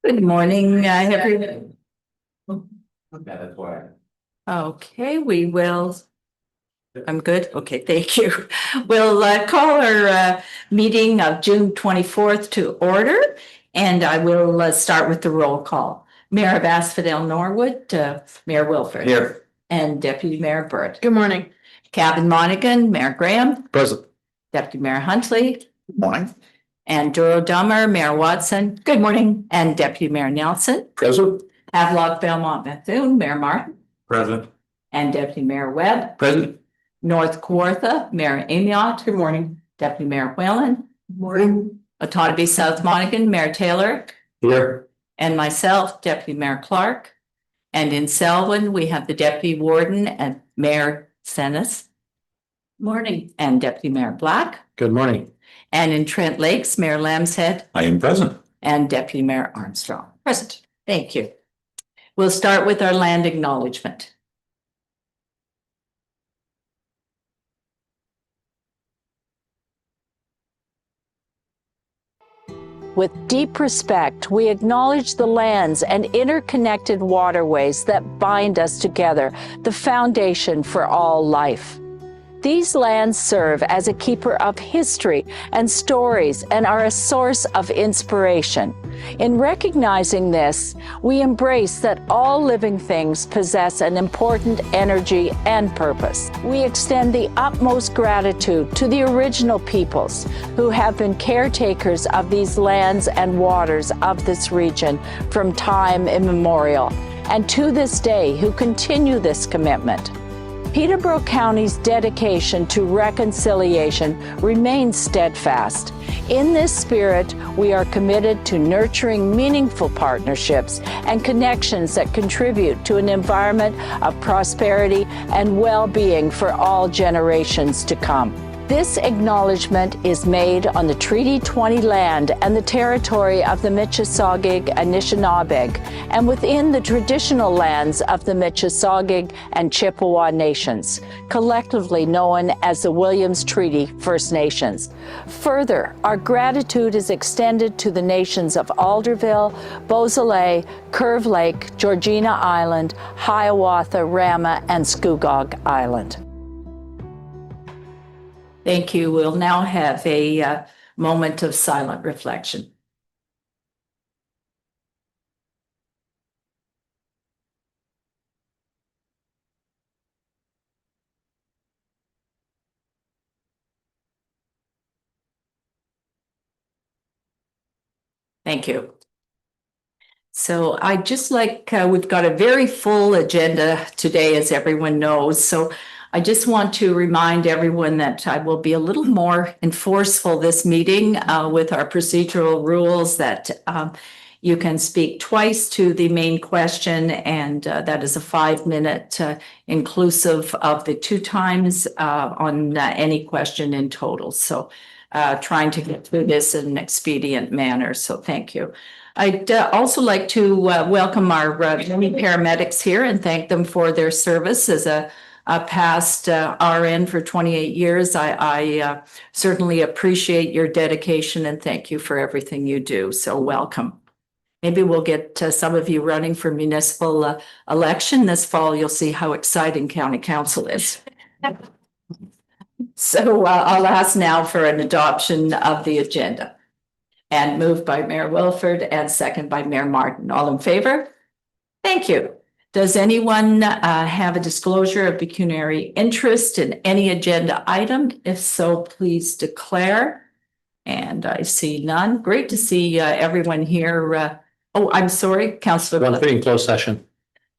Good morning, everyone. That's why. Okay, we will. I'm good. Okay, thank you. We'll call our meeting of June 24th to order, and I will start with the roll call. Mayor of Asphodel Norwood, Mayor Wilford. Here. And Deputy Mayor Burt. Good morning. Cabin Monaghan, Mayor Graham. Present. Deputy Mayor Huntley. Morning. And Duro Dummer, Mayor Watson. Good morning. And Deputy Mayor Nelson. Present. Havelock Belmont Bethune, Mayor Martin. Present. And Deputy Mayor Webb. Present. North Kawartha, Mayor Amiot. Good morning. Deputy Mayor Whalen. Morning. Otonabee South Monaghan, Mayor Taylor. Here. And myself, Deputy Mayor Clark. And in Selwyn, we have the Deputy Warden and Mayor Senes. Morning. And Deputy Mayor Black. Good morning. And in Trent Lakes, Mayor Lambshead I am present. and Deputy Mayor Armstrong. Present. Thank you. We'll start with our land acknowledgement. With deep respect, we acknowledge the lands and interconnected waterways that bind us together, the foundation for all life. These lands serve as a keeper of history and stories and are a source of inspiration. In recognizing this, we embrace that all living things possess an important energy and purpose. We extend the utmost gratitude to the original peoples who have been caretakers of these lands and waters of this region from time immemorial, and to this day who continue this commitment. Peterborough County's dedication to reconciliation remains steadfast. In this spirit, we are committed to nurturing meaningful partnerships and connections that contribute to an environment of prosperity and well-being for all generations to come. This acknowledgement is made on the Treaty 20 land and the territory of the Mississauga Anishinaabe, and within the traditional lands of the Mississauga and Chippewa nations, collectively known as the Williams Treaty First Nations. Further, our gratitude is extended to the nations of Alderville, Beausoleil, Curve Lake, Georgina Island, Hiawatha, Rama, and Scugog Island. Thank you. We'll now have a moment of silent reflection. Thank you. So I'd just like, we've got a very full agenda today, as everyone knows. So I just want to remind everyone that I will be a little more enforceful this meeting with our procedural rules, that you can speak twice to the main question, and that is a 5-minute inclusive of the 2 times on any question in total. So trying to get through this in an expedient manner. So thank you. I'd also like to welcome our many paramedics here and thank them for their service as a past RN for 28 years. I certainly appreciate your dedication and thank you for everything you do. So welcome. Maybe we'll get some of you running for municipal election this fall. You'll see how exciting county council is. So I'll ask now for an adoption of the agenda. And moved by Mayor Wilford and second by Mayor Martin. All in favor? Thank you. Does anyone have a disclosure of pecuniary interest in any agenda item? If so, please declare. And I see none. Great to see everyone here. Oh, I'm sorry, Councillor. One thing, closed session.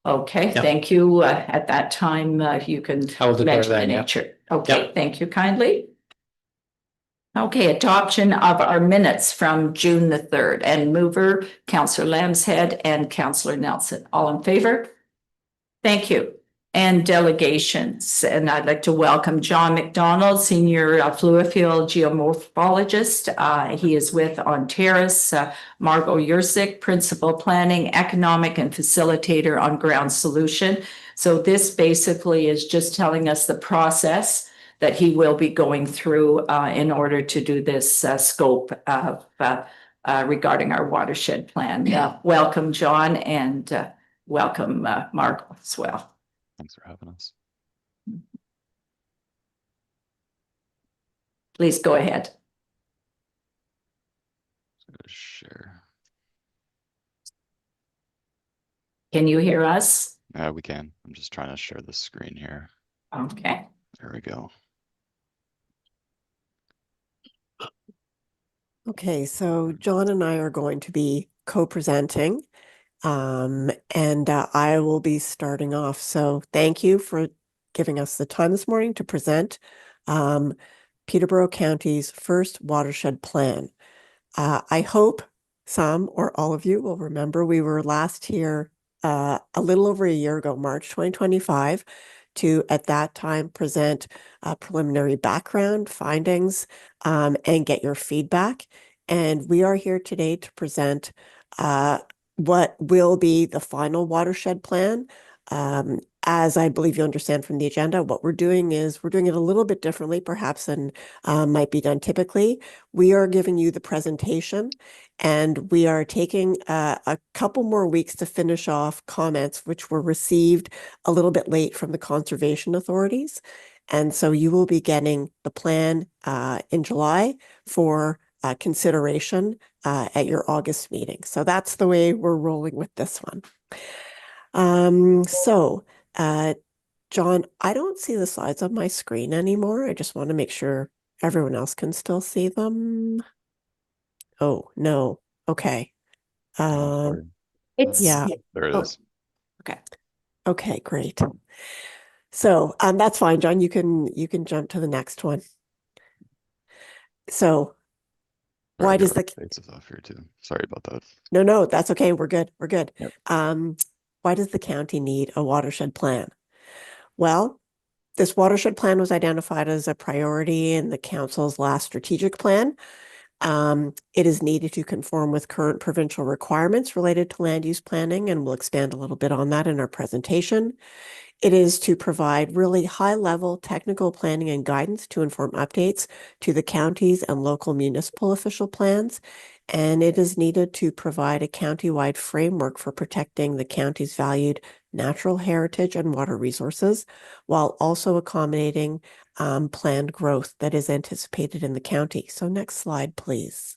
Okay, Yeah. thank you. At that time, you can I will declare mention the that, yeah. nature. Okay, Yeah. thank you kindly. Okay, adoption of our minutes from June the 3rd, and mover, Councillor Lambshead and Councillor Nelson. All in favor? Thank you. And delegations, and I'd like to welcome John McDonald, Senior Fluid Field Geomorphologist. He is with On Terrace, Margot Yursick, Principal Planning, Economic and Facilitator on Ground Solution. So this basically is just telling us the process that he will be going through in order to do this scope of regarding our watershed plan. Welcome, John, and welcome, Mark, as well. Thanks for having us. Please go ahead. Share. Can you hear us? We can. I'm just trying to share the screen here. Okay. There we go. Okay, so John and I are going to be co-presenting, and I will be starting off. So thank you for giving us the time this morning to present Peterborough County's first watershed plan. I hope some or all of you will remember we were last here a little over a year ago, March 2025, to at that time present preliminary background findings and get your feedback. And we are here today to present what will be the final watershed plan. As I believe you understand from the agenda, what we're doing is we're doing it a little bit differently, perhaps than might be done typically. We are giving you the presentation, and we are taking a couple more weeks to finish off comments which were received a little bit late from the conservation authorities. And so you will be getting the plan in July for consideration at your August meeting. So that's the way we're rolling with this one. John, I don't see the slides on my screen anymore. I just want to make sure everyone else can still see them. Oh, no. Okay. It's Yeah. There it Oh. is. Okay. Okay, great. So that's fine, John. You can jump to the next one. So why does the It's off here too. Sorry about that. No, that's okay. We're good. We're good. Yep. Why does the county need a watershed plan? Well, this watershed plan was identified as a priority in the council's last strategic plan. It is needed to conform with current provincial requirements related to land use planning, and we'll expand a little bit on that in our presentation. It is to provide really high-level technical planning and guidance to inform updates to the counties and local municipal official plans. And it is needed to provide a county-wide framework for protecting the county's valued natural heritage and water resources, while also accommodating planned growth that is anticipated in the county. So next slide, please.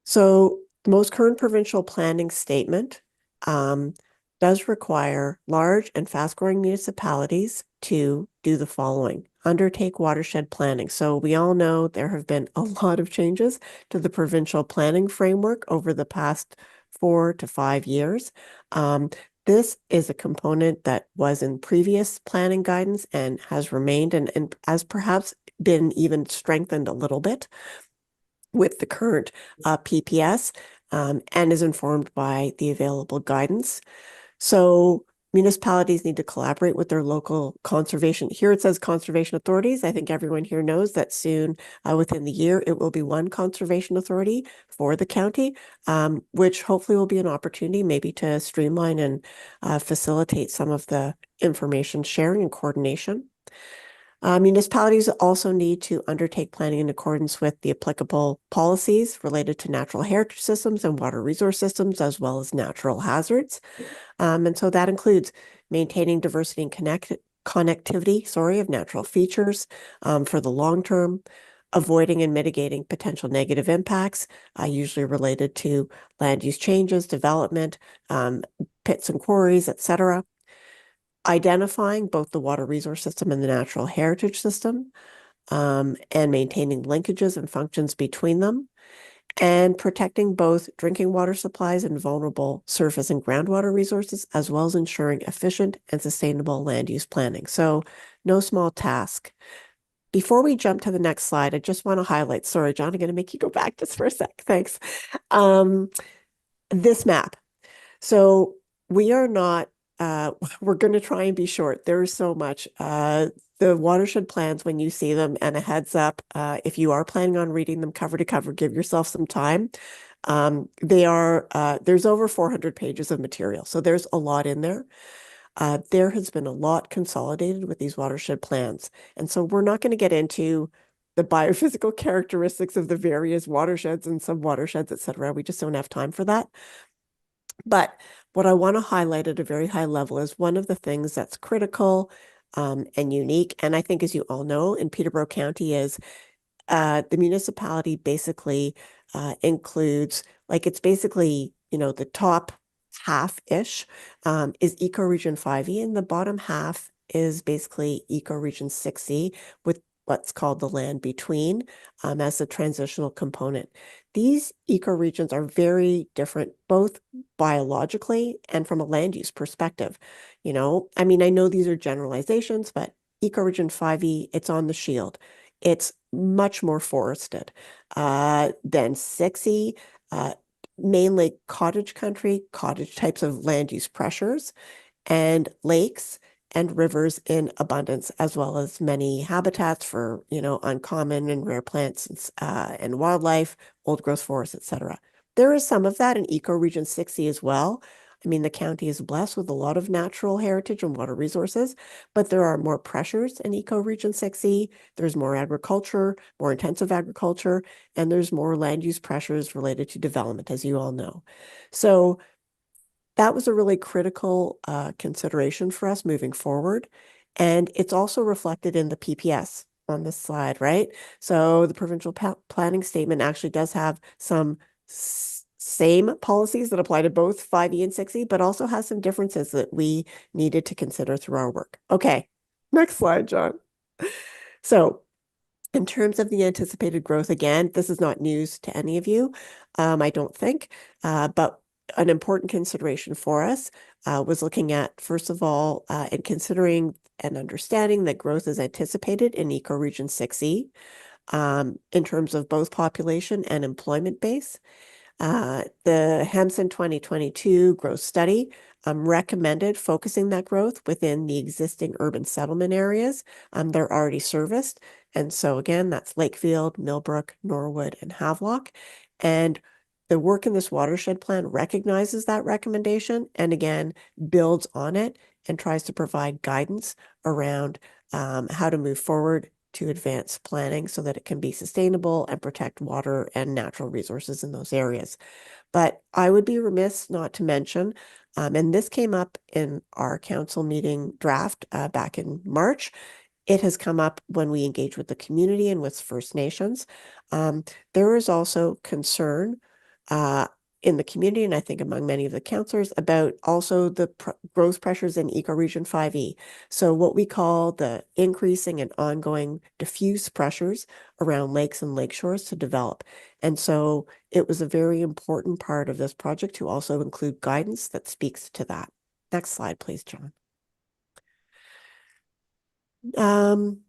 So the most current provincial planning statement does require large and fast-growing municipalities to do the following: undertake watershed planning. So we all know there have been a lot of changes to the provincial planning framework over the past 4 to 5 years. This is a component that was in previous planning guidance and has remained and has perhaps been even strengthened a little bit with the current PPS, and is informed by the available guidance. So municipalities need to collaborate with their local conservation. Here it says conservation authorities. I think everyone here knows that soon, within the year, it will be one conservation authority for the county, which hopefully will be an opportunity maybe to streamline and facilitate some of the information sharing and coordination. Municipalities also need to undertake planning in accordance with the applicable policies related to natural heritage systems and water resource systems, as well as natural hazards. And so that includes maintaining diversity and connectivity, of natural features for the long term, avoiding and mitigating potential negative impacts, usually related to land use changes, development, pits and quarries, etc. Identifying both the water resource system and the natural heritage system, and maintaining linkages and functions between them, and protecting both drinking water supplies and vulnerable surface and groundwater resources, as well as ensuring efficient and sustainable land use planning. So no small task. Before we jump to the next slide, I just want to highlight, sorry, John, I'm going to make you go back just for a sec. Thanks. This map. So we are not, we're going to try and be short. There's so much. The watershed plans, when you see them, and a heads up, if you are planning on reading them cover to cover, give yourself some time. There's over 400 pages of material, so there's a lot in there. There has been a lot consolidated with these watershed plans. And so we're not going to get into the biophysical characteristics of the various watersheds and sub-watersheds, et cetera. We just don't have time for that. But what I want to highlight at a very high level is one of the things that's critical and unique, and I think, as you all know, in Peterborough County is the municipality basically includes, like, it's basically, the top half-ish is Ecoregion 5E, and the bottom half is basically Ecoregion 6E with what's called the land between as a transitional component. These ecoregions are very different, both biologically and from a land use perspective. I mean, I know these are generalizations, but Ecoregion 5E, it's on the shield. It's much more forested than 6E, mainly cottage country, cottage types of land use pressures, and lakes and rivers in abundance, as well as many habitats for, uncommon and rare plants and wildlife, old growth forests, etc. There is some of that in Ecoregion 6E as well. I mean, the county is blessed with a lot of natural heritage and water resources, but there are more pressures in Ecoregion 6E. There's more agriculture, more intensive agriculture, and there's more land use pressures related to development, as you all know. So that was a really critical consideration for us moving forward. And it's also reflected in the PPS on this slide, right? So the provincial planning statement actually does have some same policies that apply to both 5E and 6E, but also has some differences that we needed to consider through our work. Okay, next slide, John. So in terms of the anticipated growth, again, this is not news to any of you, I don't think, but an important consideration for us was looking at, first of all, and considering and understanding that growth is anticipated in Ecoregion 6E in terms of both population and employment base. The HEMSN 2022 growth study recommended focusing that growth within the existing urban settlement areas. They're already serviced. And so again, that's Lakefield, Millbrook, Norwood, and Havelock. And the work in this watershed plan recognizes that recommendation and again, builds on it and tries to provide guidance around how to move forward to advance planning so that it can be sustainable and protect water and natural resources in those areas. But I would be remiss not to mention, and this came up in our council meeting draft back in March. It has come up when we engage with the community and with First Nations. There is also concern in the community, and I think among many of the councillors, about also the growth pressures in Ecoregion 5E. So what we call the increasing and ongoing diffuse pressures around lakes and lakeshores to develop. And so it was a very important part of this project to also include guidance that speaks to that. Next slide, please, John.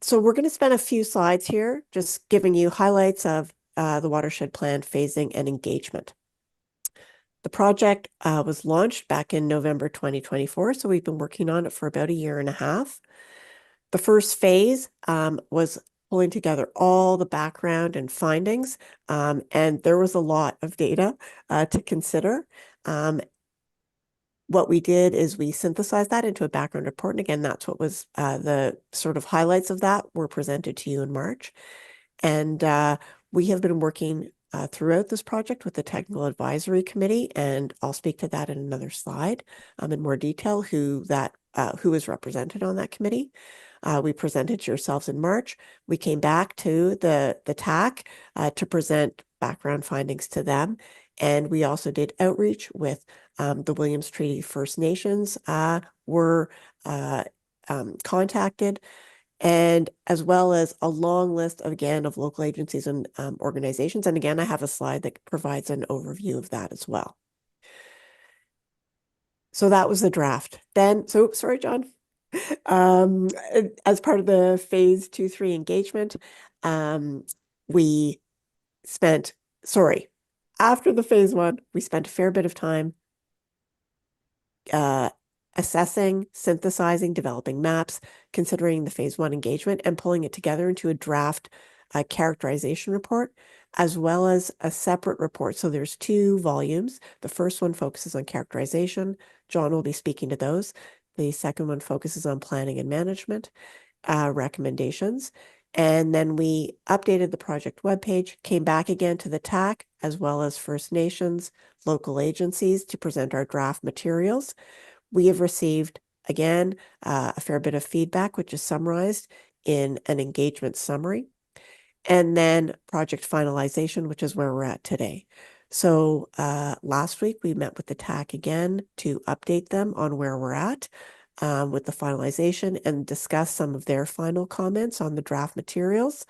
So we're going to spend a few slides here, just giving you highlights of the watershed plan phasing and engagement. The project was launched back in November 2024, so we've been working on it for about a year and a half. The first phase was pulling together all the background and findings, and there was a lot of data to consider. What we did is we synthesized that into a background report, and again, that's what was the sort of highlights of that were presented to you in March. And we have been working throughout this project with the Technical Advisory Committee, and I'll speak to that in another slide in more detail, who is represented on that committee. We presented to yourselves in March. We came back to the TAC to present background findings to them, and we also did outreach with the Williams Treaty First Nations were contacted, and as well as a long list of local agencies and organizations. And again, I have a slide that provides an overview of that as well. So that was the draft. Then, sorry, John. As part of the phase 2-3 engagement, we spent, after the phase 1, we spent a fair bit of time assessing, synthesizing, developing maps, considering the phase 1 engagement, and pulling it together into a draft characterization report, as well as a separate report. So there's 2 volumes. The first one focuses on characterization. John will be speaking to those. The second one focuses on planning and management recommendations. And then we updated the project webpage, came back again to the TAC, as well as First Nations, local agencies to present our draft materials. We have received, again, a fair bit of feedback, which is summarized in an engagement summary. And then project finalization, which is where we're at today. So last week we met with the TAC again to update them on where we're at with the finalization and discuss some of their final comments on the draft materials.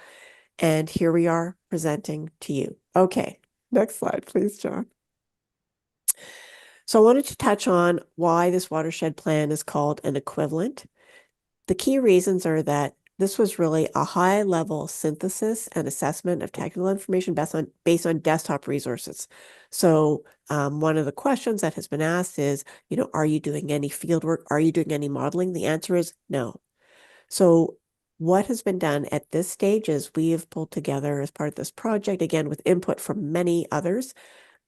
And here we are presenting to you. Okay, next slide, please, John. So I wanted to touch on why this watershed plan is called an equivalent. The key reasons are that this was really a high-level synthesis and assessment of technical information based on desktop resources. So one of the questions that has been asked is, are you doing any field work? Are you doing any modeling? The answer is no. So what has been done at this stage is we have pulled together as part of this project, again, with input from many others,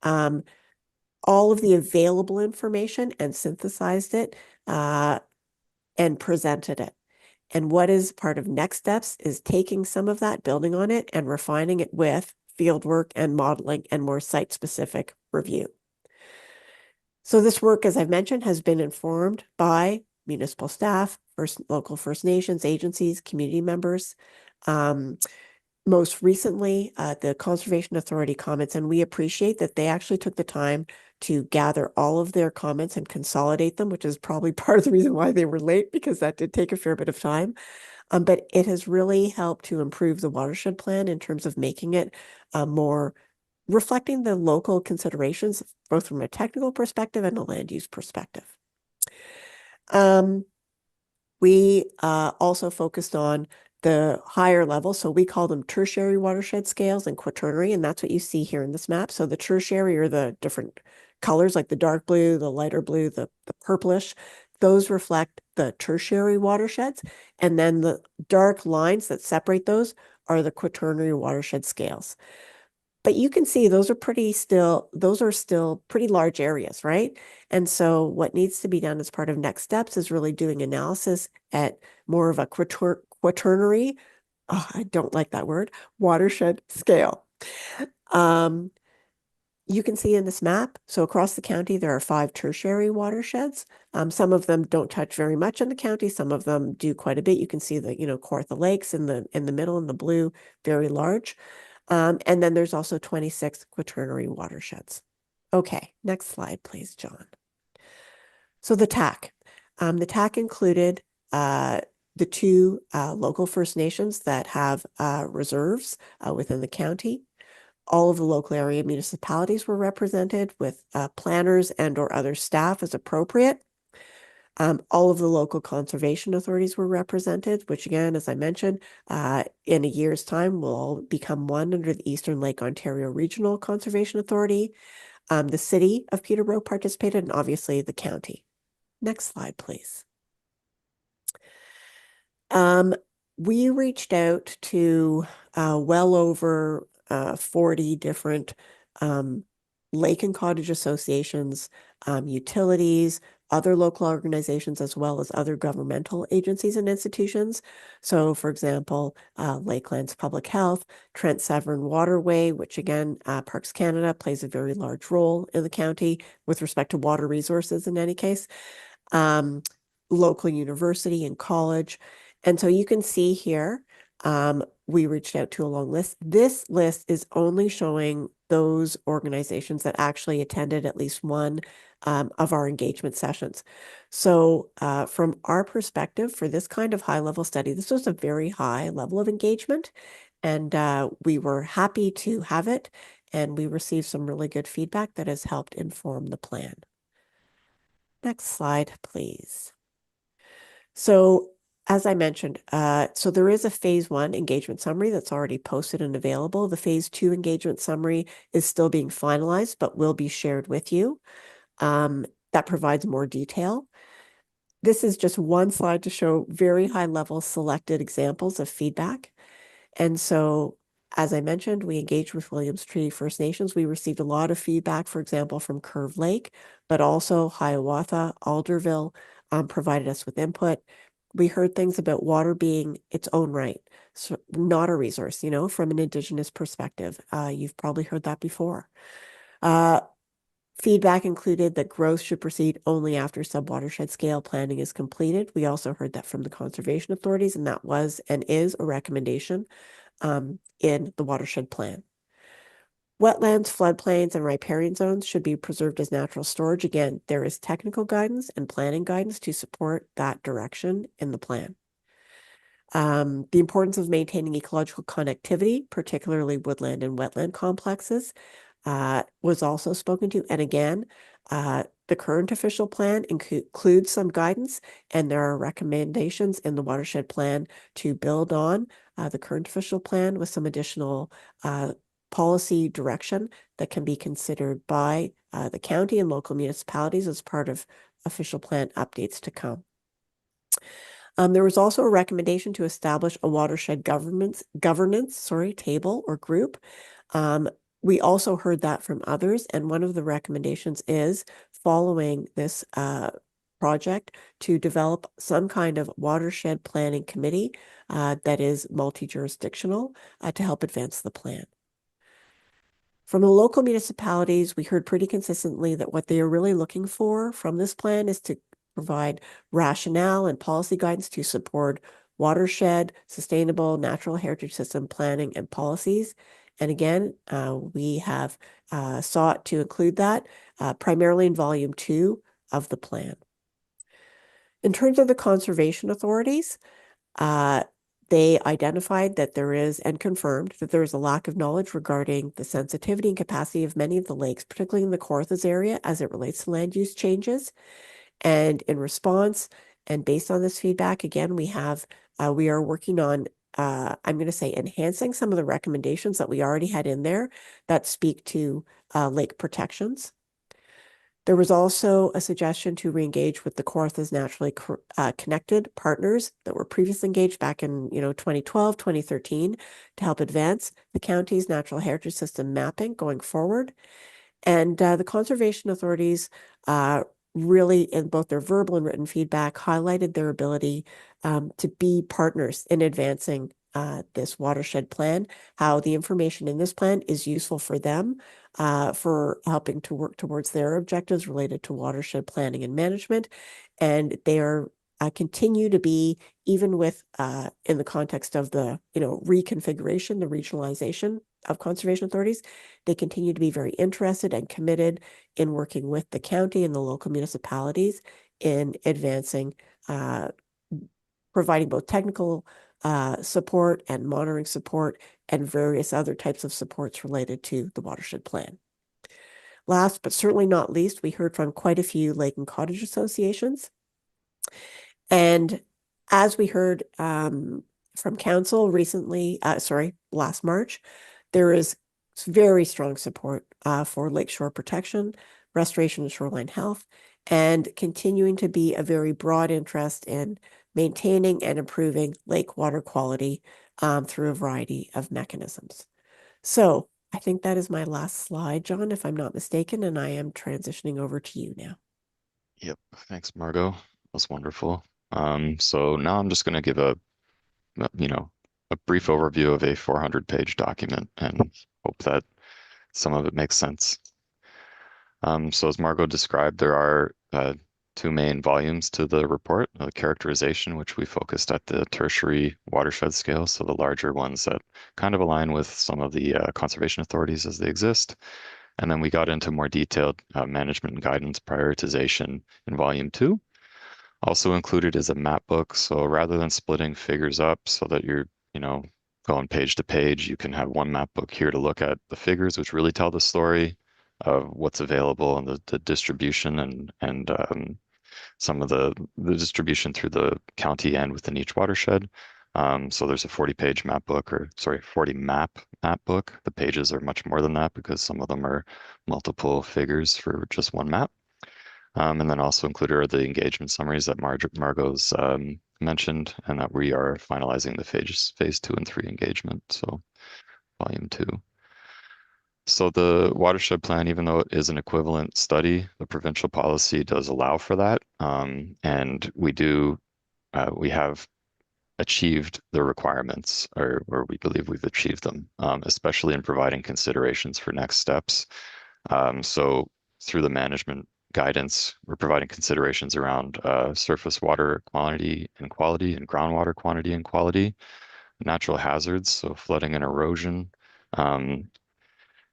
all of the available information and synthesized it and presented it. And what is part of next steps is taking some of that, building on it, and refining it with field work and modeling and more site-specific review. So this work, as I've mentioned, has been informed by municipal staff, local First Nations, agencies, community members. Most recently, the Conservation Authority comments, and we appreciate that they actually took the time to gather all of their comments and consolidate them, which is probably part of the reason why they were late, because that did take a fair bit of time. But it has really helped to improve the watershed plan in terms of making it more reflecting the local considerations, both from a technical perspective and a land use perspective. We also focused on the higher level. So we call them tertiary watershed scales and quaternary, and that's what you see here in this map. So the tertiary are the different colors, like the dark blue, the lighter blue, the purplish. Those reflect the tertiary watersheds. And then the dark lines that separate those are the quaternary watershed scales. But you can see those are still pretty large areas, right? And so what needs to be done as part of next steps is really doing analysis at more of a quaternary, I don't like that word, watershed scale. You can see in this map, so across the county, there are 5 tertiary watersheds. Some of them don't touch very much in the county. Some of them do quite a bit. You can see the, Kawartha Lakes in the middle in the blue, very large. And then there's also 26 quaternary watersheds. Okay, next slide, please, John. So the TAC. The TAC included the 2 local First Nations that have reserves within the county. All of the local area municipalities were represented with planners and or other staff as appropriate. All of the local conservation authorities were represented, which again, as I mentioned, in a year's time will all become one under the Eastern Lake Ontario Regional Conservation Authority. The city of Peterborough participated, and obviously the county. Next slide, please. We reached out to well over 40 different lake and cottage associations, utilities, other local organizations, as well as other governmental agencies and institutions. So, for example, Lakelands Public Health, Trent Severn Waterway, which again, Parks Canada plays a very large role in the county with respect to water resources in any case, local university and college. And so you can see here, we reached out to a long list. This list is only showing those organizations that actually attended at least one of our engagement sessions. So from our perspective, for this kind of high-level study, this was a very high level of engagement, and we were happy to have it, and we received some really good feedback that has helped inform the plan. Next slide, please. So as I mentioned, so there is a phase 1 engagement summary that's already posted and available. The phase 2 engagement summary is still being finalized, but will be shared with you. That provides more detail. This is just one slide to show very high level selected examples of feedback. And so, as I mentioned, we engaged with Williams Treaty First Nations. We received a lot of feedback, for example, from Curve Lake, but also Hiawatha, Alderville provided us with input. We heard things about water being its own right, so not a resource, from an Indigenous perspective. You've probably heard that before. Feedback included that growth should proceed only after sub-watershed scale planning is completed. We also heard that from the conservation authorities, and that was and is a recommendation in the watershed plan. Wetlands, floodplains, and riparian zones should be preserved as natural storage. Again, there is technical guidance and planning guidance to support that direction in the plan. The importance of maintaining ecological connectivity, particularly woodland and wetland complexes, was also spoken to. And again, the current official plan includes some guidance, and there are recommendations in the watershed plan to build on the current official plan with some additional policy direction that can be considered by the county and local municipalities as part of official plan updates to come. There was also a recommendation to establish a watershed governance table or group. We also heard that from others, and one of the recommendations is following this project to develop some kind of watershed planning committee that is multi-jurisdictional to help advance the plan. From the local municipalities, we heard pretty consistently that what they are really looking for from this plan is to provide rationale and policy guidance to support watershed, sustainable natural heritage system planning and policies. And again, we have sought to include that primarily in volume 2 of the plan. In terms of the conservation authorities, they identified that there is and confirmed that there is a lack of knowledge regarding the sensitivity and capacity of many of the lakes, particularly in the Kawarthas area as it relates to land use changes. And in response, and based on this feedback, again, we are working on, I'm going to say, enhancing some of the recommendations that we already had in there that speak to lake protections. There was also a suggestion to re-engage with the Kawarthas naturally connected partners that were previously engaged back in 2012, 2013 to help advance the county's natural heritage system mapping going forward. And the conservation authorities really, in both their verbal and written feedback, highlighted their ability to be partners in advancing this watershed plan, how the information in this plan is useful for them for helping to work towards their objectives related to watershed planning and management. And they are continue to be, even with in the context of the reconfiguration, the regionalization of conservation authorities, they continue to be very interested and committed in working with the county and the local municipalities in advancing, providing both technical support and monitoring support and various other types of supports related to the watershed plan. Last but certainly not least, we heard from quite a few lake and cottage associations. And as we heard from council recently, last March, there is very strong support for lakeshore protection, restoration of shoreline health, and continuing to be a very broad interest in maintaining and improving lake water quality through a variety of mechanisms. So I think that is my last slide, John, if I'm not mistaken, and I am transitioning over to you now. Yep, thanks, Margot. That's wonderful. So now I'm just going to give a brief overview of a 400-page document and hope that some of it makes sense. So as Margot described, there are two main volumes to the report, the characterization, which we focused at the tertiary watershed scale, so the larger ones that kind of align with some of the conservation authorities as they exist. And then we got into more detailed management and guidance prioritization in volume 2. Also included is a map book. So rather than splitting figures up so that you're, going page to page, you can have one map book here to look at the figures, which really tell the story of what's available and the distribution and some of the distribution through the county and within each watershed. So there's a 40-page map book, 40 map book. The pages are much more than that because some of them are multiple figures for just one map. And then also included are the engagement summaries that Margot's mentioned, and that we are finalizing the phase 2 and 3 engagement, so volume 2. So the watershed plan, even though it is an equivalent study, the provincial policy does allow for that. And we do we have achieved the requirements, or we believe we've achieved them, especially in providing considerations for next steps. So through the management guidance, we're providing considerations around surface water quantity and quality and groundwater quantity and quality, natural hazards, so flooding and erosion,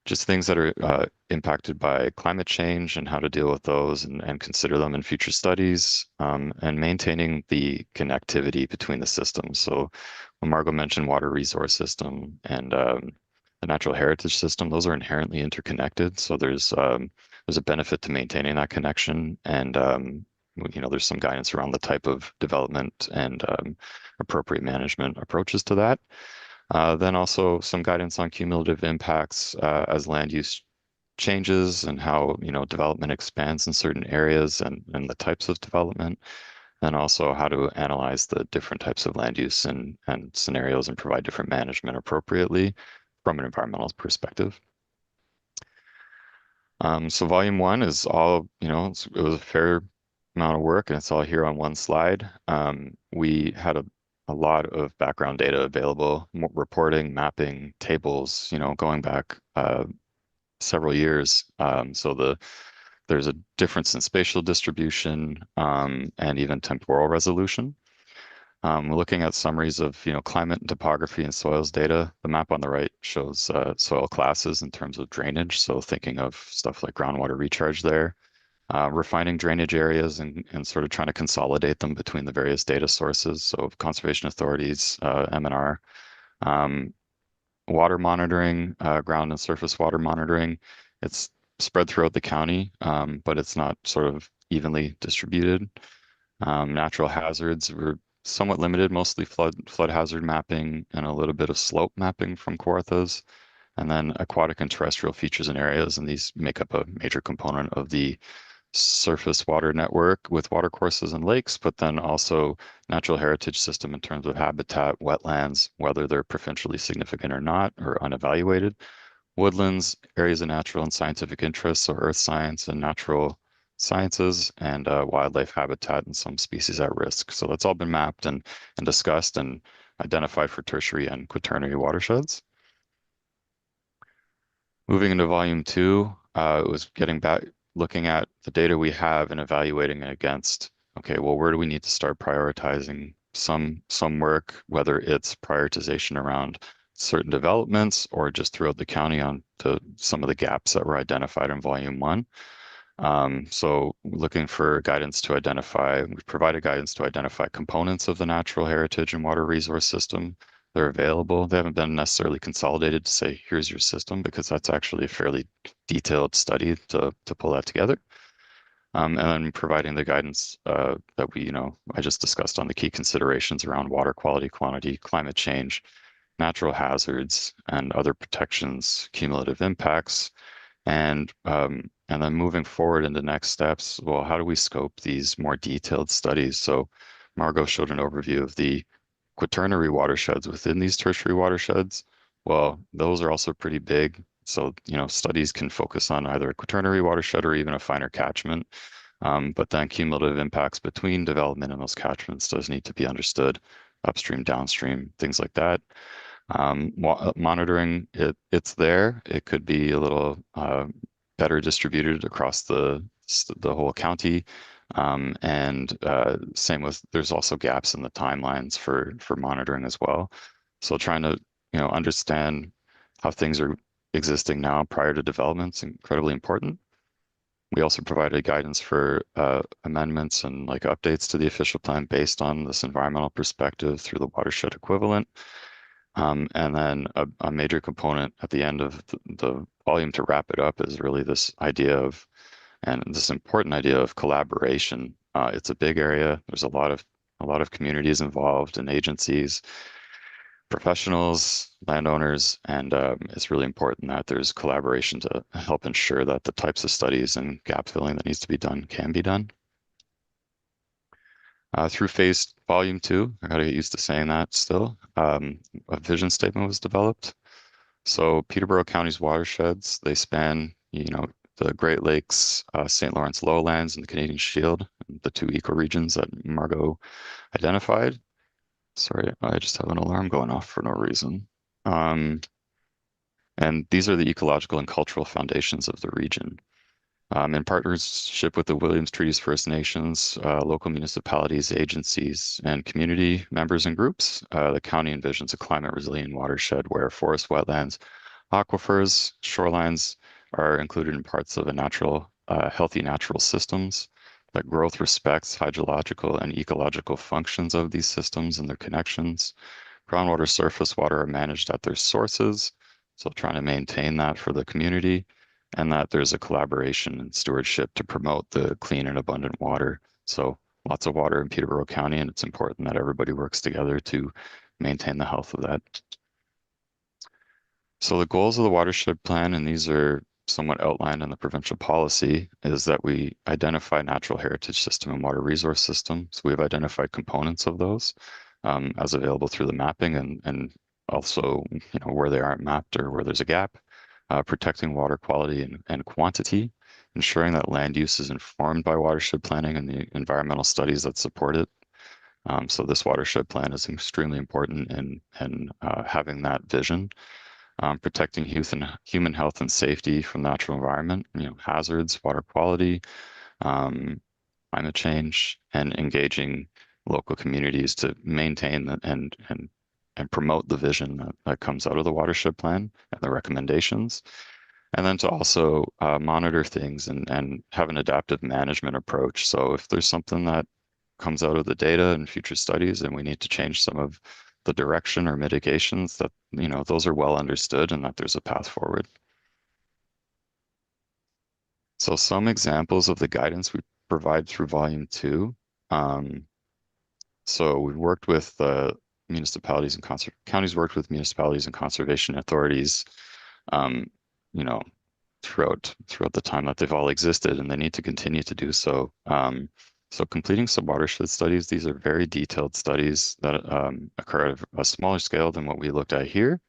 just things that are impacted by climate change and how to deal with those and consider them in future studies, and maintaining the connectivity between the systems. So when Margot mentioned water resource system and the natural heritage system, those are inherently interconnected. So there's a benefit to maintaining that connection, and there's some guidance around the type of development and appropriate management approaches to that. Then also some guidance on cumulative impacts as land use changes and how development expands in certain areas and the types of development, and also how to analyze the different types of land use and scenarios and provide different management appropriately from an environmental perspective. So volume 1 is all, it was a fair amount of work, and it's all here on one slide. We had a lot of background data available, reporting, mapping, tables, going back several years. So there's a difference in spatial distribution and even temporal resolution. We're looking at summaries of climate and topography and soils data. The map on the right shows soil classes in terms of drainage. So thinking of stuff like groundwater recharge there. Refining drainage areas and sort of trying to consolidate them between the various data sources. So conservation authorities, M&R, water monitoring, ground and surface water monitoring. It's spread throughout the county, but it's not sort of evenly distributed. Natural hazards, we're somewhat limited, mostly flood hazard mapping and a little bit of slope mapping from Kawarthas. And then aquatic and terrestrial features and areas, and these make up a major component of the surface water network with watercourses and lakes, but then also natural heritage system in terms of habitat, wetlands, whether they're provincially significant or not, or unevaluated, woodlands, areas of natural and scientific interest, so earth science and natural sciences, and wildlife habitat and some species at risk. So that's all been mapped and discussed and identified for tertiary and quaternary watersheds. Moving into volume 2, it was getting back, looking at the data we have and evaluating it against, okay, well, where do we need to start prioritizing some work, whether it's prioritization around certain developments or just throughout the county on some of the gaps that were identified in volume 1. So looking for guidance to identify, we provided guidance to identify components of the natural heritage and water resource system. They're available. They haven't been necessarily consolidated to say, here's your system, because that's actually a fairly detailed study to pull that together. And then providing the guidance that I just discussed on the key considerations around water quality, quantity, climate change, natural hazards, and other protections, cumulative impacts. And then moving forward into next steps, well, how do we scope these more detailed studies? So Margot showed an overview of the quaternary watersheds within these tertiary watersheds. Well, those are also pretty big. So, studies can focus on either a quaternary watershed or even a finer catchment. But then cumulative impacts between development and those catchments does need to be understood, upstream, downstream, things like that. Monitoring, it's there. It could be a little better distributed across the whole county. And same with, there's also gaps in the timelines for monitoring as well. So trying to, understand how things are existing now prior to development is incredibly important. We also provided guidance for amendments and updates to the official plan based on this environmental perspective through the watershed equivalent. And then a major component at the end of the volume to wrap it up is really this idea of, and this important idea of collaboration. It's a big area. There's a lot of communities involved and agencies, professionals, landowners, and it's really important that there's collaboration to help ensure that the types of studies and gap filling that needs to be done can be done. Through phase volume 2, I gotta get used to saying that still, a vision statement was developed. So Peterborough County's watersheds, they span, the Great Lakes, St. Lawrence Lowlands, and the Canadian Shield, the two ecoregions that Margot identified. Sorry, I just have an alarm going off for no reason. And these are the ecological and cultural foundations of the region. In partnership with the Williams Treaties First Nations, local municipalities, agencies, and community members and groups, the county envisions a climate resilient watershed where forests, wetlands, aquifers, shorelines are included in parts of healthy natural systems, that growth respects hydrological and ecological functions of these systems and their connections. Groundwater, surface water are managed at their sources, so trying to maintain that for the community, and that there's a collaboration and stewardship to promote the clean and abundant water. So lots of water in Peterborough County, and it's important that everybody works together to maintain the health of that. So the goals of the watershed plan, and these are somewhat outlined in the provincial policy, is that we identify natural heritage system and water resource system. So we've identified components of those as available through the mapping, and also where they aren't mapped or where there's a gap. Protecting water quality and quantity, ensuring that land use is informed by watershed planning and the environmental studies that support it. So this watershed plan is extremely important in having that vision. Protecting human health and safety from natural environment, hazards, water quality, climate change, and engaging local communities to maintain and promote the vision that comes out of the watershed plan and the recommendations. And then to also monitor things and have an adaptive management approach. So if there's something that comes out of the data and future studies and we need to change some of the direction or mitigations, that those are well understood and that there's a path forward. So some examples of the guidance we provide through Volume 2. So we've worked with municipalities and counties worked with municipalities and conservation authorities, throughout the time that they've all existed, and they need to continue to do so. So completing sub-watershed studies, these are very detailed studies that occur at a smaller scale than what we looked at here.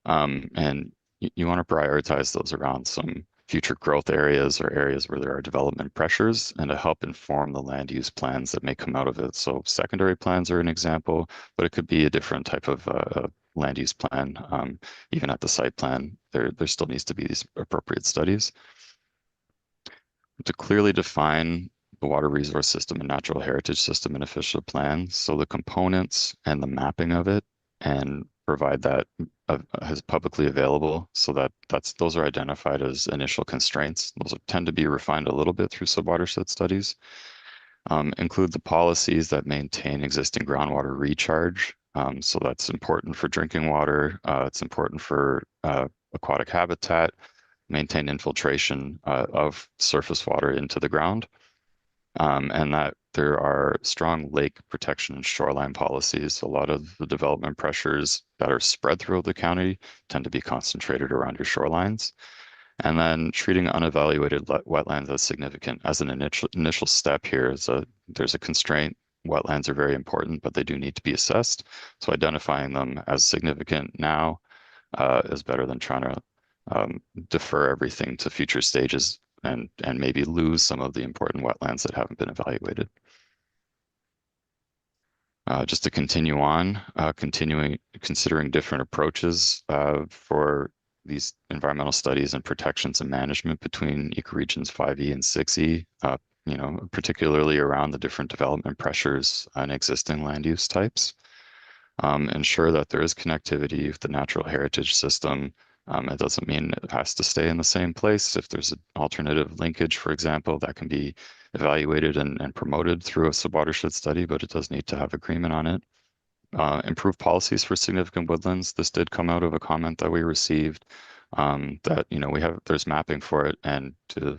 And you want to prioritize those around some future growth areas or areas where there are development pressures, and to help inform the land use plans that may come out of it. So secondary plans are an example, but it could be a different type of land use plan. Even at the site plan, there still needs to be these appropriate studies. To clearly define the water resource system and natural heritage system in official plans, so the components and the mapping of it, and provide that as publicly available, so that those are identified as initial constraints. Those tend to be refined a little bit through sub-watershed studies. Include the policies that maintain existing groundwater recharge. So that's important for drinking water. It's important for aquatic habitat, maintain infiltration of surface water into the ground. And that there are strong lake protection and shoreline policies. A lot of the development pressures that are spread throughout the county tend to be concentrated around your shorelines. And then treating unevaluated wetlands as significant as an initial step here. There's a constraint. Wetlands are very important, but they do need to be assessed. So identifying them as significant now is better than trying to defer everything to future stages and maybe lose some of the important wetlands that haven't been evaluated. Just to continue on, considering different approaches for these environmental studies and protections and management between ecoregions 5E and 6E, particularly around the different development pressures on existing land use types. Ensure that there is connectivity with the natural heritage system. It doesn't mean it has to stay in the same place. If there's an alternative linkage, for example, that can be evaluated and promoted through a sub-watershed study, but it does need to have agreement on it. Improve policies for significant woodlands. This did come out of a comment that we received, that there's mapping for it, and to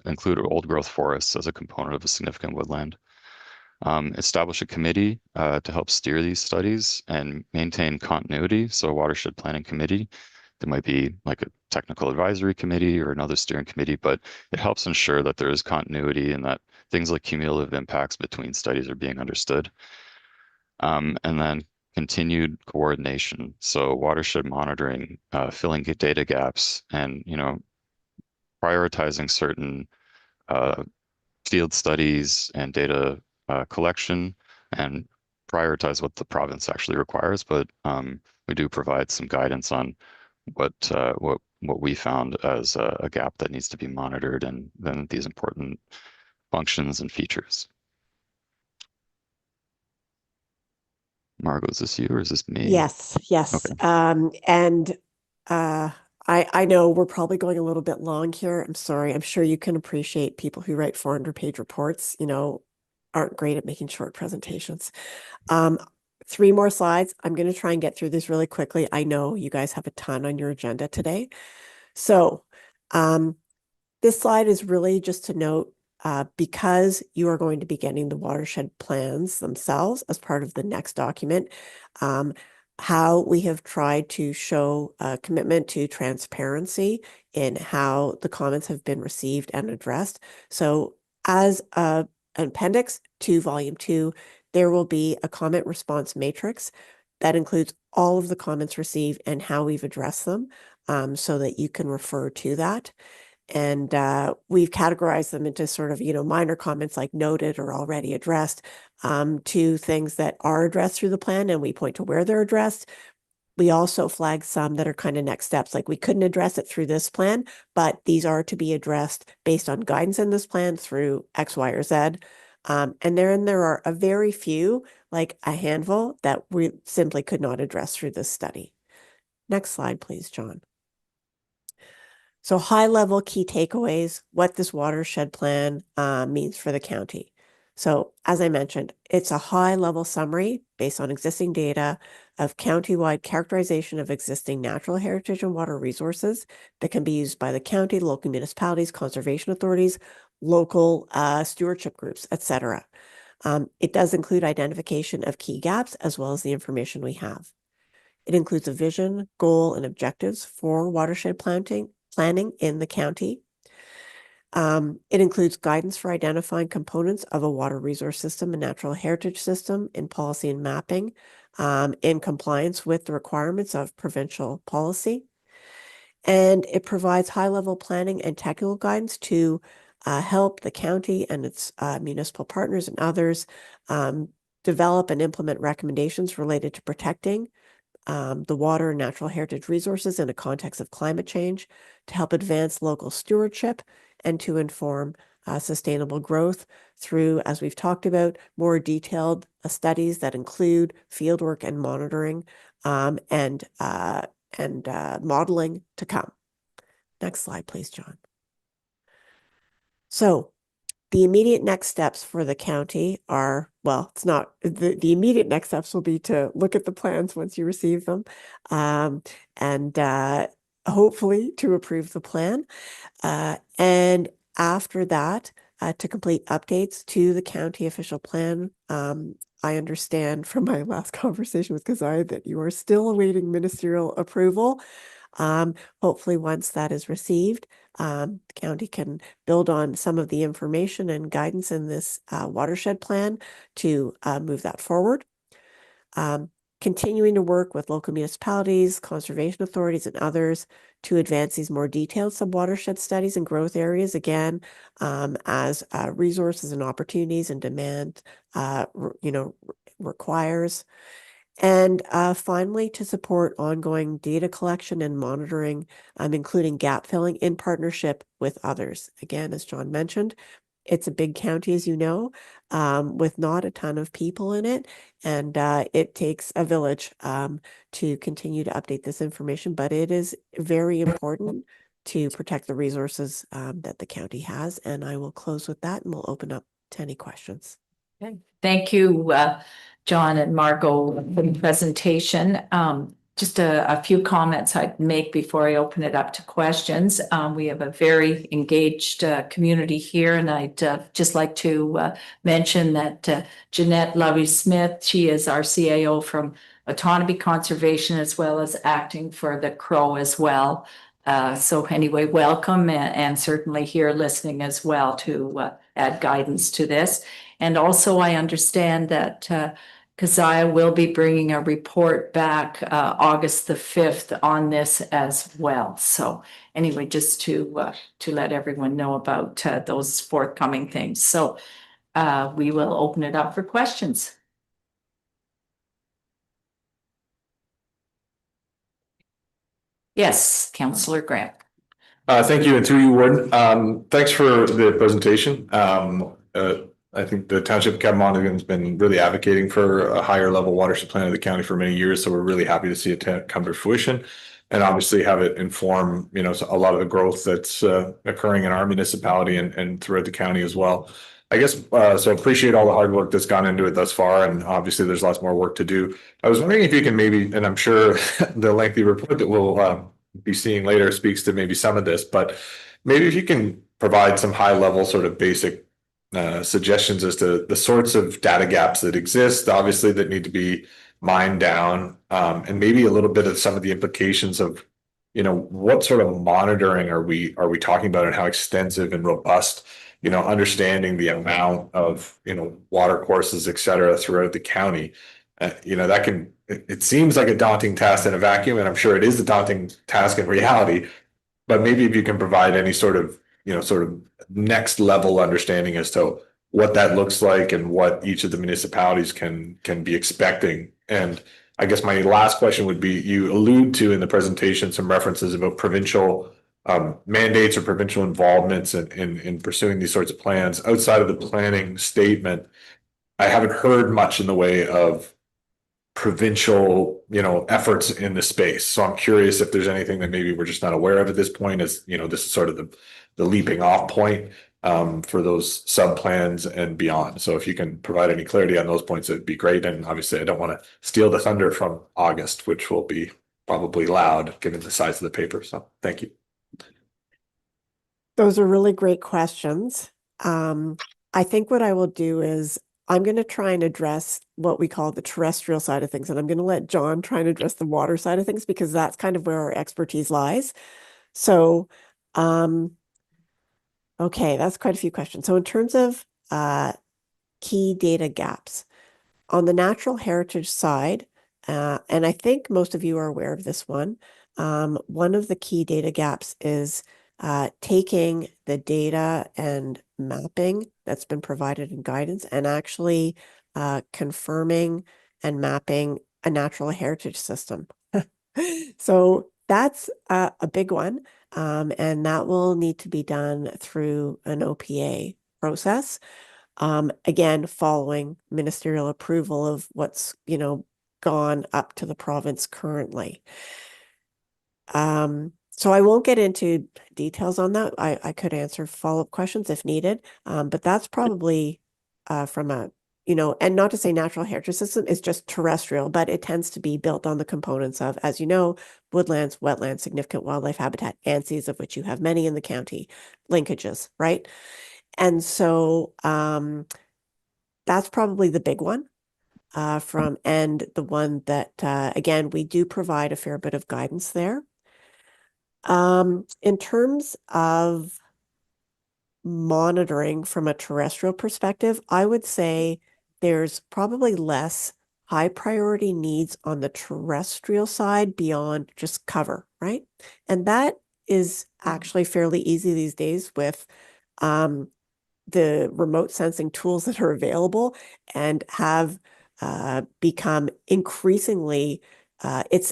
include old growth forests as a component of a significant woodland. Establish a committee to help steer these studies and maintain continuity. So a watershed planning committee. There might be like a technical advisory committee or another steering committee, but it helps ensure that there is continuity and that things like cumulative impacts between studies are being understood. And then continued coordination. So watershed monitoring, filling data gaps, and prioritizing certain field studies and data collection and prioritize what the province actually requires. But we do provide some guidance on what we found as a gap that needs to be monitored, and then these important functions and features. Margot, is this you or is this me? Yes, yes. Okay. I know we're probably going a little bit long here. I'm sorry. I'm sure you can appreciate people who write 400-page reports, aren't great at making short presentations. 3 more slides. I'm going to try and get through this really quickly. I know you guys have a ton on your agenda today. So this slide is really just to note, because you are going to be getting the watershed plans themselves as part of the next document, how we have tried to show a commitment to transparency in how the comments have been received and addressed. So as an appendix to Volume 2, there will be a comment response matrix that includes all of the comments received and how we've addressed them, so that you can refer to that. And we've categorized them into sort of, minor comments like noted or already addressed, to things that are addressed through the plan, and we point to where they're addressed. We also flag some that are kind of next steps, like we couldn't address it through this plan, but these are to be addressed based on guidance in this plan through X, Y, or Z. And there are a very few, like a handful, that we simply could not address through this study. Next slide, please, John. So high-level key takeaways, what this watershed plan means for the county. So as I mentioned, it's a high-level summary based on existing data of county-wide characterization of existing natural heritage and water resources that can be used by the county, local municipalities, conservation authorities, local stewardship groups, etc. It does include identification of key gaps as well as the information we have. It includes a vision, goal, and objectives for watershed planning in the county. It includes guidance for identifying components of a water resource system and natural heritage system in policy and mapping, in compliance with the requirements of provincial policy. And it provides high-level planning and technical guidance to help the county and its municipal partners and others develop and implement recommendations related to protecting the water and natural heritage resources in a context of climate change, to help advance local stewardship and to inform sustainable growth through, as we've talked about, more detailed studies that include fieldwork and monitoring, and modeling to come. Next slide, please, John. So the immediate next steps for the county are, well, it's not, the immediate next steps will be to look at the plans once you receive them, and hopefully to approve the plan. And after that, to complete updates to the county official plan. I understand from my last conversation with Kazai that you are still awaiting ministerial approval. Hopefully once that is received, the county can build on some of the information and guidance in this watershed plan to move that forward. Continuing to work with local municipalities, conservation authorities, and others to advance these more detailed sub-watershed studies and growth areas, again, as resources and opportunities and demand, requires. And finally, to support ongoing data collection and monitoring, including gap filling in partnership with others. Again, as John mentioned, it's a big county, as you know, with not a ton of people in it. And it takes a village to continue to update this information. But it is very important to protect the resources that the county has. And I will close with that and we'll open up to any questions. Okay. Thank you, John and Margot, for the presentation. Just a few comments I'd make before I open it up to questions. We have a very engaged community here, and I'd just like to mention that Jeanette Lovey-Smith, she is our CAO from Autonomy Conservation, as well as acting for the Crow as well. So anyway, welcome, and certainly here listening as well to add guidance to this. And also I understand that Keziah will be bringing a report back August the 5th on this as well. So anyway, just to let everyone know about those forthcoming things. So we will open it up for questions. Yes, Councillor Grant. Thank you, and through you, Warden. Thanks for the presentation. I think the Township of Catamount has been really advocating for a higher level watershed plan of the county for many years, so we're really happy to see it come to fruition. And obviously have it inform, you know, a lot of the growth that's occurring in our municipality and throughout the county as well. I guess, so appreciate all the hard work that's gone into it thus far, and obviously there's lots more work to do. I was wondering if you can maybe, and I'm sure the lengthy report that we'll be seeing later speaks to maybe some of this, but maybe if you can provide some high level sort of basic suggestions as to the sorts of data gaps that exist, obviously that need to be mined down, and maybe a little bit of some of the implications of, you know, what sort of monitoring are we talking about, and how extensive and robust, you know, understanding the amount of, you know, water courses, et cetera, throughout the county. You know, that can, it seems like a daunting task in a vacuum, and I'm sure it is a daunting task in reality, but maybe if you can provide any sort of, you know, sort of next level understanding as to what that looks like and what each of the municipalities can be expecting. And I guess my last question would be, you allude to in the presentation some references about provincial mandates or provincial involvements in pursuing these sorts of plans. Outside of the planning statement, I haven't heard much in the way of provincial, you know, efforts in the space. So I'm curious if there's anything that maybe we're just not aware of at this point, as, you know, this is sort of the leaping off point for those sub plans and beyond. So if you can provide any clarity on those points, it'd be great. And obviously I don't want to steal the thunder from August, which will be probably loud given the size of the paper. So thank you. Those are really great questions. I think what I will do is I'm going to try and address what we call the terrestrial side of things, and I'm going to let John try and address the water side of things, because that's kind of where our expertise lies. So, okay, that's quite a few questions. So in terms of key data gaps, on the natural heritage side, and I think most of you are aware of this one, one of the key data gaps is taking the data and mapping that's been provided in guidance and actually confirming and mapping a natural heritage system. So that's a big one, and that will need to be done through an OPA process. Again, following ministerial approval of what's, you know, gone up to the province currently. So I won't get into details on that. I could answer follow-up questions if needed, but that's probably from a, you know, and not to say natural heritage system is just terrestrial, but it tends to be built on the components of, as you know, woodlands, wetlands, significant wildlife habitat, ANSIs, of which you have many in the county, linkages, right? And so that's probably the big one. And the one that, again, we do provide a fair bit of guidance there. In terms of monitoring from a terrestrial perspective, I would say there's probably less high priority needs on the terrestrial side beyond just cover, right? And that is actually fairly easy these days with the remote sensing tools that are available and have become increasingly it's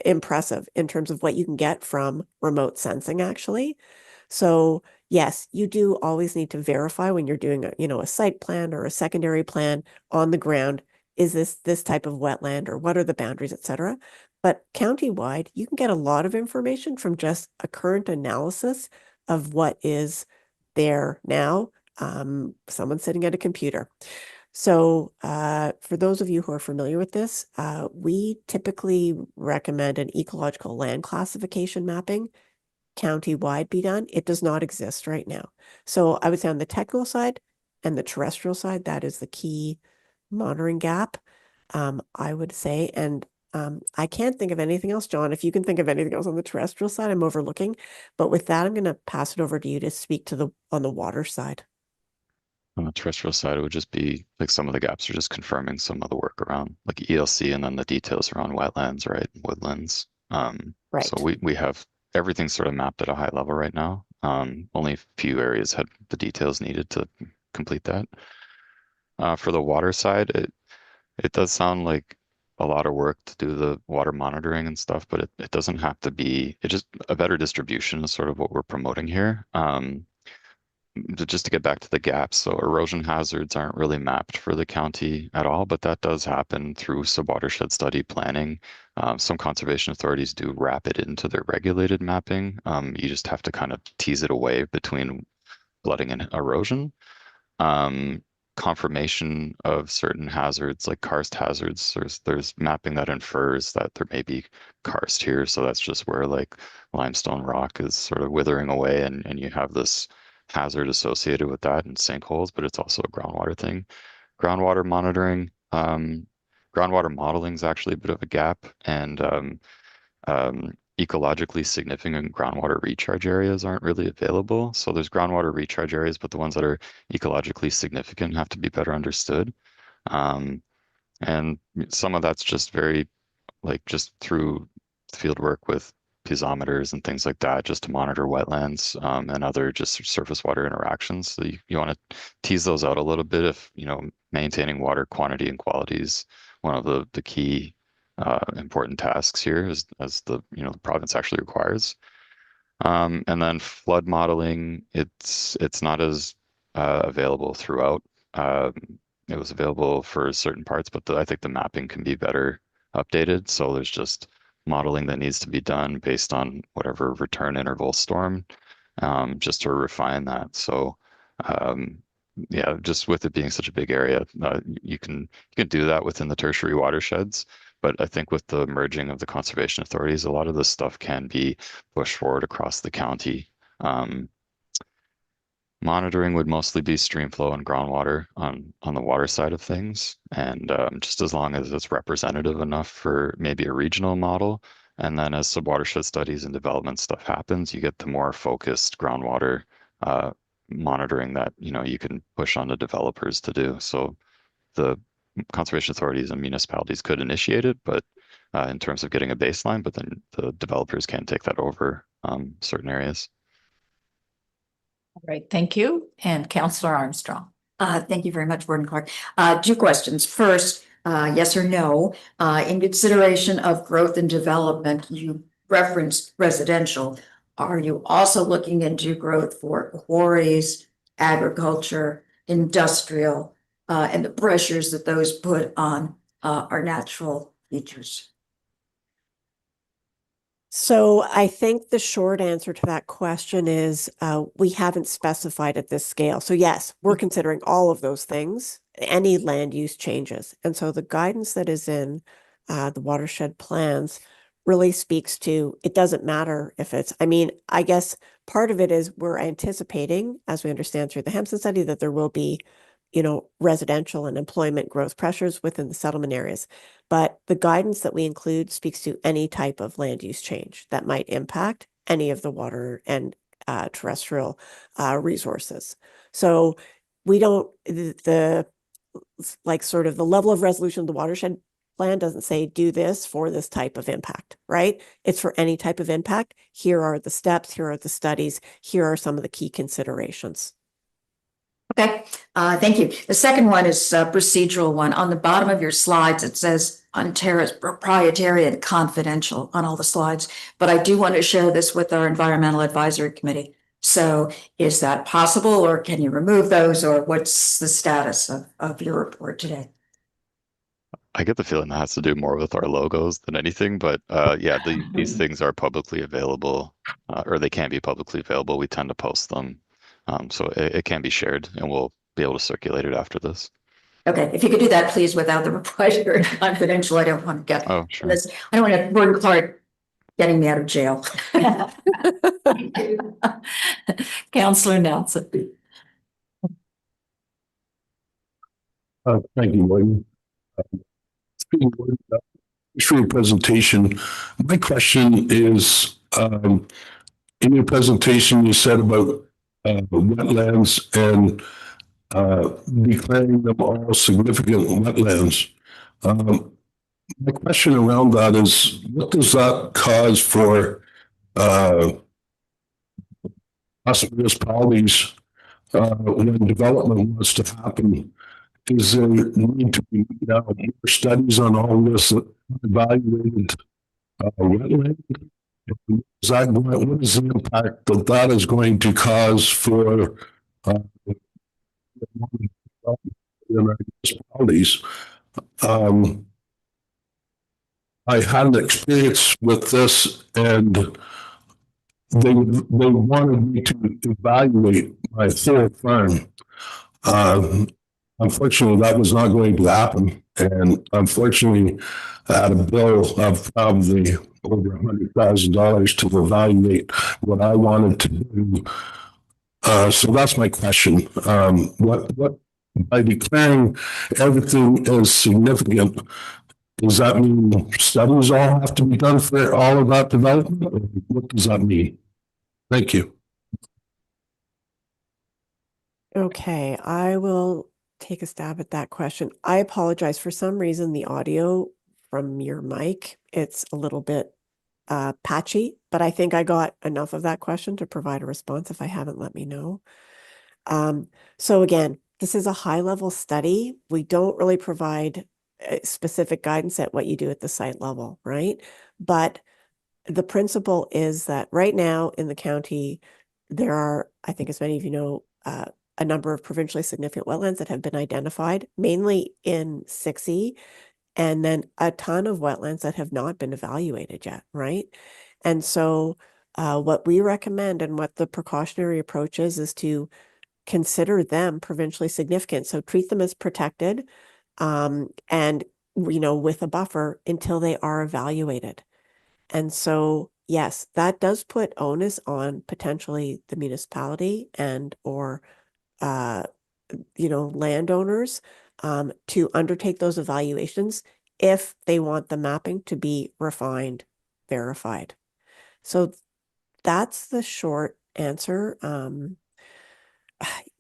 impressive in terms of what you can get from remote sensing, actually. So yes, you do always need to verify when you're doing a, you know, a site plan or a secondary plan on the ground. Is this type of wetland, or what are the boundaries, et cetera? But countywide, you can get a lot of information from just a current analysis of what is there now. Someone sitting at a computer. So for those of you who are familiar with this, we typically recommend an ecological land classification mapping county-wide be done. It does not exist right now. So I would say on the technical side and the terrestrial side, that is the key monitoring gap, I would say. And I can't think of anything else, John. If you can think of anything else on the terrestrial side, I'm overlooking. But with that, I'm going to pass it over to you to speak to on the water side. On the terrestrial side, it would just be like some of the gaps are just confirming some of the work around like ELC and then the details around wetlands, right? Woodlands. Right. So we have everything sort of mapped at a high level right now. Only a few areas had the details needed to complete that. For the water side, it does sound like a lot of work to do the water monitoring and stuff, but it doesn't have to be. It just a better distribution is sort of what we're promoting here. Just to get back to the gaps, so erosion hazards aren't really mapped for the county at all, but that does happen through subwatershed study planning. Some conservation authorities do wrap it into their regulated mapping. You just have to kind of tease it away between flooding and erosion. Confirmation of certain hazards like karst hazards, there's mapping that infers that there may be karst here, so that's just where like limestone rock is sort of withering away and you have this hazard associated with that and sinkholes, but it's also a groundwater thing. Groundwater monitoring, groundwater modeling is actually a bit of a gap, and ecologically significant groundwater recharge areas aren't really available. So there's groundwater recharge areas, but the ones that are ecologically significant have to be better understood. And some of that's just very like just through field work with piezometers and things like that, just to monitor wetlands and other just surface water interactions. So you want to tease those out a little bit if, maintaining water quantity and quality is one of the key important tasks here as the province actually requires. And then flood modeling, it's not as available throughout. It was available for certain parts, but I think the mapping can be better updated. So there's just modeling that needs to be done based on whatever return interval storm, just to refine that. So yeah, just with it being such a big area, you can do that within the tertiary watersheds. But I think with the merging of the conservation authorities, a lot of this stuff can be pushed forward across the county. Monitoring would mostly be stream flow and groundwater on the water side of things. And just as long as it's representative enough for maybe a regional model. And then as subwatershed studies and development stuff happens, you get the more focused groundwater monitoring that, you can push on the developers to do. So the conservation authorities and municipalities could initiate it, but in terms of getting a baseline, but then the developers can take that over certain areas. All right, thank you. And Councillor Armstrong. Thank you very much, Warden Clark. Two questions. First, yes or no, in consideration of growth and development, you referenced residential. Are you also looking into growth for quarries, agriculture, industrial, and the pressures that those put on our natural features? So I think the short answer to that question is we haven't specified at this scale. So yes, we're considering all of those things, any land use changes. And so the guidance that is in the watershed plans really speaks to, it doesn't matter if it's, I guess part of it is we're anticipating, as we understand through the Hampson study, that there will be residential and employment growth pressures within the settlement areas. But the guidance that we include speaks to any type of land use change that might impact any of the water and terrestrial resources. So we don't, the level of resolution of the watershed plan doesn't say do this for this type of impact, right? It's for any type of impact. Here are the steps, here are the studies, here are some of the key considerations. Okay, thank you. The second one is a procedural one. On the bottom of your slides, it says Ontario's proprietary and confidential on all the slides, but I do want to share this with our Environmental Advisory Committee. So is that possible, or can you remove those, or what's the status of your report today? I get the feeling that has to do more with our logos than anything, but yeah, these things are publicly available, or they can be publicly available. We tend to post them. So it can be shared, and we'll be able to circulate it after this. Okay, if you could do that, please, without the proprietary and confidential. I don't want to get sure. this. I don't want Warden Clark getting me out of jail. Councillor Nelson. Thank you, William. Thanks for your presentation. My question is, in your presentation, you said about wetlands and declaring them all significant wetlands. My question around that is, what does that cause for us municipalities when development was to happen? Is there need to be more studies on all this evaluated wetland? Is that, what is the impact that that is going to cause for municipalities? I had an experience with this, and they wanted me to evaluate my whole farm. Unfortunately, that was not going to happen, and unfortunately, I had a bill of probably over $100,000 to evaluate what I wanted to do. So that's my question. What by declaring everything as significant, does that mean studies all have to be done for all of that development? Or what does that mean? Thank you. Okay, I will take a stab at that question. I apologize. For some reason, the audio from your mic, it's a little bit patchy, but I think I got enough of that question to provide a response. If I haven't, let me know. So again, this is a high-level study. We don't really provide specific guidance at what you do at the site level, right? But the principle is that right now in the county, there are, I think as many of you know, a number of provincially significant wetlands that have been identified, mainly in 6E, and then a ton of wetlands that have not been evaluated yet, right? And so what we recommend and what the precautionary approach is to consider them provincially significant. So treat them as protected and, you know, with a buffer until they are evaluated. And so, yes, that does put onus on potentially the municipality and or you know, landowners to undertake those evaluations if they want the mapping to be refined, verified. So that's the short answer.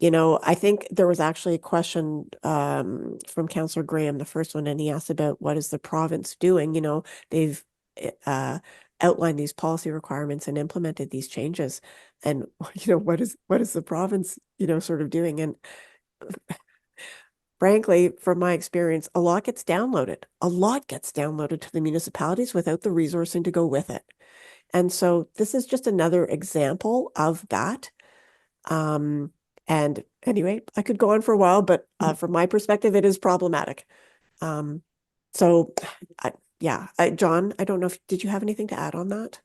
You know, I think there was actually a question from Councillor Graham, the first one, and he asked about what is the province doing? You know, they've outlined these policy requirements and implemented these changes. And, you know, what is the province, you know, sort of doing? And frankly, from my experience, a lot gets downloaded. A lot gets downloaded to the municipalities without the resourcing to go with it. And so this is just another example of that. And anyway, I could go on for a while, but from my perspective, it is problematic. So yeah, John, I don't know did you have anything to add on that?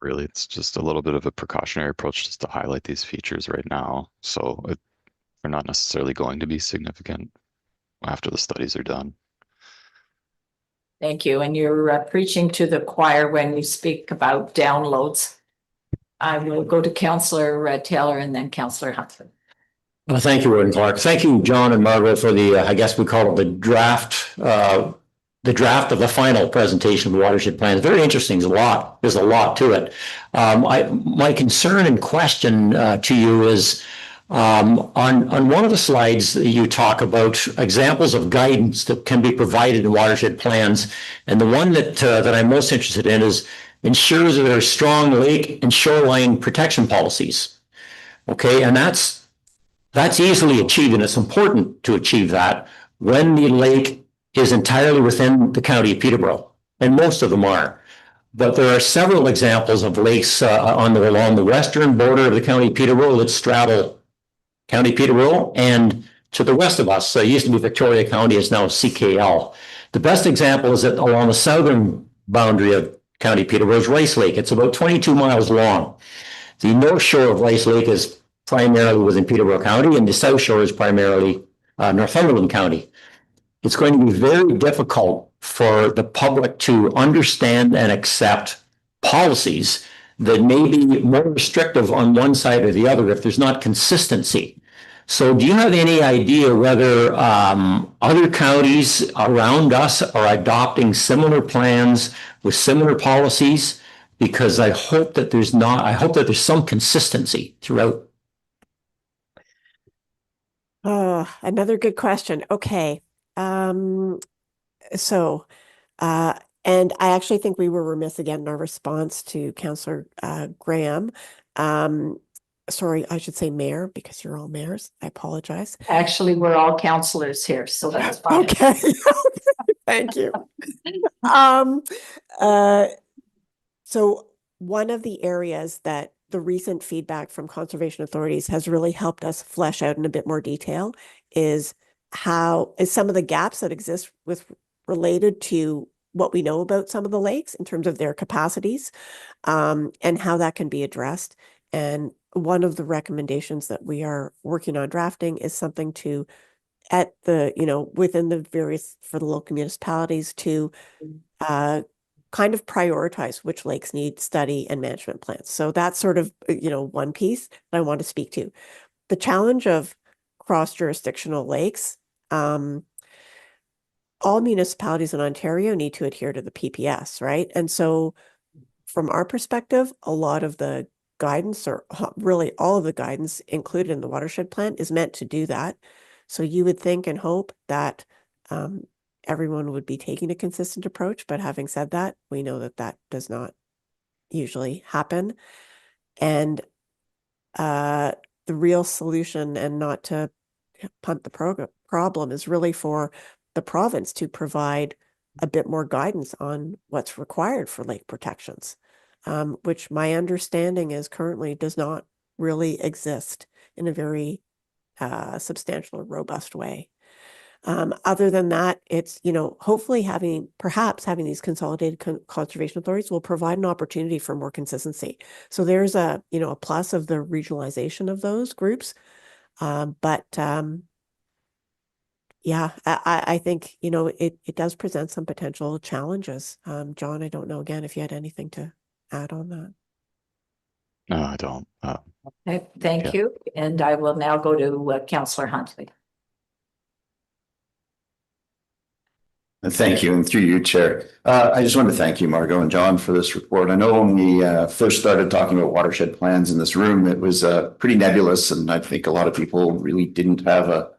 Really, it's just a little bit of a precautionary approach just to highlight these features right now. So they're not necessarily going to be significant after the studies are done. Thank you. And you're preaching to the choir when you speak about downloads. I will go to Councillor Taylor and then Councillor Hunsford. Well, thank you, Warden Clark. Thank you, John and Margaret, for the, I guess we call it the draft of the final presentation of the watershed plan. It's very interesting. There's a lot to it. My concern and question to you is on one of the slides you talk about examples of guidance that can be provided in watershed plans, and the one that I'm most interested in is ensures that there are strong lake and shoreline protection policies. Okay, and that's easily achieved, and it's important to achieve that when the lake is entirely within the county of Peterborough, and most of them are. But there are several examples of lakes along the western border of the county of Peterborough that straddle County Peterborough, and to the west of us, it used to be Victoria County, is now CKL. The best example is that along the southern boundary of County Peterborough is Rice Lake. It's about 22 miles long. The north shore of Rice Lake is primarily within Peterborough County, and the south shore is primarily Northumberland County. It's going to be very difficult for the public to understand and accept policies that may be more restrictive on one side or the other if there's not consistency. So do you have any idea whether other counties around us are adopting similar plans with similar policies? Because I hope that there's some consistency throughout. Oh, another good question. Okay. So, and I actually think we were remiss again in our response to Councillor Graham. Sorry, I should say mayor because you're all mayors. I apologize. Actually, we're all counselors here, so that's fine. Okay. Thank you. Um, uh, so one of the areas that the recent feedback from conservation authorities has really helped us flesh out in a bit more detail is some of the gaps that exist with related to what we know about some of the lakes in terms of their capacities, and how that can be addressed. And one of the recommendations that we are working on drafting is something to at the, within the various, for the local municipalities to kind of prioritize which lakes need study and management plans. So that's sort of, one piece that I want to speak to. The challenge of cross-jurisdictional lakes, all municipalities in Ontario need to adhere to the PPS, right? And so from our perspective, a lot of the guidance, or really all of the guidance included in the watershed plan, is meant to do that. So you would think and hope that everyone would be taking a consistent approach. But having said that, we know that that does not usually happen. And the real solution, and not to punt the problem, is really for the province to provide a bit more guidance on what's required for lake protections, which my understanding is currently does not really exist in a very substantial or robust way. Other than that, it's, hopefully perhaps having these consolidated conservation authorities will provide an opportunity for more consistency. So there's a plus of the regionalization of those groups. But yeah, I think, it does present some potential challenges. John, I don't know again if you had anything to add on that. No, I don't. Okay, thank Yeah. you. And I will now go to Councillor Huntley. Thank you, and through you, Chair. I just want to thank you, Margot and John, for this report. I know when we first started talking about watershed plans in this room, it was pretty nebulous, and I think a lot of people really didn't have a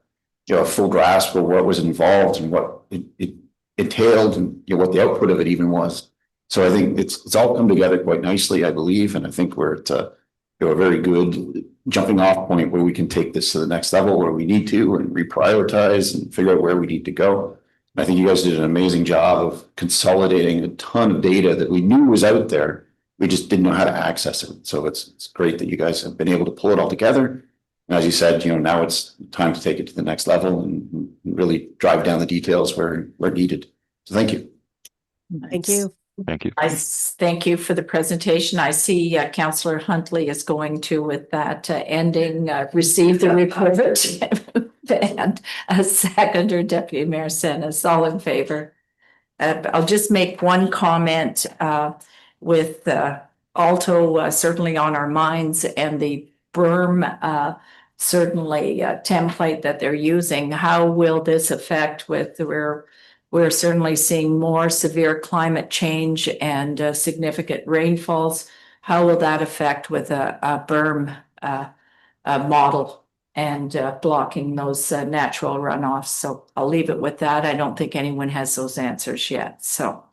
full grasp of what was involved and what it entailed, and what the output of it even was. So I think it's all come together quite nicely, I believe, and I think we're at a very good jumping off point where we can take this to the next level where we need to, and reprioritize and figure out where we need to go. I think you guys did an amazing job of consolidating a ton of data that we knew was out there. We just didn't know how to access it. So it's great that you guys have been able to pull it all together. And as you said, now it's time to take it to the next level and really drive down the details where needed. So thank you. Thank you. Thank you. I thank you for the presentation. I see Councillor Huntley is going to, with that ending, receive the report. And a seconder, Deputy Mayor Senes, all in favor. I'll just make one comment with Alto certainly on our minds, and the berm certainly template that they're using. How will this affect with we're certainly seeing more severe climate change and significant rainfalls. How will that affect with a berm model and blocking those natural runoffs? So I'll leave it with that. I don't think anyone has those answers yet. So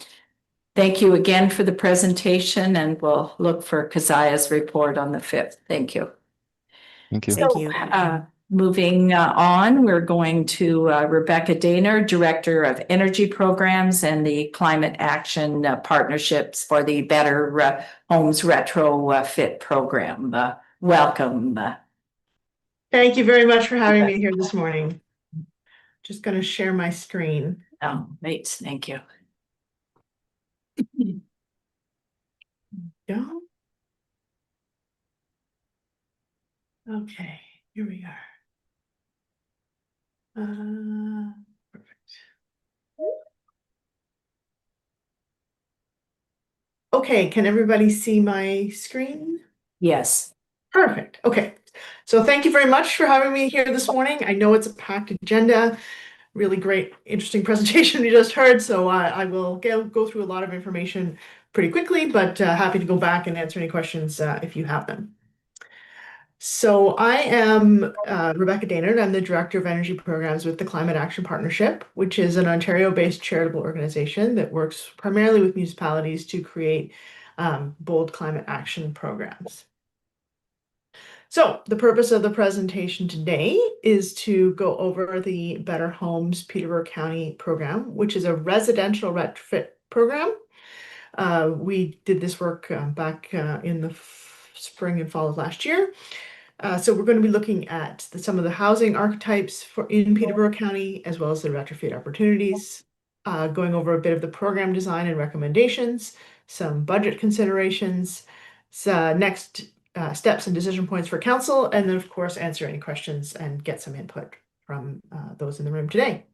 thank you again for the presentation, and we'll look for Keziah's report on the 5th. Thank you. Thank you. Thank you. Moving on, we're going to Rebecca Daner, Director of Energy Programs and the Climate Action Partnerships for the Better Homes Retrofit Program. Welcome. Thank you very much for having me here this morning. Just going to share my screen. Oh, great. Thank you. Go. Okay, here we are. Perfect. Okay, can everybody see my screen? Yes. Perfect. Okay. So thank you very much for having me here this morning. I know it's a packed agenda, really great, interesting presentation we just heard. So I will go through a lot of information pretty quickly, but happy to go back and answer any questions if you have them. So I am Rebecca Daynard. I'm the Director of Energy Programs with the Climate Action Partnership, which is an Ontario-based charitable organization that works primarily with municipalities to create bold climate action programs. So the purpose of the presentation today is to go over the Better Homes Peterborough County program, which is a residential retrofit program. We did this work back in the spring and fall of last year. So we're going to be looking at some of the housing archetypes in Peterborough County, as well as the retrofit opportunities, going over a bit of the program design and recommendations, some budget considerations, next steps and decision points for council, and then of course answer any questions and get some input from those in the room today.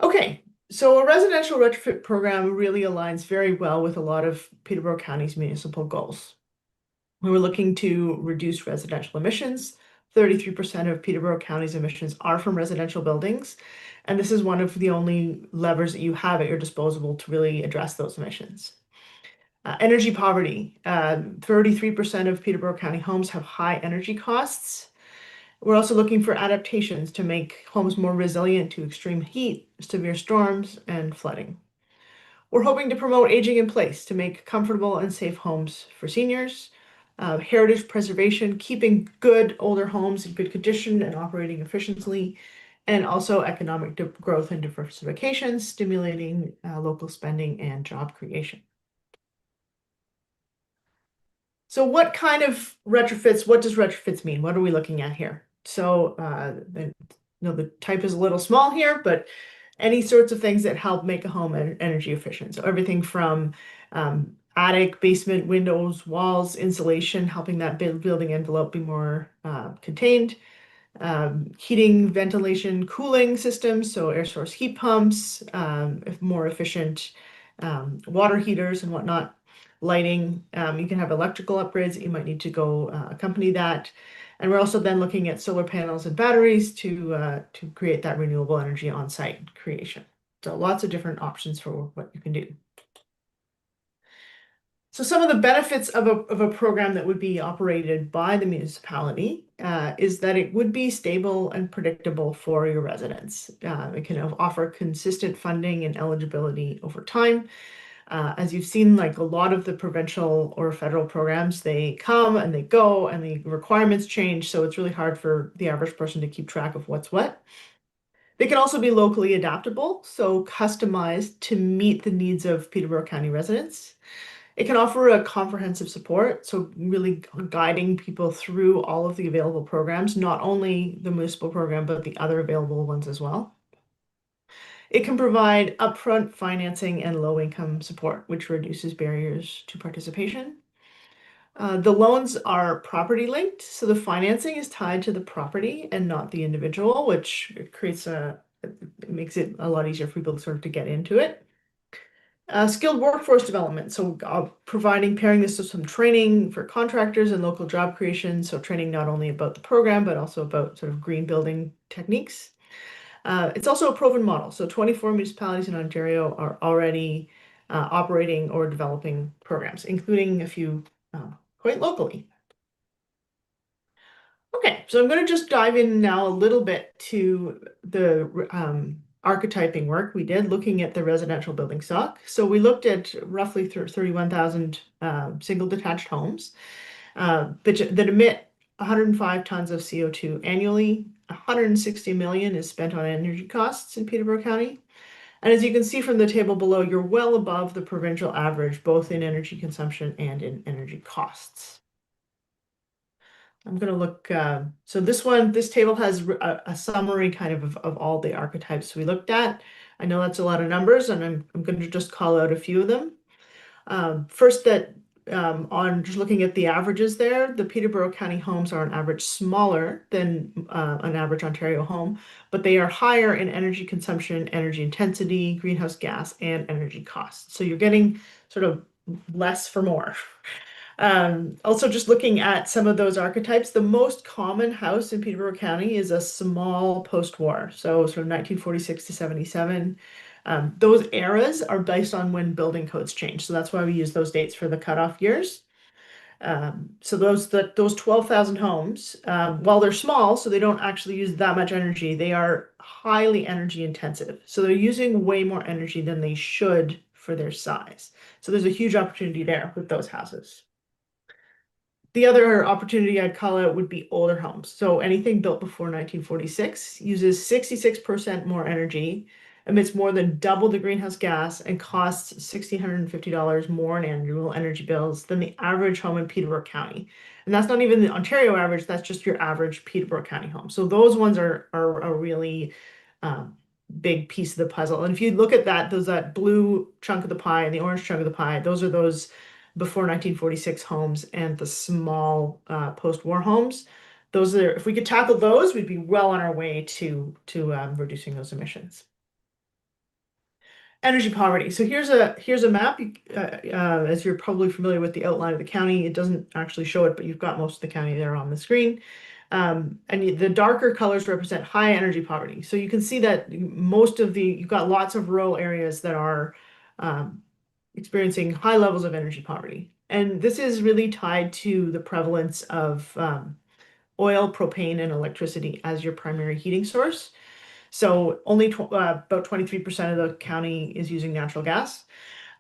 Okay, so a residential retrofit program really aligns very well with a lot of Peterborough County's municipal goals. We were looking to reduce residential emissions. 33% of Peterborough County's emissions are from residential buildings, and this is one of the only levers that you have at your disposal to really address those emissions. Energy poverty. 33% of Peterborough County homes have high energy costs. We're also looking for adaptations to make homes more resilient to extreme heat, severe storms, and flooding. We're hoping to promote aging in place to make comfortable and safe homes for seniors. Heritage preservation, keeping good older homes in good condition and operating efficiently, and also economic growth and diversification, stimulating local spending and job creation. So what kind of retrofits, what does retrofits mean? What are we looking at here? So the type is a little small here, but any sorts of things that help make a home energy efficient. So everything from attic, basement, windows, walls, insulation, helping that building envelope be more contained. Heating, ventilation, cooling systems, so air source heat pumps, more efficient water heaters and whatnot. Lighting, you can have electrical upgrades that you might need to go accompany that. And we're also then looking at solar panels and batteries to create that renewable energy on-site creation. So lots of different options for what you can do. So some of the benefits of a program that would be operated by the municipality is that it would be stable and predictable for your residents. It can offer consistent funding and eligibility over time. As you've seen, like a lot of the provincial or federal programs, they come and they go and the requirements change. So it's really hard for the average person to keep track of what's what. They can also be locally adaptable, so customized to meet the needs of Peterborough County residents. It can offer a comprehensive support, so really guiding people through all of the available programs, not only the municipal program, but the other available ones as well. It can provide upfront financing and low-income support, which reduces barriers to participation. The loans are property linked, so the financing is tied to the property and not the individual, which creates it makes it a lot easier for people to get into it. Skilled workforce development, so pairing this with some training for contractors and local job creation, so training not only about the program, but also about sort of green building techniques. It's also a proven model, so 24 municipalities in Ontario are already operating or developing programs, including a few quite locally. Okay, so I'm going to just dive in now a little bit to the archetyping work we did, looking at the residential building stock. So we looked at roughly 31,000 single detached homes that emit 105 tons of CO2 annually. 160 million is spent on energy costs in Peterborough County. And as you can see from the table below, you're well above the provincial average, both in energy consumption and in energy costs. I'm going to look, so this table has a summary kind of all the archetypes we looked at. I know that's a lot of numbers, and I'm going to just call out a few of them. First, on just looking at the averages there, the Peterborough County homes are on average smaller than an average Ontario home, but they are higher in energy consumption, energy intensity, greenhouse gas, and energy costs. So you're getting sort of less for more. Also, just looking at some of those archetypes, the most common house in Peterborough County is a small post-war, so sort of 1946 to 77. Those eras are based on when building codes change, so that's why we use those dates for the cutoff years. So those 12,000 homes, while they're small, so they don't actually use that much energy, they are highly energy intensive. So they're using way more energy than they should for their size. So there's a huge opportunity there with those houses. The other opportunity I'd call out would be older homes. So anything built before 1946 uses 66% more energy, emits more than double the greenhouse gas, and costs $1,650 more in annual energy bills than the average home in Peterborough County. And that's not even the Ontario average, that's just your average Peterborough County home. So those ones are a really big piece of the puzzle. And if you look at that blue chunk of the pie and the orange chunk of the pie, those are those before 1946 homes and the small post-war homes. Those are, if we could tackle those, we'd be well on our way to reducing those emissions. Energy poverty. So here's a map. As you're probably familiar with the outline of the county, it doesn't actually show it, but you've got most of the county there on the screen. And the darker colors represent high energy poverty. So you can see that you've got lots of rural areas that are experiencing high levels of energy poverty. And this is really tied to the prevalence of oil, propane, and electricity as your primary heating source. So only about 23% of the county is using natural gas.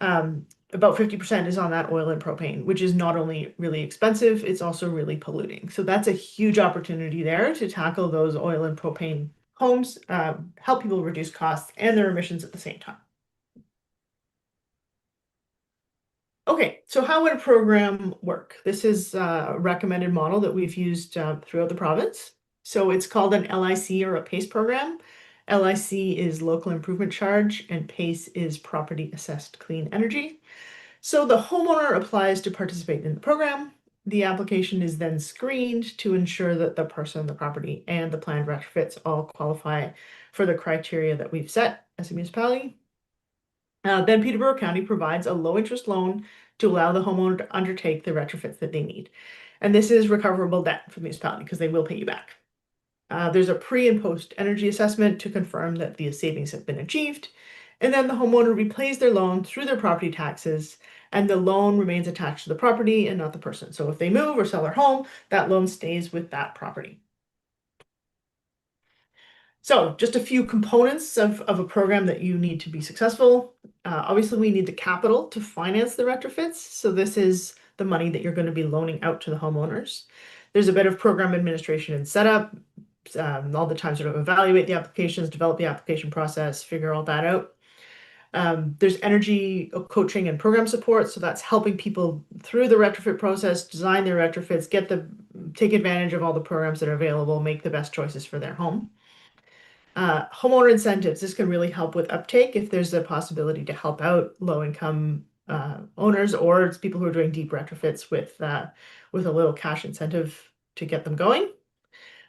About 50% is on that oil and propane, which is not only really expensive, it's also really polluting. So that's a huge opportunity there to tackle those oil and propane homes, help people reduce costs and their emissions at the same time. Okay, so how would a program work? This is a recommended model that we've used throughout the province. So it's called an LIC or a PACE program. LIC is local improvement charge and PACE is property assessed clean energy. So the homeowner applies to participate in the program. The application is then screened to ensure that the person, the property, and the planned retrofits all qualify for the criteria that we've set as a municipality. Then Peterborough County provides a low interest loan to allow the homeowner to undertake the retrofits that they need. And this is recoverable debt for the municipality because they will pay you back. There's a pre and post energy assessment to confirm that the savings have been achieved. And then the homeowner repays their loan through their property taxes, and the loan remains attached to the property and not the person. So if they move or sell their home, that loan stays with that property. So just a few components of a program that you need to be successful. Obviously, we need the capital to finance the retrofits. So this is the money that you're going to be loaning out to the homeowners. There's a bit of program administration and setup, all the time sort of evaluate the applications, develop the application process, figure all that out. There's energy coaching and program support. So that's helping people through the retrofit process, design their retrofits, take advantage of all the programs that are available, make the best choices for their home. Homeowner incentives. This can really help with uptake if there's a possibility to help out low-income owners or it's people who are doing deep retrofits with a little cash incentive to get them going.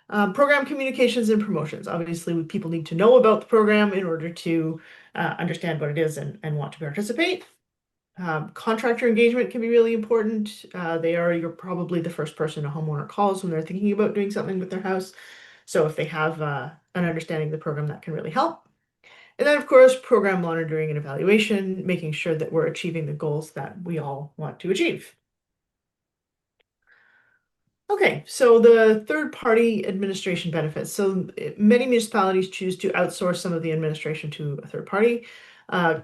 Program communications and promotions. Obviously, people need to know about the program in order to understand what it is and want to participate. Contractor engagement can be really important. You're probably the first person a homeowner calls when they're thinking about doing something with their house. So if they have an understanding of the program, that can really help. And then, of course, program monitoring and evaluation, making sure that we're achieving the goals that we all want to achieve. Okay, so the third-party administration benefits. So many municipalities choose to outsource some of the administration to a third party.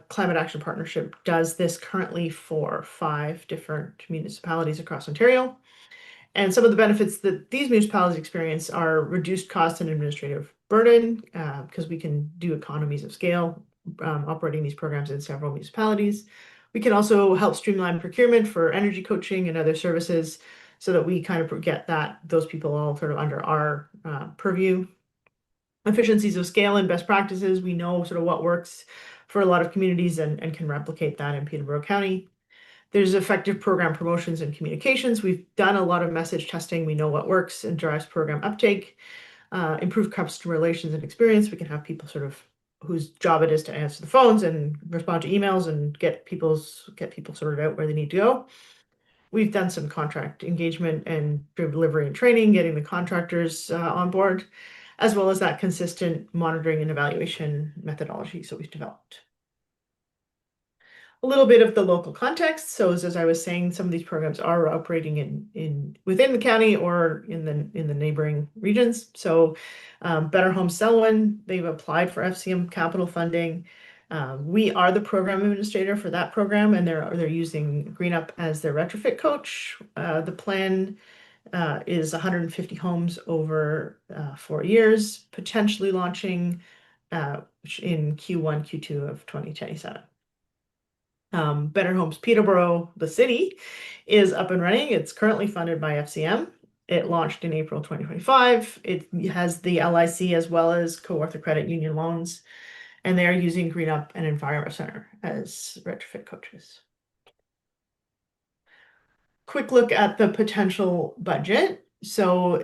Climate Action Partnership does this currently for 5 different municipalities across Ontario. And some of the benefits that these municipalities experience are reduced cost and administrative burden, because we can do economies of scale operating these programs in several municipalities. We can also help streamline procurement for energy coaching and other services so that we kind of get those people all sort of under our purview. Efficiencies of scale and best practices. We know sort of what works for a lot of communities and can replicate that in Peterborough County. There's effective program promotions and communications. We've done a lot of message testing. We know what works and drives program uptake. Improve customer relations and experience. We can have people sort of whose job it is to answer the phones and respond to emails and get people sorted out where they need to go. We've done some contract engagement and delivery and training, getting the contractors on board, as well as that consistent monitoring and evaluation methodology. So we've developed. A little bit of the local context. So as I was saying, some of these programs are operating in within the county or in the neighboring regions. So Better Homes Selwyn, they've applied for FCM capital funding. We are the program administrator for that program, and they're using GreenUp as their retrofit coach. The plan is 150 homes over 4 years, potentially launching in Q1, Q2 of 2027. Better Homes Peterborough, the city, is up and running. It's currently funded by FCM. It launched in April 2025. It has the LIC as well as Kawartha Credit Union loans, and they're using GreenUp and Environment Center as retrofit coaches. Quick look at the potential budget. So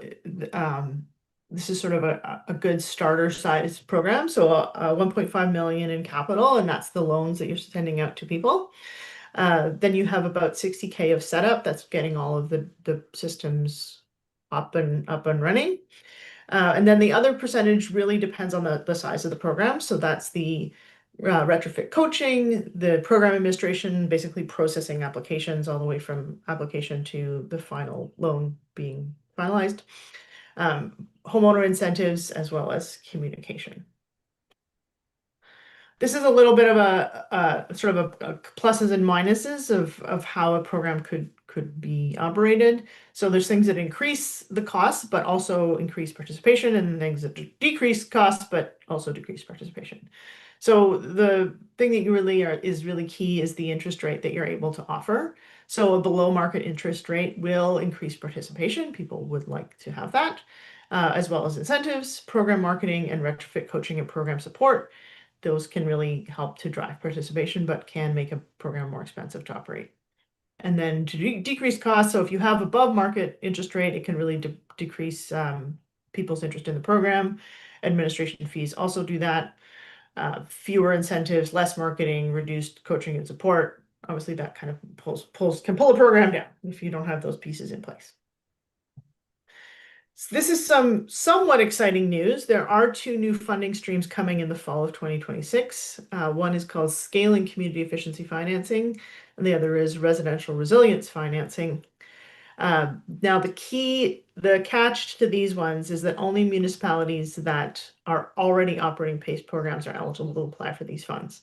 this is sort of a good starter size program. So 1.5 million in capital, and that's the loans that you're sending out to people. Then you have about 60K of setup. That's getting all of the systems up and running. And then the other percentage really depends on the size of the program. So that's the retrofit coaching, the program administration, basically processing applications all the way from application to the final loan being finalized, homeowner incentives, as well as communication. This is a little bit of a sort of a pluses and minuses of how a program could be operated. So there's things that increase the costs, but also increase participation, and things that decrease costs, but also decrease participation. So the thing that you really is really key is the interest rate that you're able to offer. So a below market interest rate will increase participation. People would like to have that, as well as incentives, program marketing, and retrofit coaching and program support. Those can really help to drive participation, but can make a program more expensive to operate. And then to decrease costs, so if you have above market interest rate, it can really decrease people's interest in the program. Administration fees also do that. Fewer incentives, less marketing, reduced coaching and support. Obviously, that kind of can pull a program down if you don't have those pieces in place. So this is some somewhat exciting news. There are 2 new funding streams coming in the fall of 2026. One is called Scaling Community Efficiency Financing, and the other is Residential Resilience Financing. Now, the catch to these ones is that only municipalities that are already operating PACE programs are eligible to apply for these funds.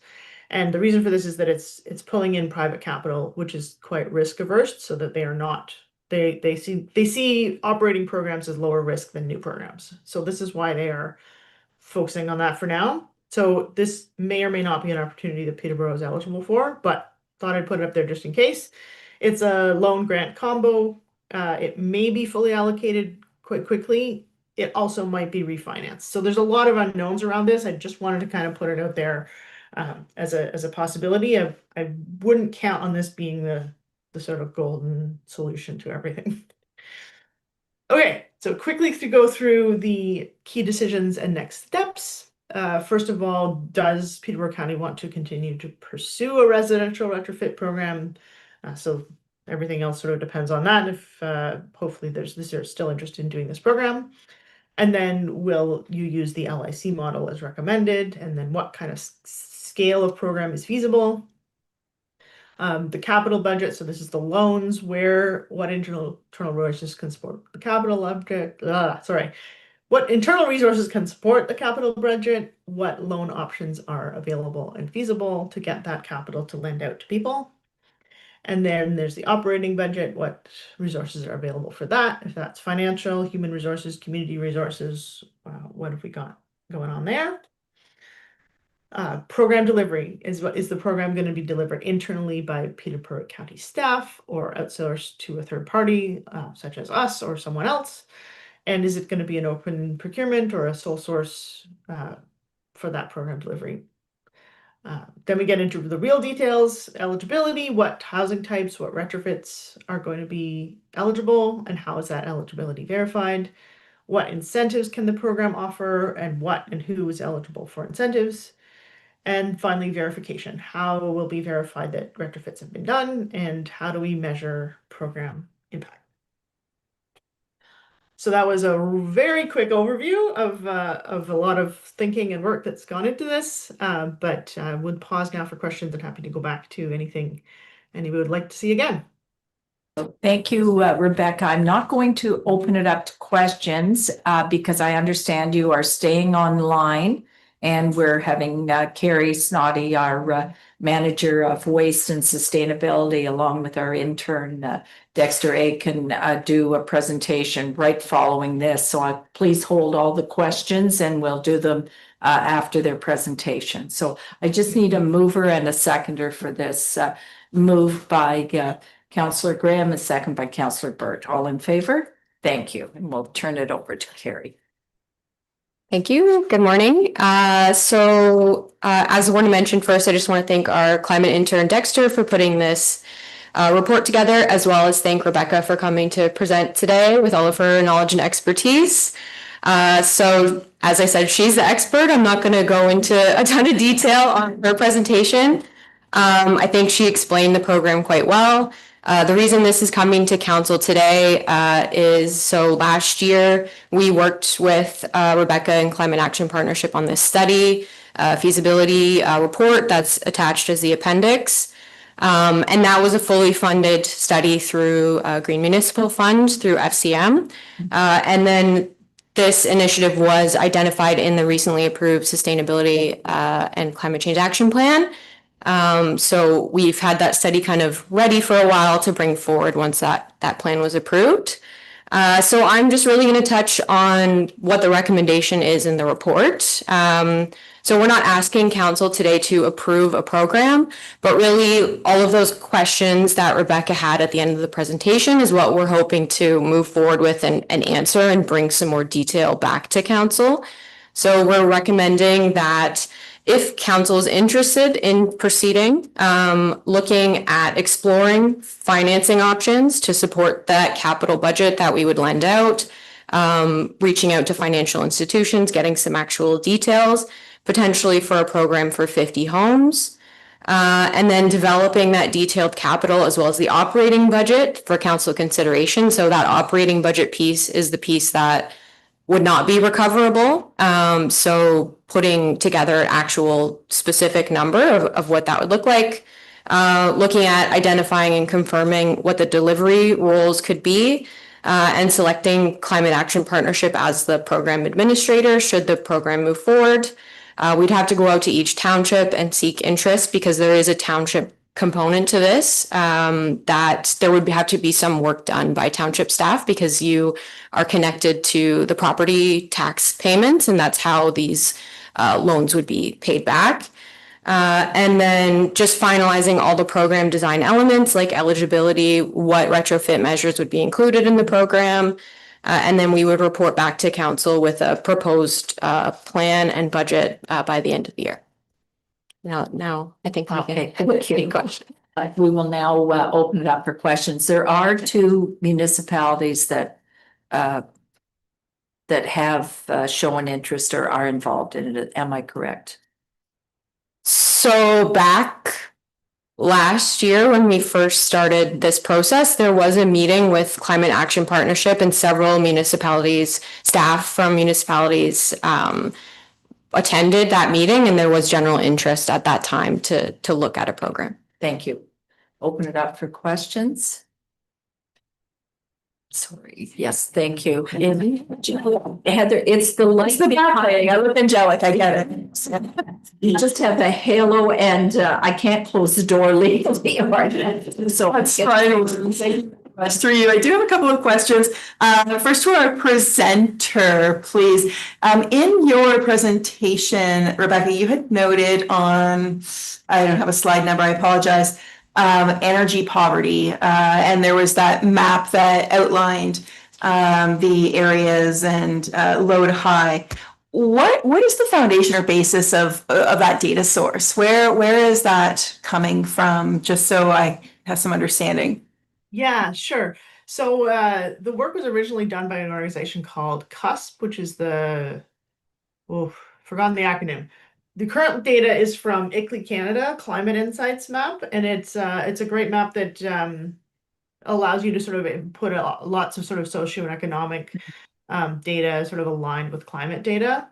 And the reason for this is that it's pulling in private capital, which is quite risk averse, so that they are not. They see operating programs as lower risk than new programs. So this is why they are focusing on that for now. So this may or may not be an opportunity that Peterborough is eligible for, but thought I'd put it up there just in case. It's a loan grant combo. It may be fully allocated quite quickly. It also might be refinanced. So there's a lot of unknowns around this. I just wanted to kind of put it out there as a possibility. I wouldn't count on this being the sort of golden solution to everything. Okay, so quickly to go through the key decisions and next steps. First of all, does Peterborough County want to continue to pursue a residential retrofit program? So everything else sort of depends on that. If hopefully they're still interested in doing this program. And then will you use the LIC model as recommended? And then what kind of scale of program is feasible? The capital budget, so this is the loans, what internal resources can support the capital object, what internal resources can support the capital budget, what loan options are available and feasible to get that capital to lend out to people. And then there's the operating budget, what resources are available for that, if that's financial, human resources, community resources, what have we got going on there? Program delivery is the program going to be delivered internally by Peterborough County staff or outsourced to a third party, such as us or someone else? And is it going to be an open procurement or a sole source for that program delivery? Then we get into the real details, eligibility, what housing types, what retrofits are going to be eligible, and how is that eligibility verified? What incentives can the program offer, and what and who is eligible for incentives? And finally, verification. How will be verified that retrofits have been done, and how do we measure program impact? So that was a very quick overview of a lot of thinking and work that's gone into this. But would pause now for questions and happy to go back to anything anybody would like to see again. Thank you, Rebecca. I'm not going to open it up to questions because I understand you are staying online, and we're having Carrie Snoddy, our manager of waste and sustainability, along with our intern Dexter Aiken, do a presentation right following this. So please hold all the questions and we'll do them after their presentation. So I just need a mover and a seconder for this. Move by Councillor Graham, a second by Councillor Burt. All in favor? Thank you. And we'll turn it over to Carrie. Thank you. Good morning. As the one mentioned first, I just want to thank our climate intern Dexter for putting this report together, as well as thank Rebecca for coming to present today with all of her knowledge and expertise. So as I said, she's the expert. I'm not going to go into a ton of detail on her presentation. I think she explained the program quite well. The reason this is coming to council today is so last year we worked with Rebecca and Climate Action Partnership on this study, feasibility report that's attached as the appendix. And that was a fully funded study through Green Municipal Fund through FCM. And then this initiative was identified in the recently approved Sustainability and Climate Change Action Plan. So we've had that study kind of ready for a while to bring forward once that plan was approved. So I'm just really going to touch on what the recommendation is in the report. So we're not asking council today to approve a program, but really all of those questions that Rebecca had at the end of the presentation is what we're hoping to move forward with and answer and bring some more detail back to council. So we're recommending that if council is interested in proceeding, looking at exploring financing options to support that capital budget that we would lend out, reaching out to financial institutions, getting some actual details, potentially for a program for 50 homes, and then developing that detailed capital as well as the operating budget for council consideration. So that operating budget piece is the piece that would not be recoverable. So putting together an actual specific number of what that would look like, looking at identifying and confirming what the delivery roles could be, and selecting Climate Action Partnership as the program administrator should the program move forward. We'd have to go out to each township and seek interest because there is a township component to this, that there would have to be some work done by township staff because you are connected to the property tax payments, and that's how these loans would be paid back. And then just finalizing all the program design elements like eligibility, what retrofit measures would be included in the program. And then we would report back to council with a proposed plan and budget by the end of the year. Now I think we Okay, can thank you. any questions. We will now open it up for questions. There are two municipalities that have shown interest or are involved in it. Am I correct? So back last year, when we first started this process, there was a meeting with Climate Action Partnership and several municipalities, staff from municipalities attended that meeting, and there was general interest at that time to look at a program. Thank you. Open it up for questions. Sorry. Yes, thank you. Heather, it's the light behind. I look angelic. I get it. You just have the halo, and I can't close the door legally. So That's fine. Through you, I do have a couple of questions. First to our presenter, please. In your presentation, Rebecca, you had noted on, I don't have a slide number, I apologize, energy poverty. And there was that map that outlined the areas and low to high. What is the foundation or basis of that data source? Where is that coming from? Just so I have some understanding. Yeah, sure. So the work was originally done by an organization called CUSP, which is forgotten the acronym. The current data is from ICLEI Canada Climate Insights map, and it's a great map that allows you to sort of put lots of sort of socio and economic data sort of aligned with climate data.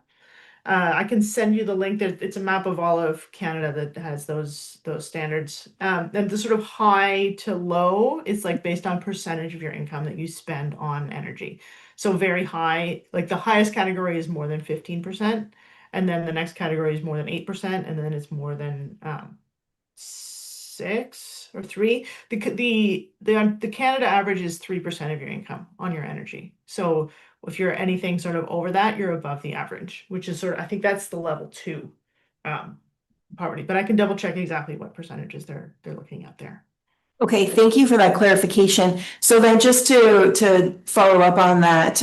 I can send you the link. It's a map of all of Canada that has those standards. And the sort of high to low is like based on percentage of your income that you spend on energy. So very high, like the highest category is more than 15%, and then the next category is more than 8%, and then it's more than 6 or 3. The Canada average is 3% of your income on your energy. So if you're anything sort of over that, you're above the average, which is sort of, I think that's the level 2 poverty, but I can double check exactly what percentages they're looking at there. Okay, thank you for that clarification. So then just to follow up on that,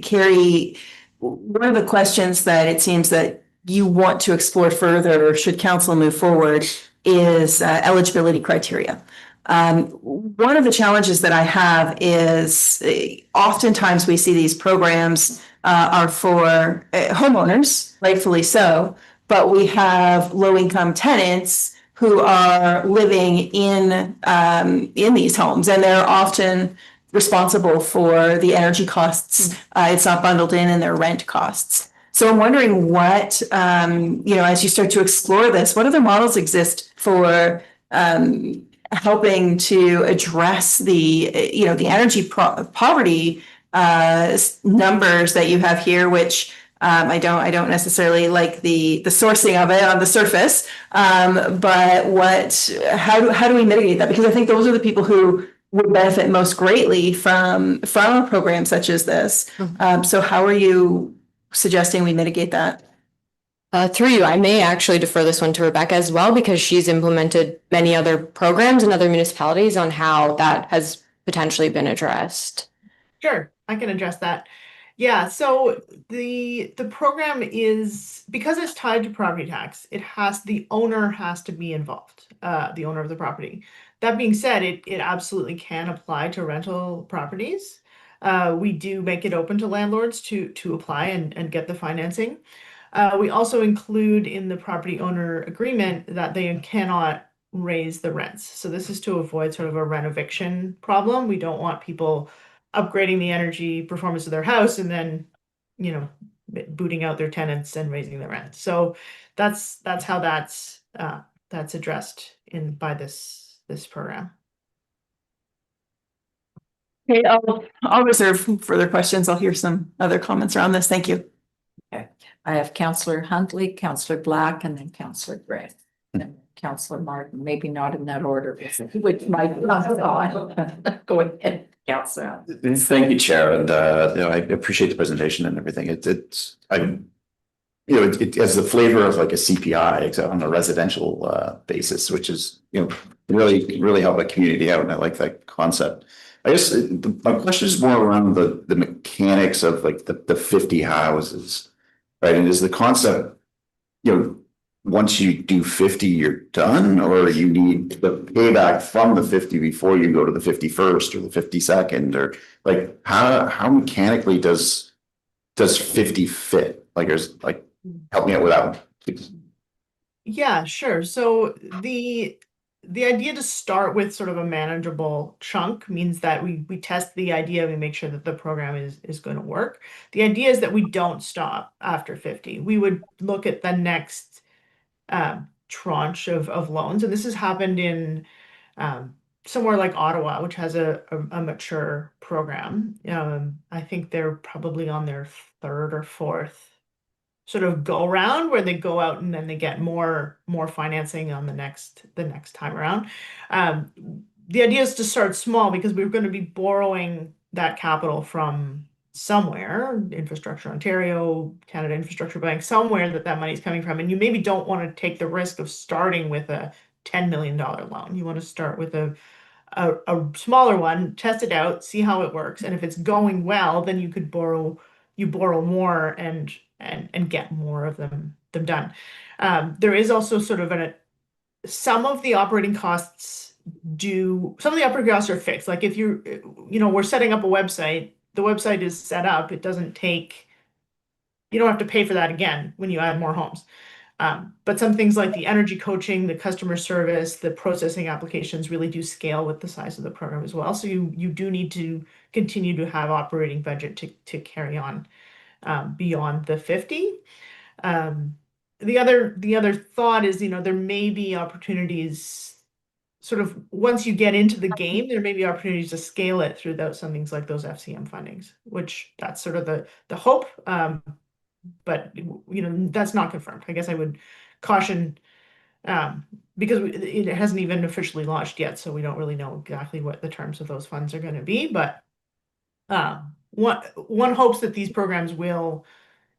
Carrie, one of the questions that it seems that you want to explore further, or should council move forward, is eligibility criteria. One of the challenges that I have is oftentimes we see these programs are for homeowners, rightfully so, but we have low-income tenants who are living in these homes, and they're often responsible for the energy costs. It's not bundled in their rent costs. So I'm wondering what, as you start to explore this, what other models exist for helping to address the energy poverty numbers that you have here, which I don't necessarily like the sourcing of it on the surface, but how do we mitigate that? Because I think those are the people who would benefit most greatly from a program such as this. So how are you suggesting we mitigate that? Through you, I may actually defer this one to Rebecca as well, because she's implemented many other programs in other municipalities on how that has potentially been addressed. Sure, I can address that. Yeah, so the program is, because it's tied to property tax, the owner has to be involved, the owner of the property. That being said, it absolutely can apply to rental properties. We do make it open to landlords to apply and get the financing. We also include in the property owner agreement that they cannot raise the rents. So this is to avoid sort of a rent eviction problem. We don't want people upgrading the energy performance of their house and then, booting out their tenants and raising the rent. So that's how that's addressed by this program. Okay, I'll reserve further questions. I'll hear some other comments around this. Thank you. Okay, I have Councillor Huntley, Councillor Black, and then Councillor Gray. And Councillor Martin, maybe not in that order, which might not go ahead, Councillor. Thank you, Chair, and I appreciate the presentation and everything. It has the flavor of like a CPI, except on a residential basis, which is really help a community out, and I like that concept. I guess my question is more around the mechanics of like the 50 houses, right? And is the concept, once you do 50, you're done, or you need the payback from the 50 before you go to the 51st or the 52nd, or like how mechanically does 50 fit? Like, help me out with that one, please. Yeah, sure. So the idea to start with sort of a manageable chunk means that we test the idea, we make sure that the program is going to work. The idea is that we don't stop after 50. We would look at the next tranche of loans, and this has happened in somewhere like Ottawa, which has a mature program. I think they're probably on their 3rd or 4th sort of go around, where they go out and then they get more financing on the next time around. The idea is to start small, because we're going to be borrowing that capital from somewhere, Infrastructure Ontario, Canada Infrastructure Bank, somewhere that money is coming from. And you maybe don't want to take the risk of starting with a $10 million loan. You want to start with a smaller one, test it out, see how it works. And if it's going well, then you could borrow more and get more of them done. There is also sort of some of the operating costs are fixed. Like if we're setting up a website, the website is set up, you don't have to pay for that again when you add more homes. But some things like the energy coaching, the customer service, the processing applications really do scale with the size of the program as well. So you do need to continue to have operating budget to carry on beyond the 50. The other thought is, there may be opportunities sort of once you get into the game, there may be opportunities to scale it through some things like those FCM fundings, which that's sort of the hope. But that's not confirmed. I guess I would caution because it hasn't even officially launched yet, so we don't really know exactly what the terms of those funds are going to be. But one hopes that these programs will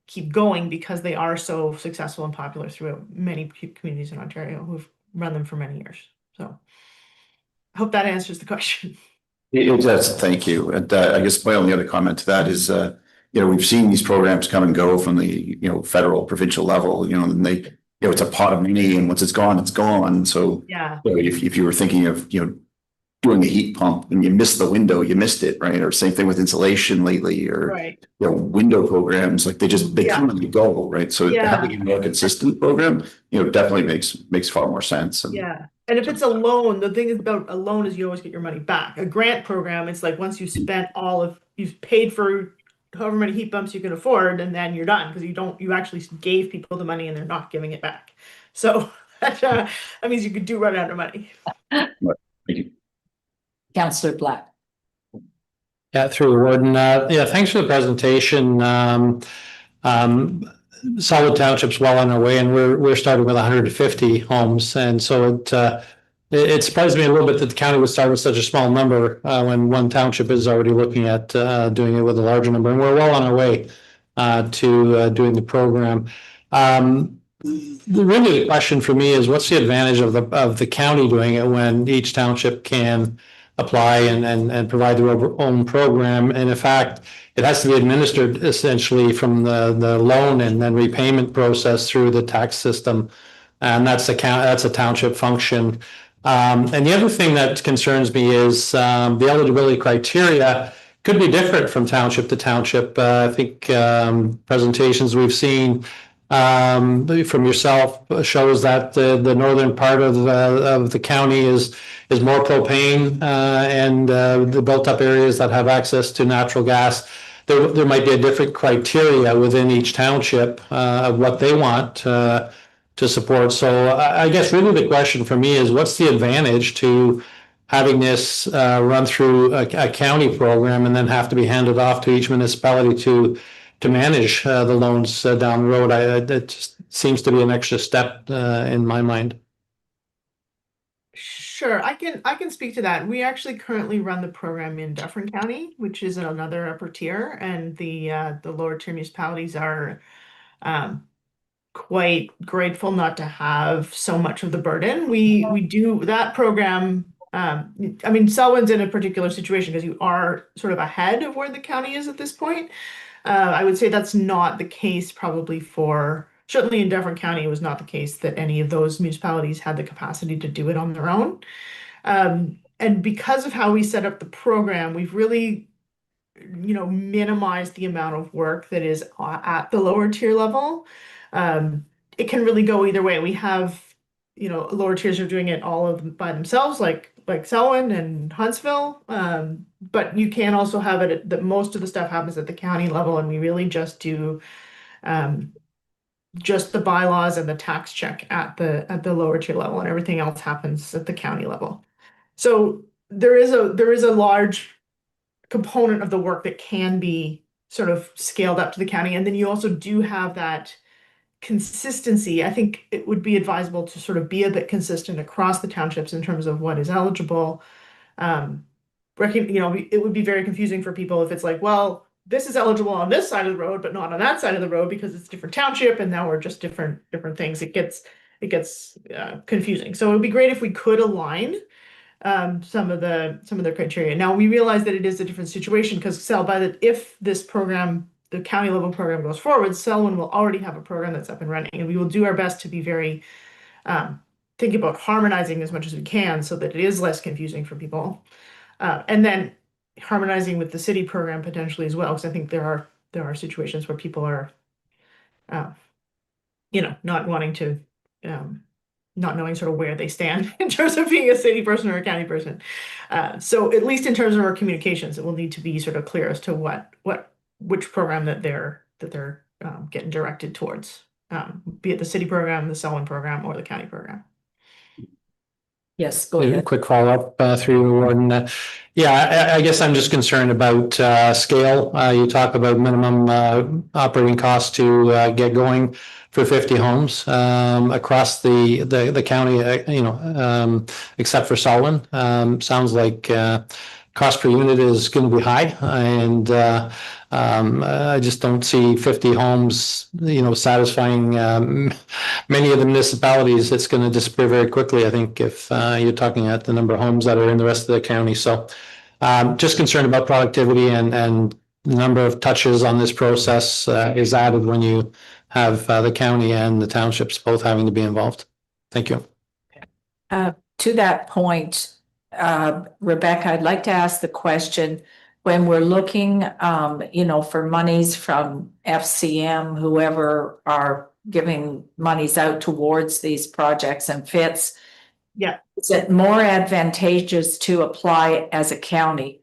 keep going because they are so successful and popular throughout many communities in Ontario who've run them for many years. So I hope that answers the question. It does, thank you. And I guess my only other comment to that is, we've seen these programs come and go from the, federal, provincial level, and they, it's a pot of money, and once it's gone, it's gone. So Yeah. If you were thinking of, doing a heat pump and you missed the window, you missed it, right? Or same thing with insulation lately, or Right. window programs, like they come and they go, right? So having a more consistent program, definitely makes far more sense. And Yeah. And if it's a loan, the thing about a loan is you always get your money back. A grant program, it's like once you spent you've paid for however many heat pumps you can afford, and then you're done because you actually gave people the money and they're not giving it back. So that means you could run out of money. Thank you. Councillor Black. Yeah, through the warden. Thanks for the presentation. Solid Township's well on our way, and we're starting with 150 homes, and so it surprised me a little bit that the county would start with such a small number when one township is already looking at doing it with a larger number, and we're well on our way to doing the program. Really, the question for me is, what's the advantage of the county doing it when each township can apply and provide their own program? And in fact, it has to be administered essentially from the loan and then repayment process through the tax system, and that's a township function. And the other thing that concerns me is the eligibility criteria could be different from township to township. I think presentations we've seen from yourself shows that the northern part of the county is more propane, and the built up areas that have access to natural gas, there might be a different criteria within each township of what they want to support. So I guess really the question for me is, what's the advantage to having this run through a county program and then have to be handed off to each municipality to manage the loans down the road? It just seems to be an extra step in my mind. Sure, I can speak to that. We actually currently run the program in Dufferin County, which is another upper tier, and the lower tier municipalities are quite grateful not to have so much of the burden. We do that program. I mean, Selwyn's in a particular situation because you are sort of ahead of where the county is at this point. I would say that's not the case probably certainly in Dufferin County, it was not the case that any of those municipalities had the capacity to do it on their own. And because of how we set up the program, we've really, minimized the amount of work that is at the lower tier level. It can really go either way. We have, lower tiers are doing it all by themselves, like Selwyn and Huntsville. But you can also have it that most of the stuff happens at the county level, and we really just do just the bylaws and the tax check at the lower tier level, and everything else happens at the county level. So there is a large component of the work that can be sort of scaled up to the county, and then you also do have that consistency. I think it would be advisable to sort of be a bit consistent across the townships in terms of what is eligible. It would be very confusing for people if it's like, well, this is eligible on this side of the road, but not on that side of the road because it's a different township, and now we're just different things. It gets confusing. So it would be great if we could align some of the criteria. Now we realize that it is a different situation because if this program, the county level program, goes forward, Selwyn will already have a program that's up and running, and we will do our best to be very thinking about harmonizing as much as we can so that it is less confusing for people, and then harmonizing with the city program potentially as well, because I think there are situations where people are not wanting to, not knowing sort of where they stand in terms of being a city person or a county person. So at least in terms of our communications, it will need to be sort of clear as to which program that they're getting directed towards, be it the city program, the Selwyn program, or the county program. Yes, go A ahead. quick follow-up through you, Warden. Yeah, I guess I'm just concerned about scale. You talk about minimum operating costs to get going for 50 homes across the county, except for Selwyn. Sounds like cost per unit is going to be high, and I just don't see 50 homes, satisfying many of the municipalities. It's going to disappear very quickly, I think, if you're talking at the number of homes that are in the rest of the county. So just concerned about productivity and the number of touches on this process is added when you have the county and the townships both having to be involved. Thank you. To that point, Rebecca, I'd like to ask the question, when we're looking, for monies from FCM, whoever are giving monies out towards these projects and fits. Yeah. Is it more advantageous to apply as a county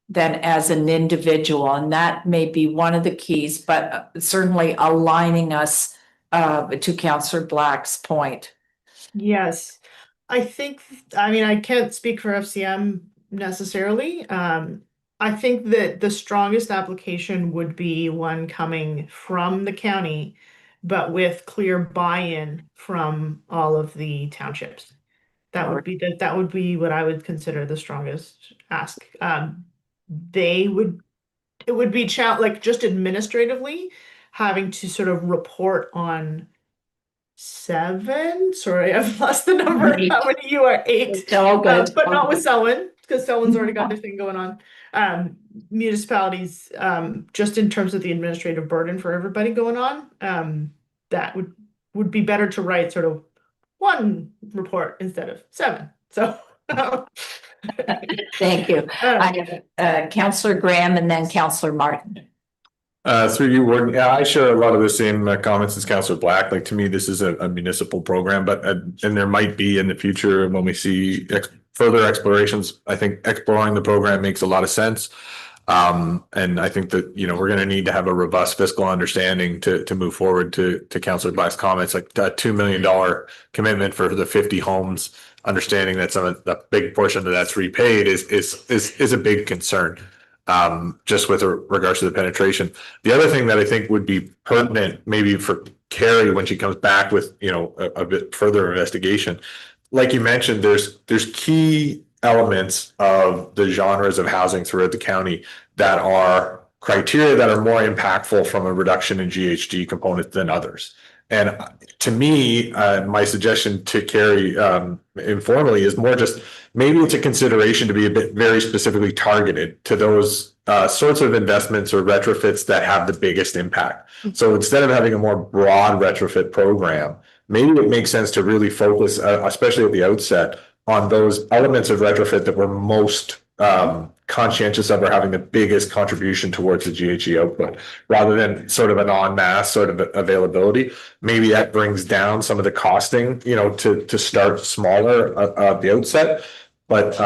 than as an individual? And that may be one of the keys, but certainly aligning us to Councillor Black's point. Yes. I can't speak for FCM necessarily. I think that the strongest application would be one coming from the county, but with clear buy-in from all of the townships. That would be what I would consider the strongest ask. It would be just administratively having to sort of report on 7. Sorry, I've lost the number. 8. How many you are? 8. It's all good. But not with Selwyn, because Selwyn's already got their thing going on. Municipalities, just in terms of the administrative burden for everybody going on, that would be better to write sort of 1 report instead of 7. So thank you. I have Councillor Graham and then Councillor Martin. Through you, Warden. Yeah, I share a lot of the same comments as Councillor Black. Like, to me, this is a municipal program, but and there might be in the future when we see further explorations. I think exploring the program makes a lot of sense. And I think that, we're going to need to have a robust fiscal understanding to move forward to Councillor Black's comments, like a $2 million commitment for the 50 homes, understanding that some of the big portion of that's repaid is a big concern. Just with regards to the penetration. The other thing that I think would be pertinent, maybe for Carrie when she comes back with, a bit further investigation, like you mentioned, there's key elements of the genres of housing throughout the county that are criteria that are more impactful from a reduction in GHG component than others. And to me, my suggestion to Carrie informally is more just maybe it's a consideration to be a bit very specifically targeted to those sorts of investments or retrofits that have the biggest impact. So instead of having a more broad retrofit program, maybe it makes sense to really focus, especially at the outset, on those elements of retrofit that we're most conscientious of or having the biggest contribution towards the GHG output, rather than sort of an en masse sort of availability. Maybe that brings down some of the costing, to start smaller at the outset. But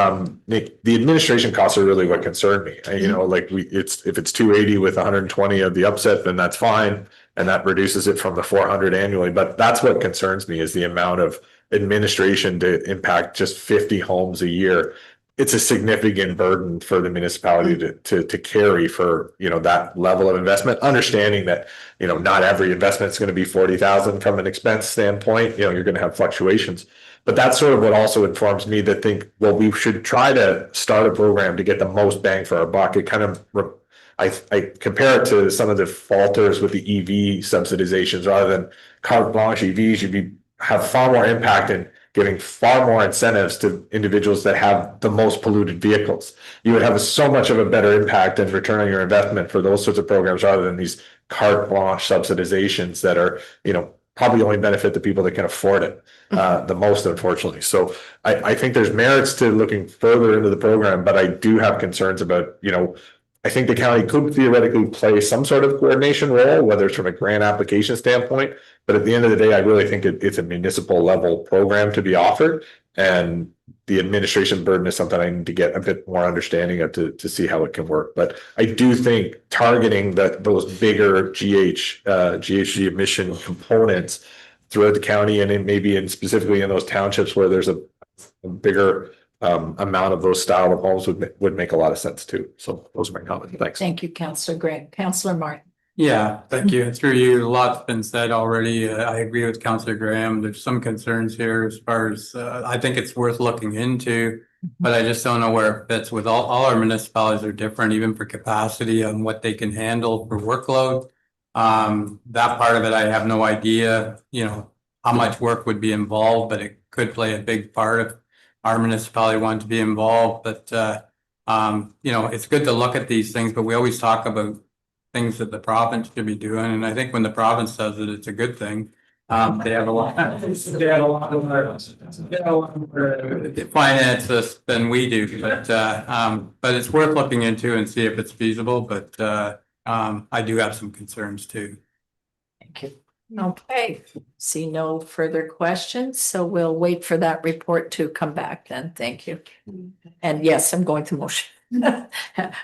the administration costs are really what concern me. If it's 280 with 120 of the upset, then that's fine, and that reduces it from the 400 annually. But that's what concerns me, is the amount of administration to impact just 50 homes a year. It's a significant burden for the municipality to carry for, that level of investment, understanding that, not every investment is going to be 40,000 from an expense standpoint. You're going to have fluctuations, but that's sort of what also informs me to think, well, we should try to start a program to get the most bang for our buck. It kind of, I compare it to some of the falters with the EV subsidizations. Rather than carte blanche EVs, you'd have far more impact in giving far more incentives to individuals that have the most polluted vehicles. You would have so much of a better impact and return on your investment for those sorts of programs, rather than these carte blanche subsidizations that are, probably only benefit the people that can afford it the most, unfortunately. So I think there's merits to looking further into the program, but I do have concerns about, I think the county could theoretically play some sort of coordination role, whether it's from a grant application standpoint. But at the end of the day, I really think it's a municipal level program to be offered. And the administration burden is something I need to get a bit more understanding of to see how it can work. But I do think targeting those bigger GHG emission components throughout the county and maybe specifically in those townships where there's a bigger amount of those style of homes would make a lot of sense too. So those are my comments. Thanks. Thank you, Councillor Greg. Councillor Martin. Yeah, thank you. Through you, a lot's been said already. I agree with Councillor Graham. There's some concerns here as far as I think it's worth looking into, but I just don't know where it fits with all our municipalities are different, even for capacity on what they can handle for workload. That part of it, I have no idea, how much work would be involved, but it could play a big part if our municipality wanted to be involved. But, it's good to look at these things, but we always talk about things that the province should be doing. And I think when the province does it, it's a good thing. They have a lot more finances than we do, but it's worth looking into and see if it's feasible. But I do have some concerns too. Thank you. Okay, see no further questions, so we'll wait for that report to come back then. Thank you. And yes, I'm going to motion.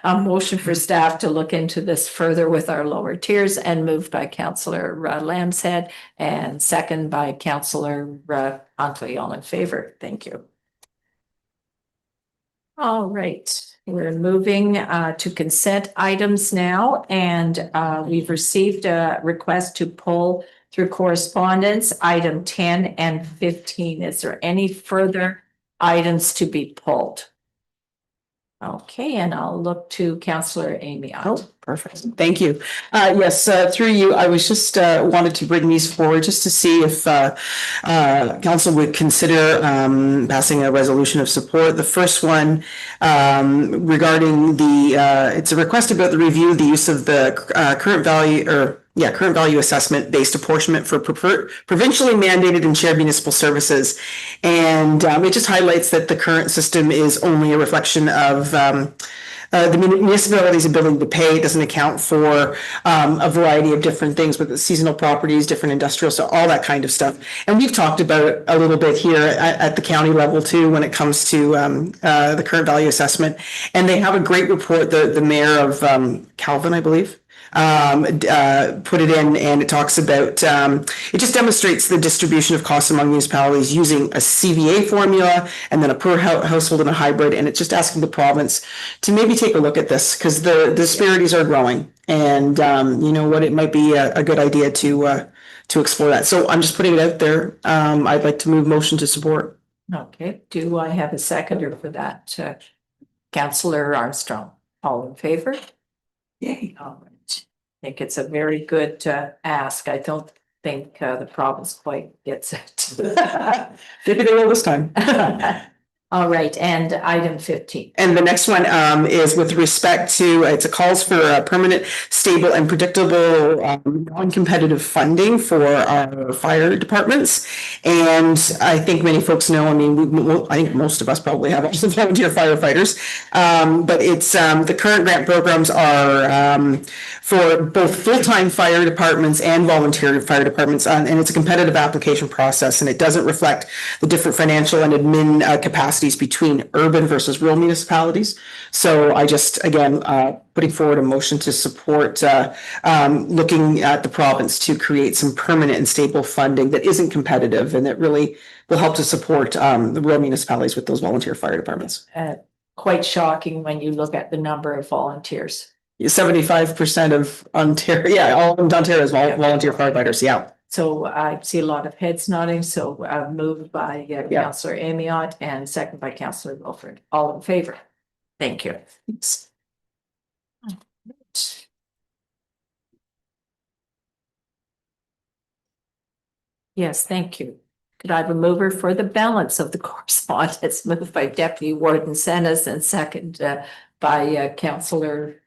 A motion for staff to look into this further with our lower tiers, and moved by Councillor Lambshead and second by Councillor Huntley. All in favor? Thank you. All right, we're moving to consent items now, and we've received a request to pull through correspondence item 10 and 15. Is there any further items to be pulled? Okay, and I'll look to Councillor Amy. Oh, perfect. Thank you. Yes, through you, I was just wanted to bring these forward just to see if council would consider passing a resolution of support. The first one regarding it's a request about the review of the use of the current value assessment based apportionment for provincially mandated and shared municipal services. And it just highlights that the current system is only a reflection of the municipality's ability to pay. It doesn't account for a variety of different things with the seasonal properties, different industrial, so all that kind of stuff. And we've talked about it a little bit here at the county level too, when it comes to the current value assessment. And they have a great report, the mayor of Calvin, I believe, put it in, and it talks about it just demonstrates the distribution of costs among municipalities using a CVA formula and then a per household and a hybrid. And it's just asking the province to maybe take a look at this, because the disparities are growing, and it might be a good idea to explore that. So I'm just putting it out there. I'd like to move motion to support. Okay, do I have a seconder for that? Councillor Armstrong, all in favor? Yay. All right. I think it's a very good ask. I don't think the province quite gets it. Maybe they will this time. All right, and item 15. And the next one is with respect to, it calls for a permanent, stable and predictable non-competitive funding for our fire departments. And I think many folks know, I think most of us probably have also volunteer firefighters, but it's the current grant programs are for both full-time fire departments and volunteer fire departments, and it's a competitive application process, and it doesn't reflect the different financial and admin capacities between urban versus rural municipalities. So I just, again, putting forward a motion to support looking at the province to create some permanent and stable funding that isn't competitive and that really will help to support the rural municipalities with those volunteer fire departments. Quite shocking when you look at the number of volunteers. 75% of Ontario, all of Ontario is volunteer firefighters, yeah. So I see a lot of heads nodding, so moved by Councillor Amiot and second by Councillor Wilford. All in favor? Thank you. Thanks. Yes, thank you. Could I have a mover for the balance of the correspondence? Moved by Deputy Warden Senes and second by Councillor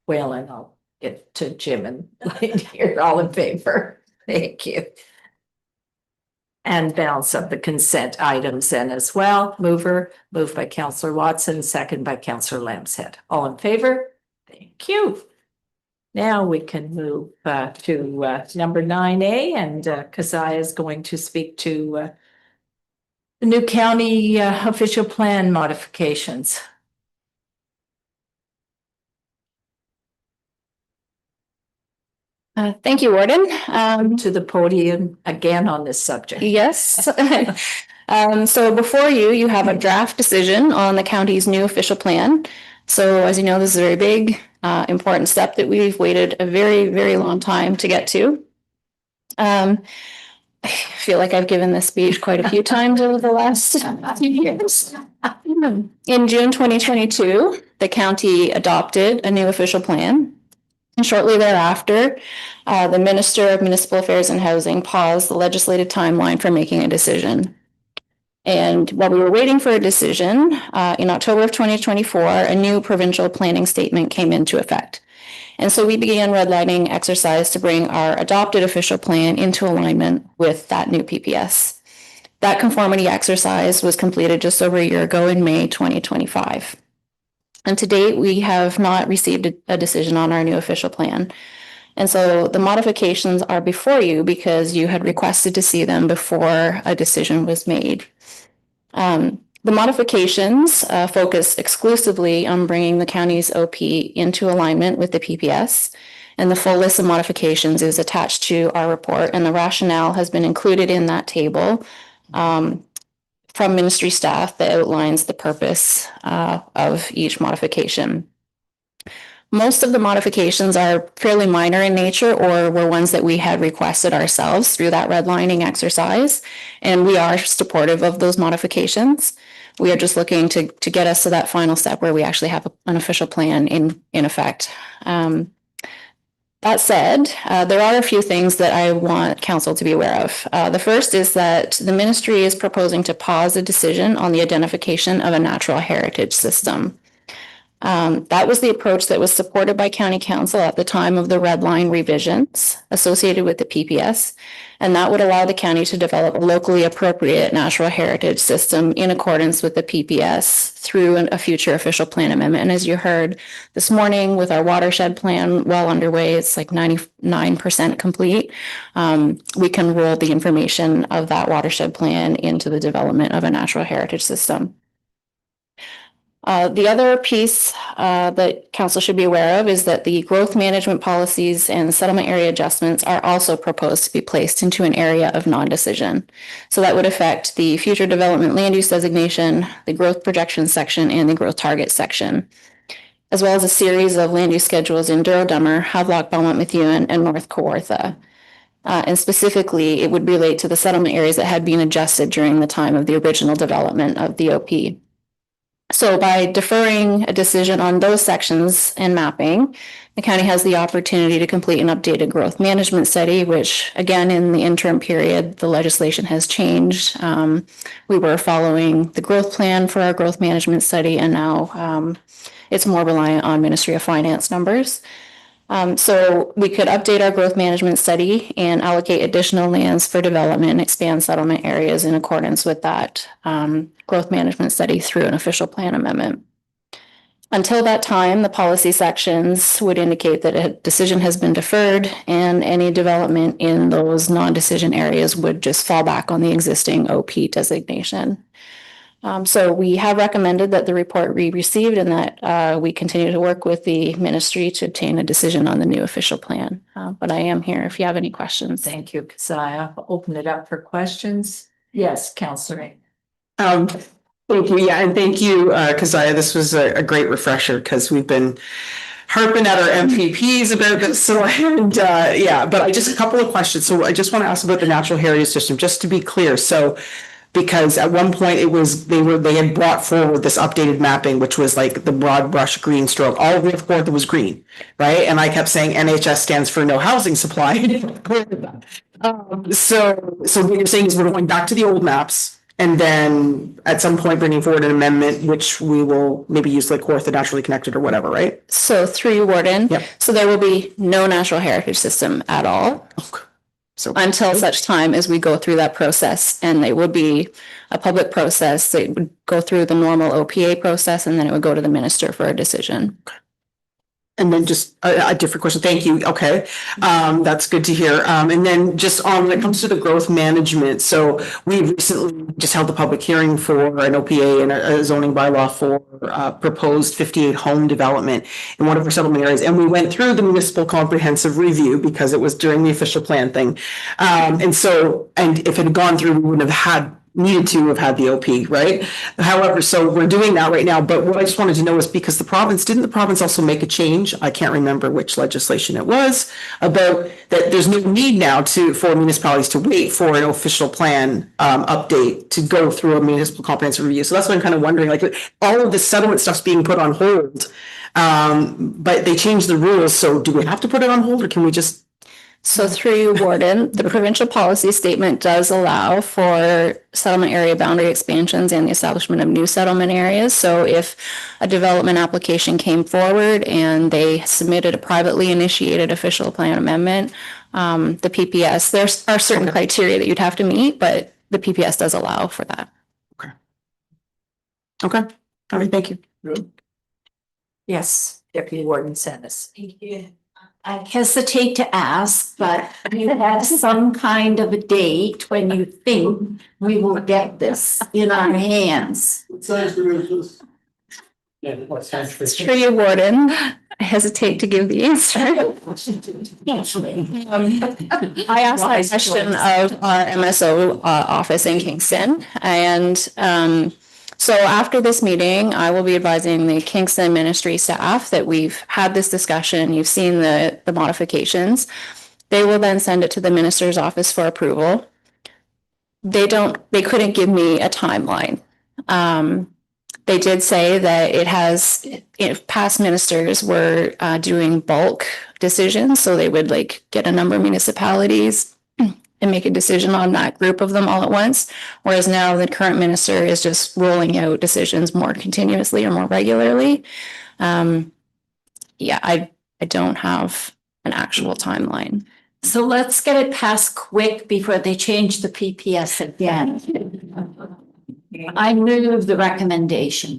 Whalen. I'll get to Jim and Lynn here. All in favor? Thank you. And balance of the consent items then as well. Moved by Councillor Watson, second by Councillor Lambshead. All in favor? Thank you. Now we can move to number 9A, and Keziah is going to speak to the new county official plan modifications. Thank you, Warden. To the podium again on this subject. Yes. So before you, you have a draft decision on the county's new official plan. So as you know, this is a very big, important step that we've waited a very, very long time to get to. I feel like I've given this speech quite a few times over the last few years. In June 2022, the county adopted a new official plan. And shortly thereafter, the Minister of Municipal Affairs and Housing paused the legislative timeline for making a decision. And while we were waiting for a decision, in October of 2024, a new provincial planning statement came into effect. And so we began redlining exercise to bring our adopted official plan into alignment with that new PPS. That conformity exercise was completed just over a year ago in May 2025. And to date, we have not received a decision on our new official plan. And so the modifications are before you because you had requested to see them before a decision was made. The modifications focus exclusively on bringing the county's OP into alignment with the PPS. And the full list of modifications is attached to our report, and the rationale has been included in that table from ministry staff that outlines the purpose of each modification. Most of the modifications are fairly minor in nature or were ones that we had requested ourselves through that redlining exercise, and we are supportive of those modifications. We are just looking to get us to that final step where we actually have an official plan in effect. That said, there are a few things that I want council to be aware of. The first is that the ministry is proposing to pause a decision on the identification of a natural heritage system. That was the approach that was supported by County Council at the time of the red line revisions associated with the PPS, and that would allow the county to develop a locally appropriate natural heritage system in accordance with the PPS through a future official plan amendment. And as you heard this morning with our watershed plan well underway, it's like 99% complete. We can roll the information of that watershed plan into the development of a natural heritage system. The other piece that council should be aware of is that the growth management policies and settlement area adjustments are also proposed to be placed into an area of non-decision. So that would affect the future development land use designation, the growth projection section, and the growth target section, as well as a series of land use schedules in Durrow-Dummer, Havelock, Belmont, Methuen, and North Kawartha. And specifically, it would relate to the settlement areas that had been adjusted during the time of the original development of the OP. So by deferring a decision on those sections and mapping, the county has the opportunity to complete an updated growth management study, which again, in the interim period, the legislation has changed. We were following the growth plan for our growth management study, and now it's more reliant on Ministry of Finance numbers. So we could update our growth management study and allocate additional lands for development and expand settlement areas in accordance with that growth management study through an official plan amendment. Until that time, the policy sections would indicate that a decision has been deferred and any development in those non-decision areas would just fall back on the existing OP designation. So we have recommended that the report be received and that we continue to work with the ministry to obtain a decision on the new official plan. But I am here if you have any questions. Thank you, Keziah. I'll open it up for questions. Yes, Councillor. Thank you. Yeah, and thank you, Keziah. This was a great refresher because we've been harping at our MPPs about this. So, and yeah, but I just a couple of questions. So I just want to ask about the natural heritage system, just to be clear. So, because at one point it was they had brought forward this updated mapping, which was like the broad brush green stroke. All of North Kawartha was green, right? And I kept saying NHS stands for no housing supply. So what you're saying is we're going back to the old maps. And then at some point bringing forward an amendment, which we will maybe use like Kawartha naturally connected or whatever, right? So through you, Warden. Yep. So there will be no natural heritage system at all. Okay. So until such time as we go through that process, and it would be a public process. It would go through the normal OPA process, and then it would go to the minister for a decision. And then just a different question. Thank you. Okay. That's good to hear. And then just on when it comes to the growth management. So we recently just held a public hearing for an OPA and a zoning bylaw for proposed 58 home development in one of our settlement areas. And we went through the municipal comprehensive review because it was during the official plan thing. And if it had gone through, we wouldn't have needed to have had the OP, right? However, so we're doing that right now. But what I just wanted to know is because didn't the province also make a change? I can't remember which legislation it was about that there's no need now for municipalities to wait for an official plan update to go through a municipal comprehensive review. So that's what I'm kind of wondering, like all of the settlement stuff's being put on hold. But they changed the rules. So do we have to put it on hold or can we just? So through you, Warden, the provincial policy statement does allow for settlement area boundary expansions and the establishment of new settlement areas. So if a development application came forward and they submitted a privately initiated official plan amendment, the PPS, there are certain criteria that you'd have to meet, but the PPS does allow for that. Okay. All right. Thank you. Yes, Deputy Warden Sennis. Thank you. I hesitate to ask, but you have some kind of a date when you think we will get this in our hands. Through you, Warden, I hesitate to give the answer. I asked that question of our MSO office in Kingston, and so after this meeting, I will be advising the Kingston Ministry staff that we've had this discussion. You've seen the modifications. They will then send it to the minister's office for approval. They couldn't give me a timeline. They did say that past ministers were doing bulk decisions. So they would get a number of municipalities and make a decision on that group of them all at once. Whereas now the current minister is just rolling out decisions more continuously or more regularly. I don't have an actual timeline. So let's get it passed quick before they change the PPS again. I move the recommendation.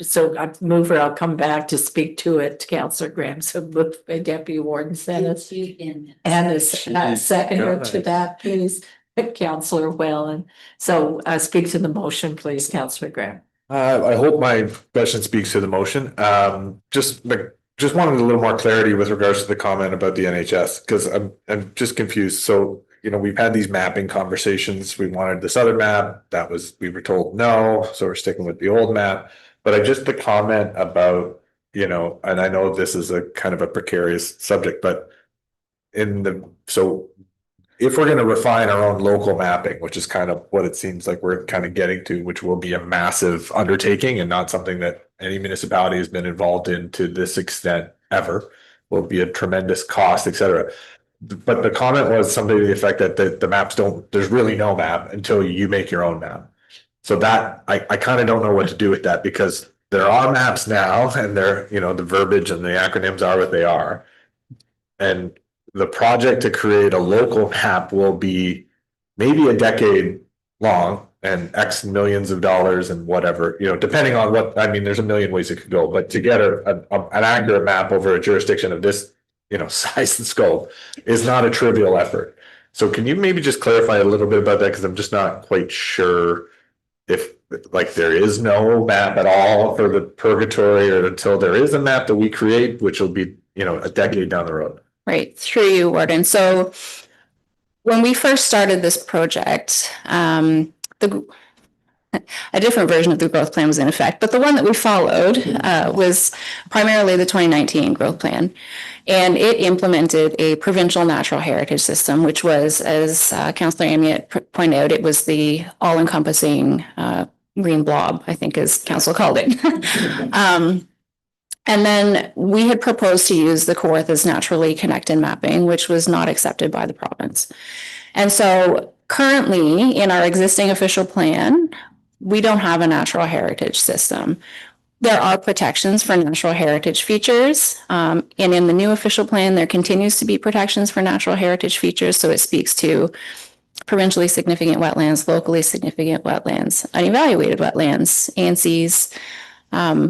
So I move I'll come back to speak to it, Councillor Graham. So moved by Deputy Warden Sennis. And a seconder to that, please, Councillor Whelan. So speak to the motion, please, Councillor Graham. I hope my question speaks to the motion. Just wanted a little more clarity with regards to the comment about the NHS, because I'm just confused. So, we've had these mapping conversations. We wanted this other map. We were told no, so we're sticking with the old map. But the comment about, and I know this is a kind of a precarious subject, but if we're going to refine our own local mapping, which is kind of what it seems like we're kind of getting to, which will be a massive undertaking and not something that any municipality has been involved in to this extent ever, will be a tremendous cost, et cetera. But the comment was something to the effect that the maps there's really no map until you make your own map. So that I kind of don't know what to do with that, because there are maps now and they're, the verbiage and the acronyms are what they are. And the project to create a local map will be maybe a decade long and X millions of dollars and whatever, depending on there's a million ways it could go, but to get an accurate map over a jurisdiction of this, size and scope is not a trivial effort. So can you maybe just clarify a little bit about that? Because I'm just not quite sure if there is no map at all for the purgatory, or until there is a map that we create, which will be, a decade down the road. Right, through you, Warden. So when we first started this project, a different version of the growth plan was in effect, but the one that we followed was primarily the 2019 growth plan. And it implemented a provincial natural heritage system, which was, as Councillor Amiot pointed out, it was the all-encompassing green blob, I think as council called it. And then we had proposed to use the Kawarthas naturally connected mapping, which was not accepted by the province. And so currently in our existing official plan, we don't have a natural heritage system. There are protections for natural heritage features. And in the new official plan, there continues to be protections for natural heritage features. So it speaks to provincially significant wetlands, locally significant wetlands, unevaluated wetlands, ANSIs,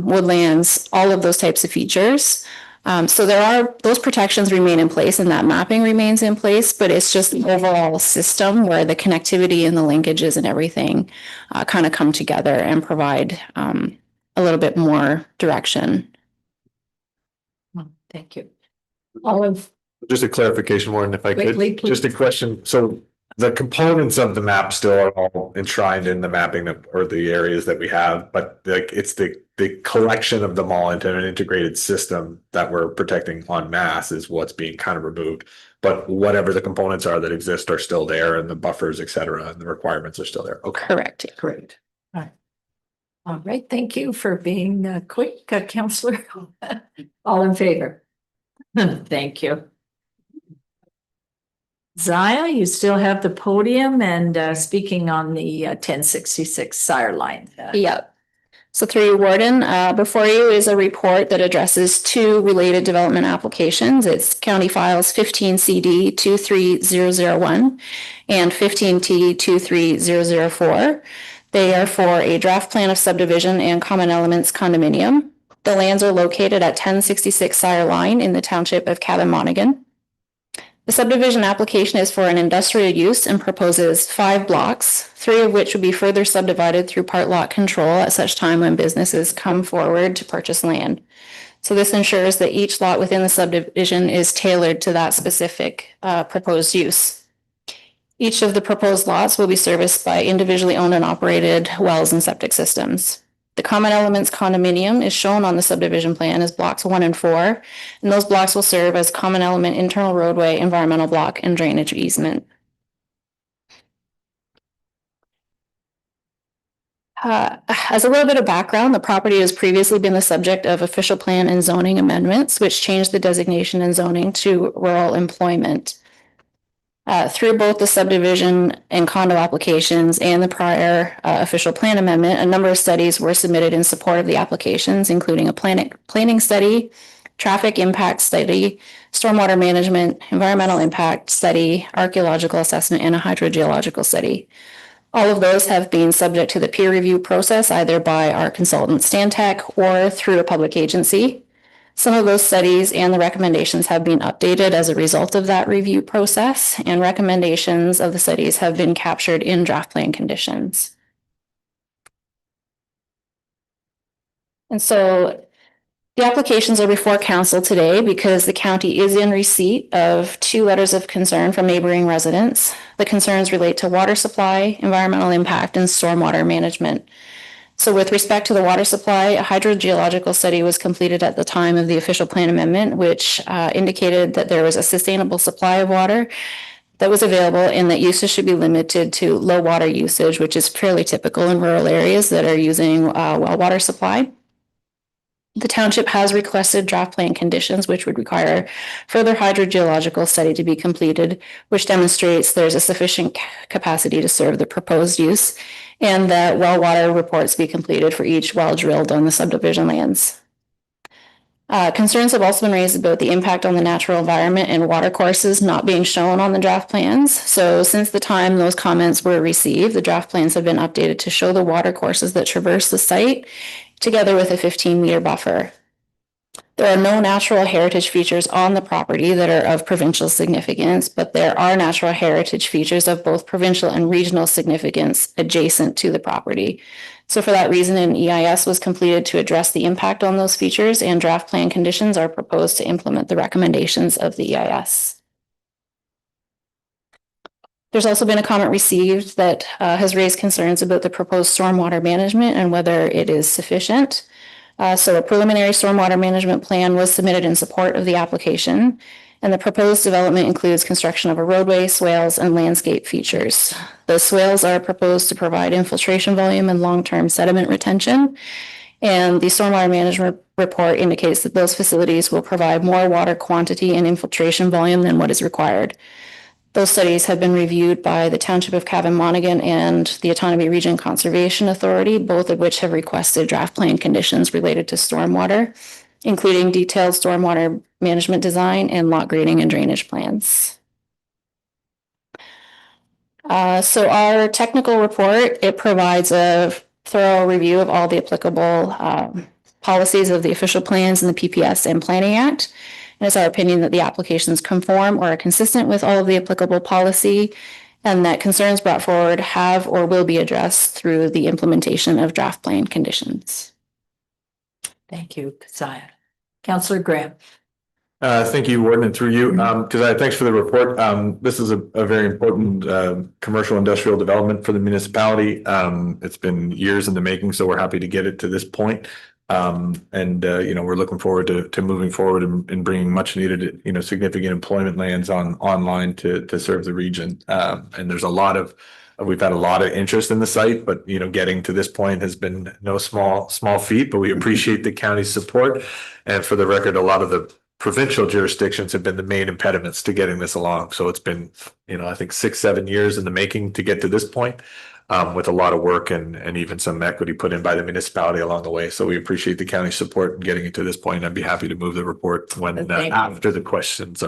woodlands, all of those types of features. So those protections remain in place and that mapping remains in place, but it's just the overall system where the connectivity and the linkages and everything kind of come together and provide a little bit more direction. Thank you. Just a clarification, Warren, if I could, Quickly, please. just a question. So the components of the map still are all enshrined in the mapping or the areas that we have, but it's the collection of them all into an integrated system that we're protecting en masse is what's being kind of removed. But whatever the components are that exist are still there, and the buffers, et cetera, and the requirements are still there. Okay. Correct. Great. All right. Thank you for being quick, Counselor. All in favor? Thank you. Zaya, you still have the podium and speaking on the 1066 Sire line. Yep. So through you, Warden, before you is a report that addresses two related development applications. It's County Files 15 CD 23001 and 15 T 23004. They are for a draft plan of subdivision and common elements condominium. The lands are located at 1066 Sire Line in the township of Cabin-Monaghan. The subdivision application is for an industrial use and proposes 5 blocks, 3 of which would be further subdivided through part lot control at such time when businesses come forward to purchase land. So this ensures that each lot within the subdivision is tailored to that specific proposed use. Each of the proposed lots will be serviced by individually owned and operated wells and septic systems. The common elements condominium is shown on the subdivision plan as blocks 1 and 4, and those blocks will serve as common element internal roadway, environmental block, and drainage easement. As a little bit of background, the property has previously been the subject of official plan and zoning amendments, which changed the designation and zoning to rural employment. Through both the subdivision and condo applications and the prior official plan amendment, a number of studies were submitted in support of the applications, including a planning study, traffic impact study, stormwater management, environmental impact study, archaeological assessment, and a hydrogeological study. All of those have been subject to the peer review process, either by our consultant Stantec or through a public agency. Some of those studies and the recommendations have been updated as a result of that review process, and recommendations of the studies have been captured in draft plan conditions. And so the applications are before council today because the county is in receipt of 2 letters of concern from neighboring residents. The concerns relate to water supply, environmental impact, and stormwater management. So with respect to the water supply, a hydrogeological study was completed at the time of the official plan amendment, which indicated that there was a sustainable supply of water that was available and that usage should be limited to low water usage, which is fairly typical in rural areas that are using well water supply. The township has requested draft plan conditions, which would require further hydrogeological study to be completed, which demonstrates there's a sufficient capacity to serve the proposed use, and that well water reports be completed for each well drilled on the subdivision lands. Concerns have also been raised about the impact on the natural environment and water courses not being shown on the draft plans. So since the time those comments were received, the draft plans have been updated to show the water courses that traverse the site, together with a 15-meter buffer. There are no natural heritage features on the property that are of provincial significance, but there are natural heritage features of both provincial and regional significance adjacent to the property. So for that reason, an EIS was completed to address the impact on those features, and draft plan conditions are proposed to implement the recommendations of the EIS. There's also been a comment received that has raised concerns about the proposed stormwater management and whether it is sufficient. So a preliminary stormwater management plan was submitted in support of the application, and the proposed development includes construction of a roadway, swales, and landscape features. The swales are proposed to provide infiltration volume and long-term sediment retention, and the stormwater management report indicates that those facilities will provide more water quantity and infiltration volume than what is required. Those studies have been reviewed by the Township of Cabin-Monaghan and the Autonomy Region Conservation Authority, both of which have requested draft plan conditions related to stormwater, including detailed stormwater management design and lot grading and drainage plans. So our technical report, it provides a thorough review of all the applicable policies of the official plans and the PPS and Planning Act. And it's our opinion that the applications conform or are consistent with all of the applicable policy, and that concerns brought forward have or will be addressed through the implementation of draft plan conditions. Thank you, Keziah. Councillor Graham. Thank you, Warden, and through you, thanks for the report. This is a very important commercial industrial development for the municipality. It's been years in the making, so we're happy to get it to this point. We're looking forward to moving forward and bringing much needed, significant employment lands online to serve the region. And there's we've had a lot of interest in the site, but getting to this point has been no small feat, but we appreciate the county's support. And for the record, a lot of the provincial jurisdictions have been the main impediments to getting this along. So it's been, I think 6-7 years in the making to get to this point, with a lot of work and even some equity put in by the municipality along the way. So we appreciate the county's support in getting it to this point. I'd be happy to move the report after the questions.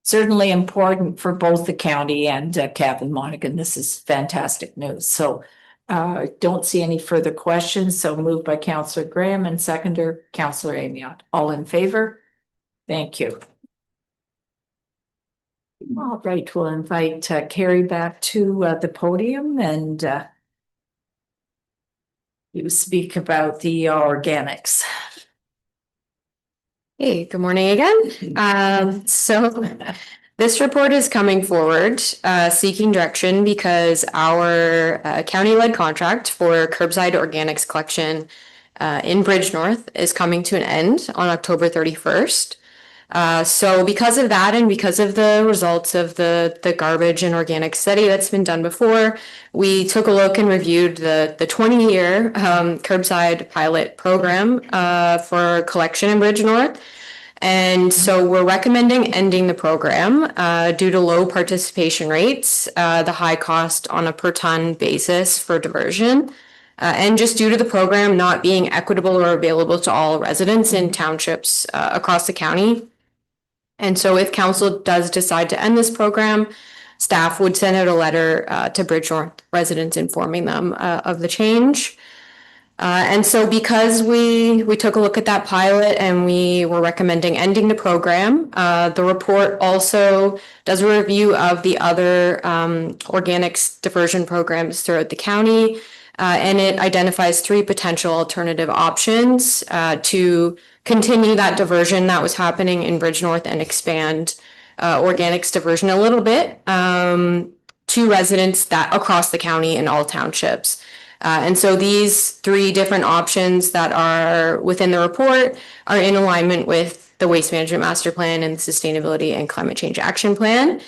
Certainly important for both the county and Cavan Monaghan. This is fantastic news. So don't see any further questions. So moved by Councillor Graham and seconder Councillor Amiot. All in favor? Thank you. All right, we'll invite Carrie back to the podium and you speak about the organics. Hey, good morning again. So this report is coming forward seeking direction because our county-led contract for curbside organics collection in Bridgenorth is coming to an end on October 31st. So because of that and because of the results of the garbage and organic study that's been done before, we took a look and reviewed the 20-year curbside pilot program for collection in Bridgenorth. And so we're recommending ending the program due to low participation rates, the high cost on a per ton basis for diversion, and just due to the program not being equitable or available to all residents in townships across the county. And so if council does decide to end this program, staff would send out a letter to Bridgenorth residents informing them of the change. And so because we took a look at that pilot and we were recommending ending the program, the report also does a review of the other organics diversion programs throughout the county. And it identifies 3 potential alternative options to continue that diversion that was happening in Bridgenorth and expand organics diversion a little bit to residents that across the county in all townships. And so these 3 different options that are within the report are in alignment with the Waste Management Master Plan and the Sustainability and Climate Change Action Plan.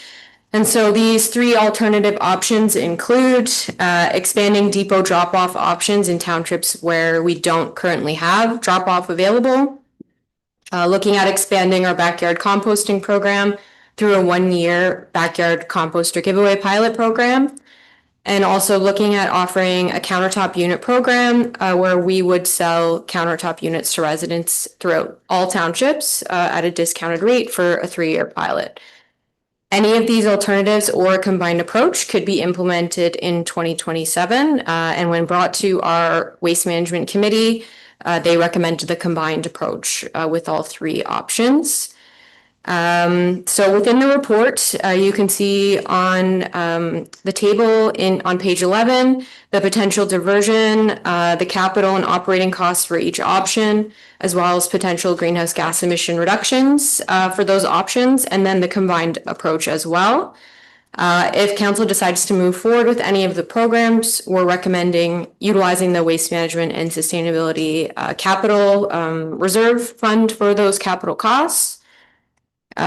And so these 3 alternative options include expanding depot drop-off options in townships where we don't currently have drop-off available, looking at expanding our backyard composting program through a 1-year backyard composter giveaway pilot program, and also looking at offering a countertop unit program where we would sell countertop units to residents throughout all townships at a discounted rate for a 3-year pilot. Any of these alternatives or a combined approach could be implemented in 2027. And when brought to our Waste Management Committee, they recommended the combined approach with all 3 options. So within the report, you can see on the table on page 11, the potential diversion, the capital and operating costs for each option, as well as potential greenhouse gas emission reductions for those options, and then the combined approach as well. If council decides to move forward with any of the programs, we're recommending utilizing the Waste Management and Sustainability Capital Reserve Fund for those capital costs.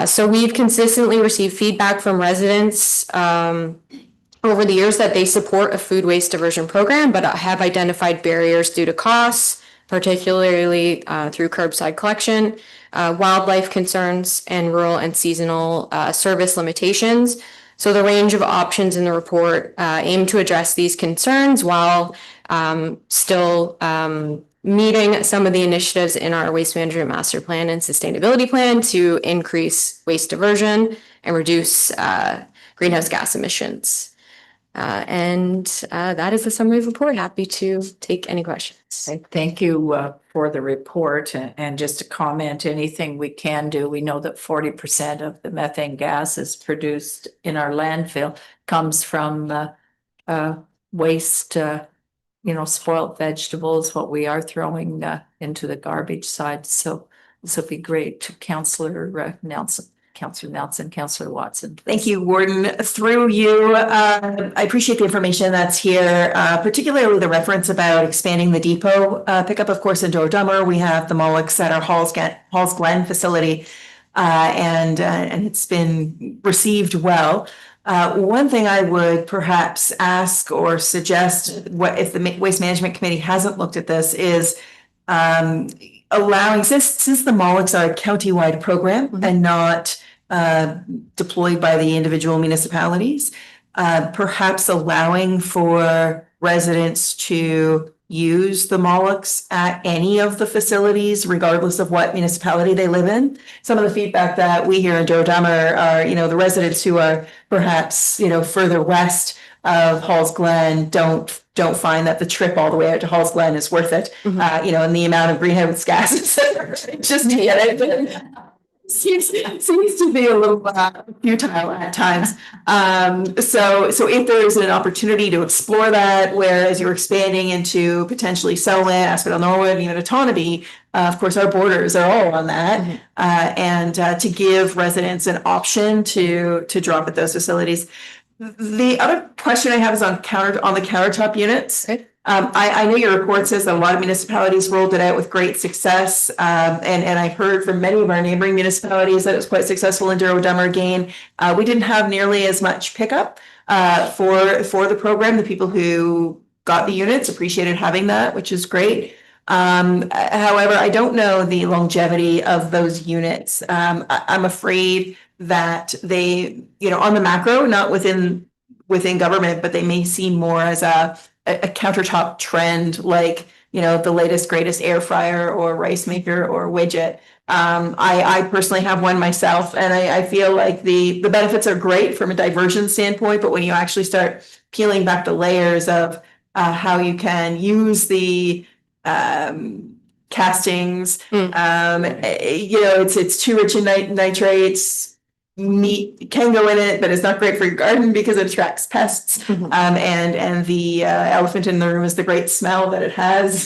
So we've consistently received feedback from residents over the years that they support a food waste diversion program, but have identified barriers due to costs, particularly through curbside collection, wildlife concerns, and rural and seasonal service limitations. So the range of options in the report aim to address these concerns while still meeting some of the initiatives in our Waste Management Master Plan and Sustainability Plan to increase waste diversion and reduce greenhouse gas emissions. And that is the summary of the report. Happy to take any questions. Thank you for the report, and just to comment, anything we can do, we know that 40% of the methane gas is produced in our landfill comes from waste, spoiled vegetables, what we are throwing into the garbage side. So this would be great. Councillor Nelson. Councillor Nelson, Councillor Watson. Thank you, Warden. Through you, I appreciate the information that's here, particularly the reference about expanding the depot pickup. Of course, in Doe Dummer, we have the Mollocks at our Halls Glen facility, and it's been received well. One thing I would perhaps ask or suggest, what if the Waste Management Committee hasn't looked at this, is allowing, since the Mollocks are a county-wide program and not deployed by the individual municipalities, perhaps allowing for residents to use the Mollocks at any of the facilities, regardless of what municipality they live in. Some of the feedback that we hear in Doe Dummer are, the residents who are perhaps, further west of Halls Glen don't find that the trip all the way out to Halls Glen is worth it. And the amount of greenhouse gases just seems to be a little futile at times. So if there is an opportunity to explore that, whereas you're expanding into potentially Selwyn, Asphodel Norwood, even Otonabee, of course, our borders are all on that, and to give residents an option to drop at those facilities. The other question I have is on the countertop units. Okay. I know your report says that a lot of municipalities rolled it out with great success. And I've heard from many of our neighboring municipalities that it was quite successful in Doe Dummer again. We didn't have nearly as much pickup for the program. The people who got the units appreciated having that, which is great. However, I don't know the longevity of those units. I'm afraid that they, on the macro, not within government, but they may seem more as a countertop trend, like, the latest, greatest air fryer or rice maker or widget. I personally have one myself, and I feel like the benefits are great from a diversion standpoint, but when you actually start peeling back the layers of how you can use the castings, it's too rich in nitrates. Meat can go in it, but it's not great for your garden because it attracts pests. And the elephant in the room is the great smell that it has.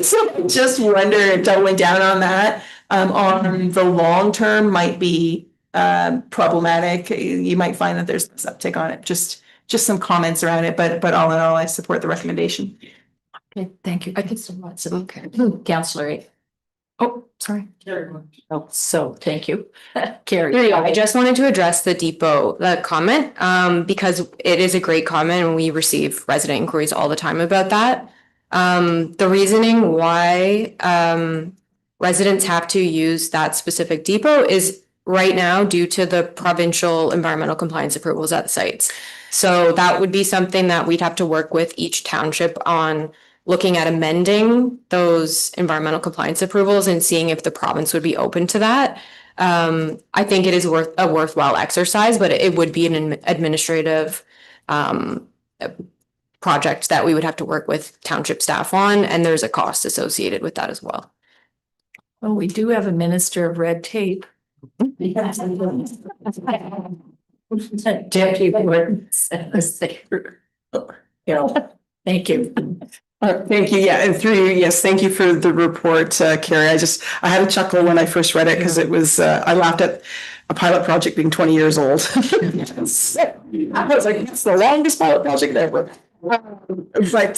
So just wonder, doubling down on that on the long term might be problematic. You might find that there's this uptick on it. Just some comments around it, but all in all, I support the recommendation. Okay, thank you. Councillor Watson. Okay. Councillor. Oh, sorry. Oh, so thank you. Carrie. There you go. I just wanted to address the comment, because it is a great comment and we receive resident inquiries all the time about that. The reasoning why residents have to use that specific depot is right now due to the provincial environmental compliance approvals at the sites. So that would be something that we'd have to work with each township on, looking at amending those environmental compliance approvals and seeing if the province would be open to that. I think it is a worthwhile exercise, but it would be an administrative project that we would have to work with township staff on, and there's a cost associated with that as well. Well, we do have a minister of red tape. Deputy Warden. Thank you. Thank you. Yeah, and through you, yes, thank you for the report, Carrie. I had a chuckle when I first read it because it was, I laughed at a pilot project being 20 years old. I was like, it's the longest pilot project ever. But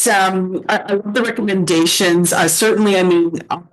I love the recommendations. Certainly,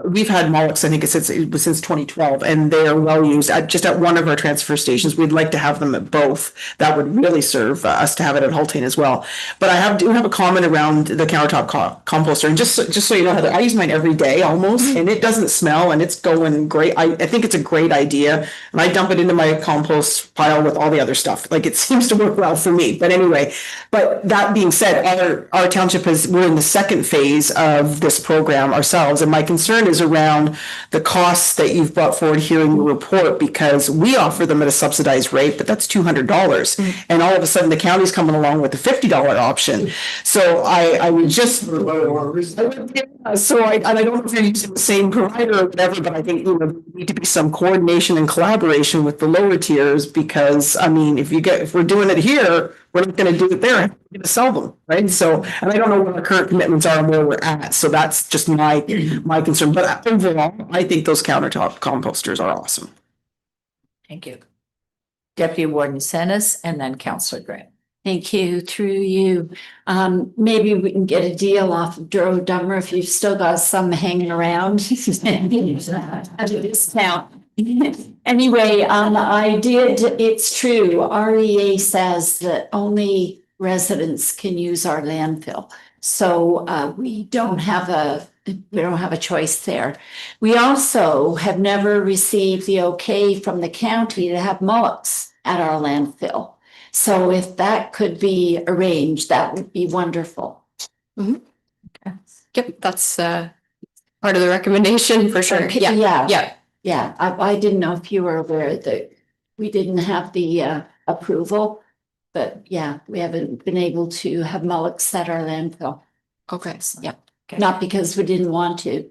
we've had Mollocks, I think since 2012, and they are well used just at one of our transfer stations. We'd like to have them at both. That would really serve us to have it at Hultane as well. But I do have a comment around the countertop composter, and just so you know, Heather, I use mine every day almost, and it doesn't smell, and it's going great. I think it's a great idea, and I dump it into my compost pile with all the other stuff. Like, it seems to work well for me. But anyway, that being said, our township we're in the second phase of this program ourselves. And my concern is around the costs that you've brought forward here in your report, because we offer them at a subsidized rate, but that's $200. And all of a sudden the county's coming along with the $50 option. So I would just, I don't know if you're using the same provider or whatever, but I think, you know, there need to be some coordination and collaboration with the lower tiers, because I mean, if we're doing it here, we're not going to do it there. We're going to sell them, right? So, and I don't know what our current commitments are and where we're at. So that's just my concern. But overall, I think those countertop composters are awesome. Thank you. Deputy Warden Senes and then Councillor Graham. Thank you. Through you. Maybe we can get a deal off of Duro Dummer if you've still got some hanging around at a discount. Anyway, it's true. REA says that only residents can use our landfill. So we don't have a choice there. We also have never received the okay from the county to have mullets at our landfill. So if that could be arranged, that would be wonderful. Okay. Yep, that's part of the recommendation for sure. Okay, yeah. I didn't know if you were aware that we didn't have the approval, but yeah, we haven't been able to have mullets at our landfill. Okay. Yeah, not because we didn't want to.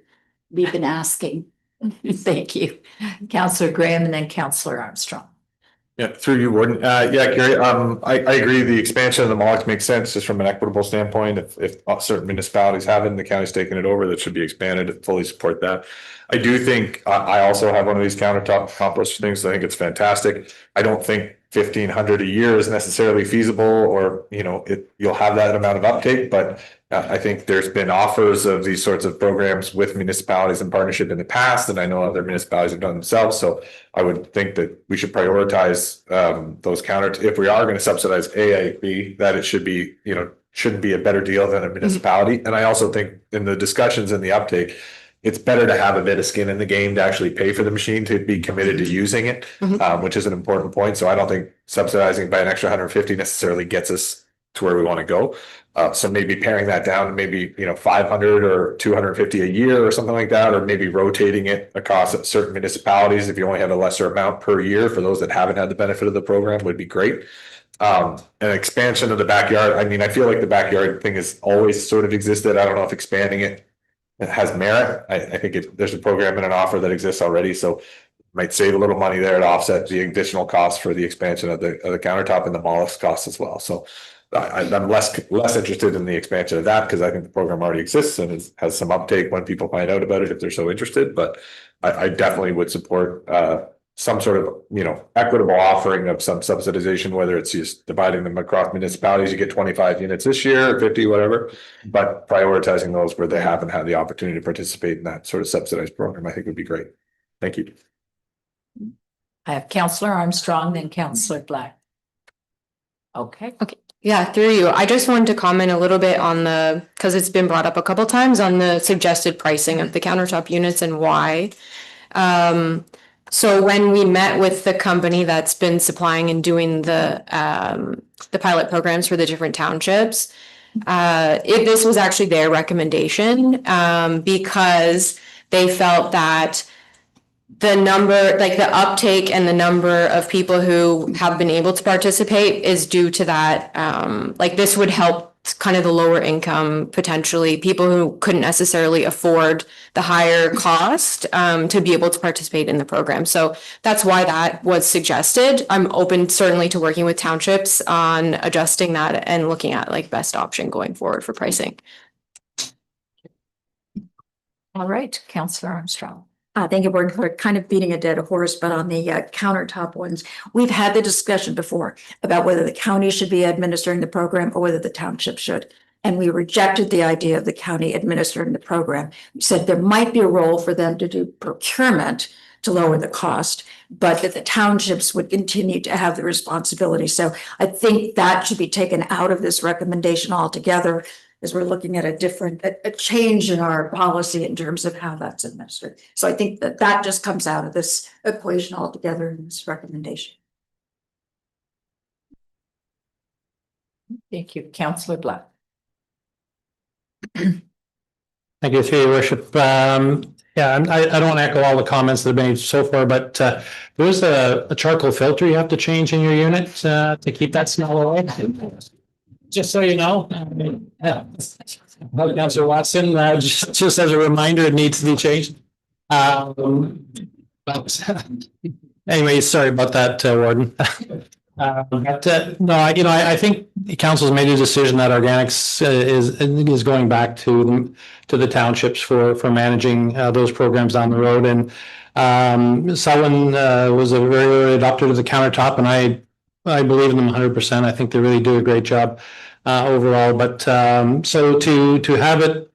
We've been asking. Thank you. Councillor Graham and then Councillor Armstrong. Yeah, through you, Warden. Yeah, Gary, I agree. The expansion of the MOLX makes sense just from an equitable standpoint. If certain municipalities have it and the county's taking it over, that should be expanded. Fully support that. I do think I also have one of these countertop compost things. I think it's fantastic. I don't think 1,500 a year is necessarily feasible, or, you know, you'll have that amount of uptake, but I think there's been offers of these sorts of programs with municipalities in partnership in the past, and I know other municipalities have done themselves. So I would think that we should prioritize those if we are going to subsidize AIB, that it should be, you know, shouldn't be a better deal than a municipality. And I also think in the discussions and the uptake, it's better to have a bit of skin in the game to actually pay for the machine, to be committed to using it, which is an important point. So I don't think subsidizing by an extra 150 necessarily gets us to where we want to go. So maybe paring that down to maybe, you know, 500 or 250 a year or something like that, or maybe rotating it across certain municipalities. If you only have a lesser amount per year for those that haven't had the benefit of the program, would be great. An expansion of the backyard. I mean, I feel like the backyard thing has always sort of existed. I don't know if expanding it has merit. I think there's a program and an offer that exists already, so might save a little money there to offset the additional cost for the expansion of the countertop and the MOLX costs as well. So I'm less interested in the expansion of that, because I think the program already exists and has some uptake when people find out about it, if they're so interested. But I definitely would support some sort of, you know, equitable offering of some subsidization, whether it's just dividing them across municipalities. You get 25 units this year, 50, whatever, but prioritizing those where they haven't had the opportunity to participate in that sort of subsidized program, I think would be great. Thank you. I have Councillor Armstrong, then Councillor Black. Okay. Yeah, through you. I just wanted to comment a little bit on because it's been brought up a couple times, on the suggested pricing of the countertop units and why. So when we met with the company that's been supplying and doing the pilot programs for the different townships, this was actually their recommendation, because they felt that the number, like the uptake and the number of people who have been able to participate is due to that. Like this would help kind of the lower income, potentially people who couldn't necessarily afford the higher cost to be able to participate in the program. So that's why that was suggested. I'm open certainly to working with townships on adjusting that and looking at like best option going forward for pricing. All right, Councillor Armstrong. Thank you, Board Clerk. Kind of beating a dead horse, but on the countertop ones, we've had the discussion before about whether the county should be administering the program or whether the township should. And we rejected the idea of the county administering the program. We said there might be a role for them to do procurement to lower the cost, but that the townships would continue to have the responsibility. So I think that should be taken out of this recommendation altogether, as we're looking at a change in our policy in terms of how that's administered. So I think that just comes out of this equation altogether in this recommendation. Thank you. Councillor Black. Thank you, through your worship. Yeah, I don't want to echo all the comments that have been made so far, but there is a charcoal filter you have to change in your unit to keep that smell away. Just so you know. Councillor Watson, just as a reminder, it needs to be changed. But anyway, sorry about that, Warden. No, I think the council's made a decision that organics is going back to the townships for managing those programs down the road. And Selwyn was a very early adopter of the countertop, and I believe in them 100%. I think they really do a great job overall. But so to have it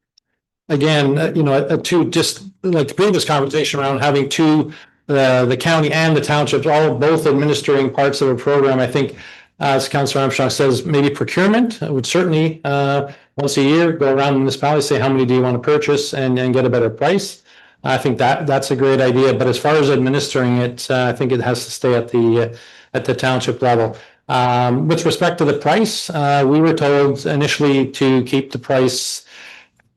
again, to just like to bring this conversation around having the county and the townships all both administering parts of a program. I think, as Councillor Armstrong says, maybe procurement would certainly once a year go around the municipality, say how many do you want to purchase and get a better price. I think that's a great idea. But as far as administering it, I think it has to stay at the township level. With respect to the price, we were told initially to keep the price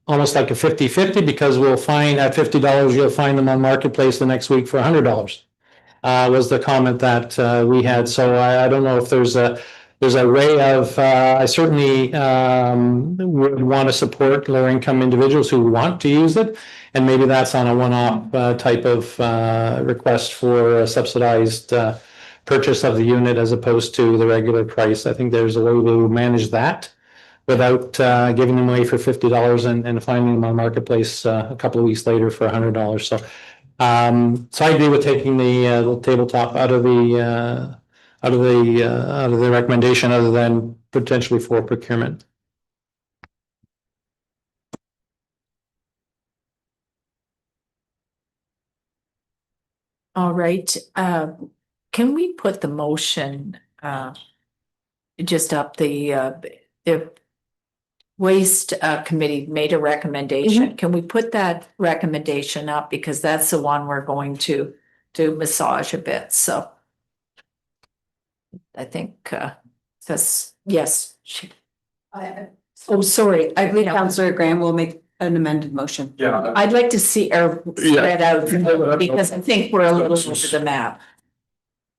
almost like a 50-50, because we'll find at $50, you'll find them on Marketplace the next week for $100, was the comment that we had. So I don't know if there's a way of, I certainly would want to support lower income individuals who want to use it. And maybe that's on a one-off type of request for a subsidized purchase of the unit as opposed to the regular price. I think there's a way to manage that without giving them away for $50 and finding them on Marketplace a couple of weeks later for $100. So I agree with taking the tabletop out of the recommendation, other than potentially for procurement. All right. Can we put the motion just up? The Waste Committee made a recommendation. Can we put that recommendation up, because that's the one we're going to massage a bit? So I think that's yes. Oh, sorry. I believe Councillor Graham will make an amended motion. Yeah. I'd like to see her spread out, because I think we're a little over the map.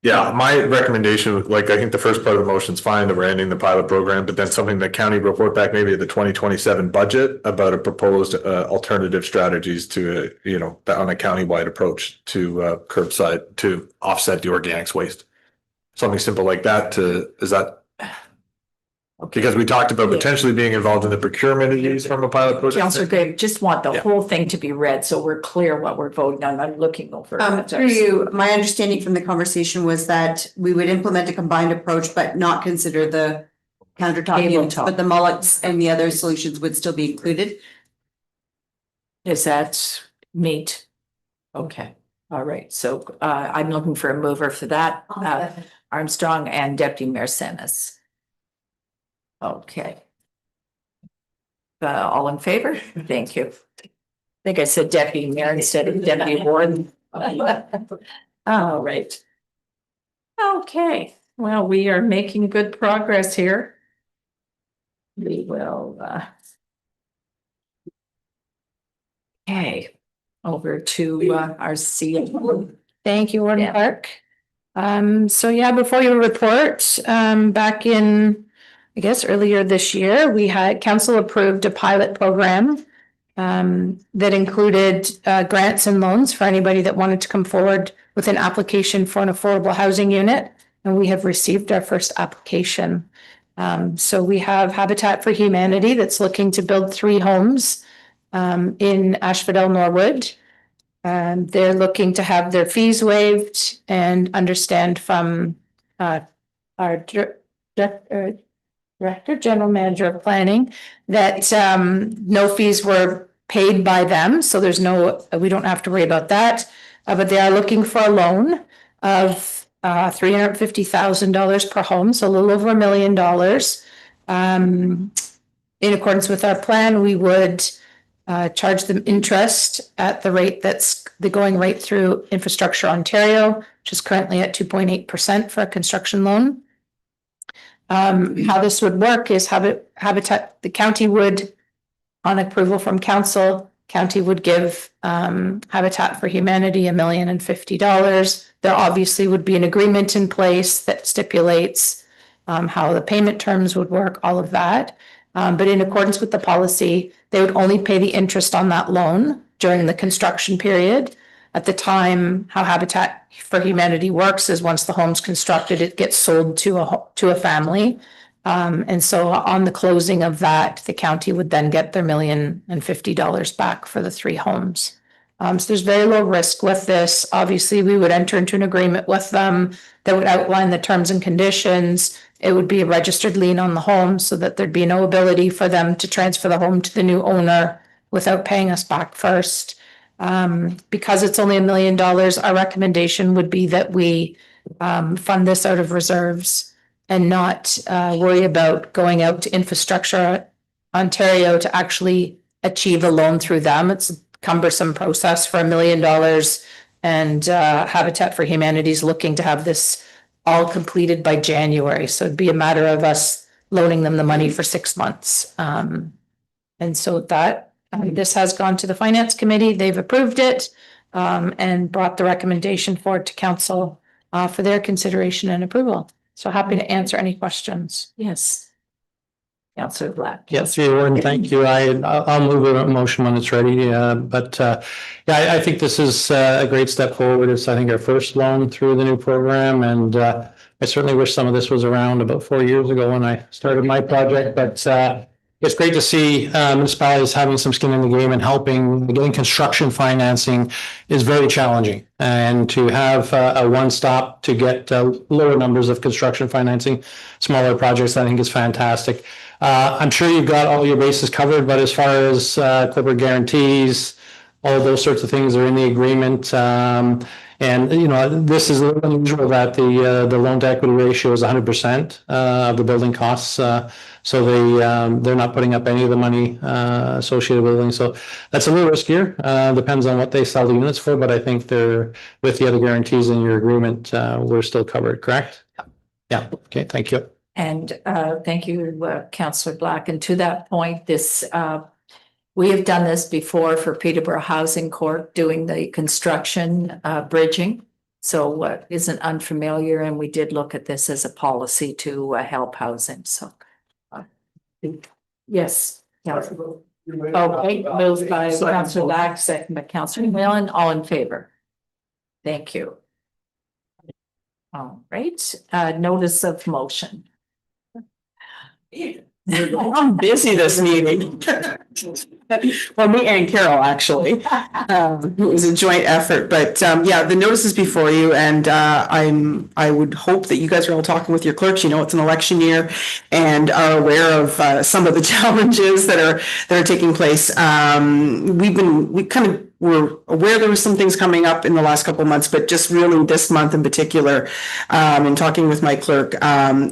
Yeah, my recommendation, like, I think the first part of the motion is fine, that we're ending the pilot program, but then something that county report back maybe at the 2027 budget about a proposed alternative strategies to, on a countywide approach to curbside to offset the organics waste. Something simple like that is that? Okay. Because we talked about potentially being involved in the procurement of these from a pilot project. Councillor Graham, just want the whole thing to be read so we're clear what we're voting on. I'm looking over. Through you, my understanding from the conversation was that we would implement a combined approach, but not consider the countertop units, but the mullets and the other solutions would still be included. Is that meet? Okay, all right. So I'm looking for a mover for that. Armstrong and Deputy Mayor Senes. Okay. All in favor? Thank you. I think I said Deputy Mayor instead of Deputy Warden. All right. Okay, well, we are making good progress here. We will okay, over to our CFO. Thank you, Warden Clark. So yeah, before your report, back in, I guess earlier this year, we had council approved a pilot program that included grants and loans for anybody that wanted to come forward with an application for an affordable housing unit. And we have received our first application. So we have Habitat for Humanity that's looking to build 3 homes in Asphodel, Norwood. They're looking to have their fees waived and understand from our Director, General Manager of Planning, that no fees were paid by them, so we don't have to worry about that. But they are looking for a loan of $350,000 per home, so a little over $1 million. In accordance with our plan, we would charge them interest at the rate that's the going rate through Infrastructure Ontario, which is currently at 2.8% for a construction loan. How this would work is Habitat, the county would On approval from council, county would give Habitat for Humanity $1,050,000. There obviously would be an agreement in place that stipulates how the payment terms would work, all of that. But in accordance with the policy, they would only pay the interest on that loan during the construction period. At the time, how Habitat for Humanity works is once the home's constructed, it gets sold to a family. And so on the closing of that, the county would then get their $1,050,000 back for the 3 homes. So there's very low risk with this. Obviously, we would enter into an agreement with them that would outline the terms and conditions. It would be a registered lien on the home so that there'd be no ability for them to transfer the home to the new owner without paying us back first. Because it's only $1 million, our recommendation would be that we fund this out of reserves and not worry about going out to Infrastructure Ontario to actually achieve a loan through them. It's a cumbersome process for $1 million, and Habitat for Humanity is looking to have this all completed by January. So it'd be a matter of us loaning them the money for 6 months. And so that this has gone to the Finance Committee. They've approved it and brought the recommendation forward to council for their consideration and approval. So happy to answer any questions. Yes. Councillor Black. Yes, Warden, thank you. I'll move a motion when it's ready. I think this is a great step forward. It's, I think, our first loan through the new program. And I certainly wish some of this was around about 4 years ago when I started my project. But it's great to see municipalities having some skin in the game and helping. Getting construction financing is very challenging. And to have a one-stop to get lower numbers of construction financing, smaller projects, I think is fantastic. I'm sure you've got all your bases covered, but as far as corporate guarantees, all of those sorts of things are in the agreement. And, you know, this is a little unusual that the loan to equity ratio is 100% of the building costs. So they're not putting up any of the money associated with building. So that's a little riskier. Depends on what they sell the units for, but I think they're, with the other guarantees in your agreement, we're still covered, correct? Yeah. Okay. Thank you. And thank you, Councillor Black. And to that point, we have done this before for Peterborough Housing Corp, doing the construction bridging. So isn't unfamiliar, and we did look at this as a policy to help housing. So yes. Councillor. Okay, moved by Councillor Black, second by Councillor Whelan, all in favor. Thank you. All right, notice of motion. I'm busy this meeting. Well, me and Carol, actually. It was a joint effort, but yeah, the notice is before you, and I would hope that you guys are all talking with your clerks. You know, it's an election year, and are aware of some of the challenges that are taking place. We're aware there was some things coming up in the last couple of months, but just really this month in particular, in talking with my clerk,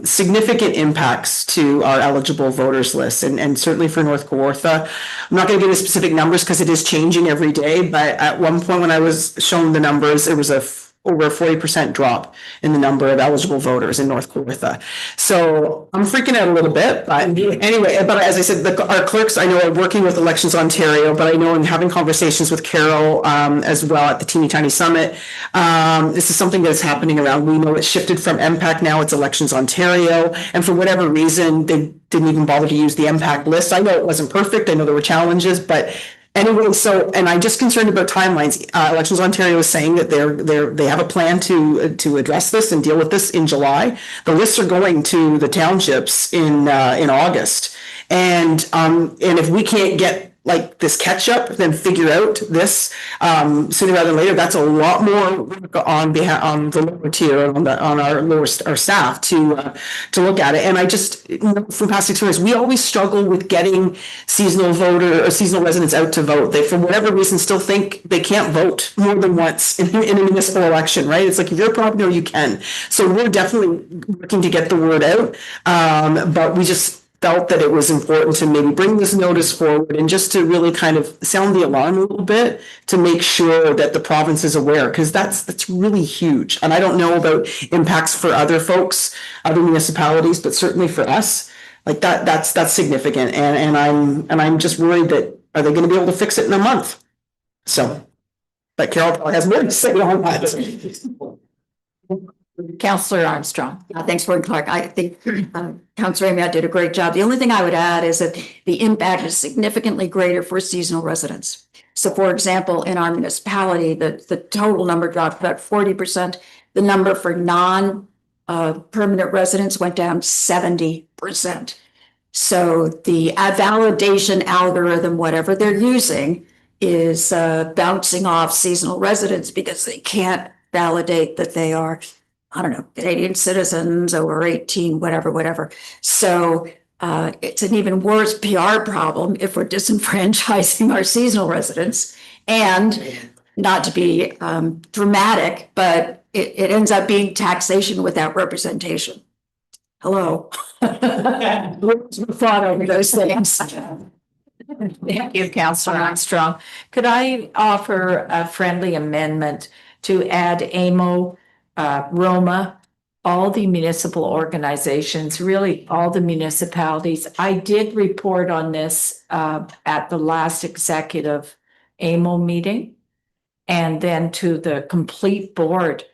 significant impacts to our eligible voters list, and certainly for North Kawartha. I'm not going to give you specific numbers because it is changing every day, but at one point when I was shown the numbers, it was over a 40% drop in the number of eligible voters in North Kawartha. So I'm freaking out a little bit, but anyway, but as I said, our clerks, I know, are working with Elections Ontario, but I know in having conversations with Carol as well at the Teeny Tiny Summit, this is something that's happening around. We know it's shifted from MPAC, now it's Elections Ontario, and for whatever reason, they didn't even bother to use the MPAC list. I know it wasn't perfect, I know there were challenges, but anyway, so, and I'm just concerned about timelines. Elections Ontario is saying that they have a plan to address this and deal with this in July. The lists are going to the townships in August, and if we can't get like this catch up, then figure out this sooner rather than later. That's a lot more work on the lower tier, on our staff to look at it. And I just, from past experience, we always struggle with getting seasonal residents out to vote. They, for whatever reason, still think they can't vote more than once in a municipal election, right? It's like, if you're a property owner, you can. So we're definitely working to get the word out, but we just felt that it was important to maybe bring this notice forward and just to really kind of sound the alarm a little bit to make sure that the province is aware, because that's really huge. And I don't know about impacts for other folks, other municipalities, but certainly for us, Like that's significant. And I'm just worried that, are they going to be able to fix it in a month? So, but Carol probably has more to say on that. Councillor Armstrong. Thanks, Warden Clark. I think Councillor Amy did a great job. The only thing I would add is that the impact is significantly greater for seasonal residents. So for example, in our municipality, the total number dropped about 40%. The number for non-permanent residents went down 70%. So the validation algorithm, whatever they're using, is bouncing off seasonal residents because they can't validate that they are, I don't know, Canadian citizens over 18, whatever. So it's an even worse PR problem if we're disenfranchising our seasonal residents. And not to be dramatic, but it ends up being taxation without representation. Hello. Thought over those things. Thank you, Councillor Armstrong. Could I offer a friendly amendment to add AMO, Roma, all the municipal organizations, really all the municipalities? I did report on this at the last executive AMO meeting and then to the complete board.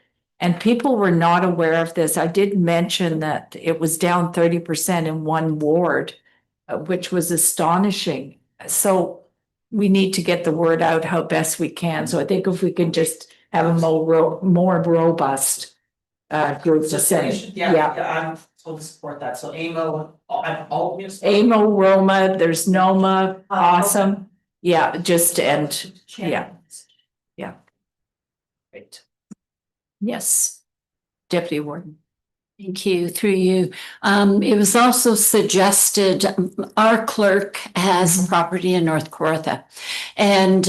And people were not aware of this. I did mention that it was down 30% in one ward, which was astonishing. So we need to get the word out how best we can. So I think if we can just have a more robust group to say. I'm told to support that. So AMO, all AMO, Roma, there's NOMA, awesome. Yeah, just and yeah. Great. Yes, Deputy Warden. Thank you, through you. It was also suggested, our clerk has property in North Kawartha, and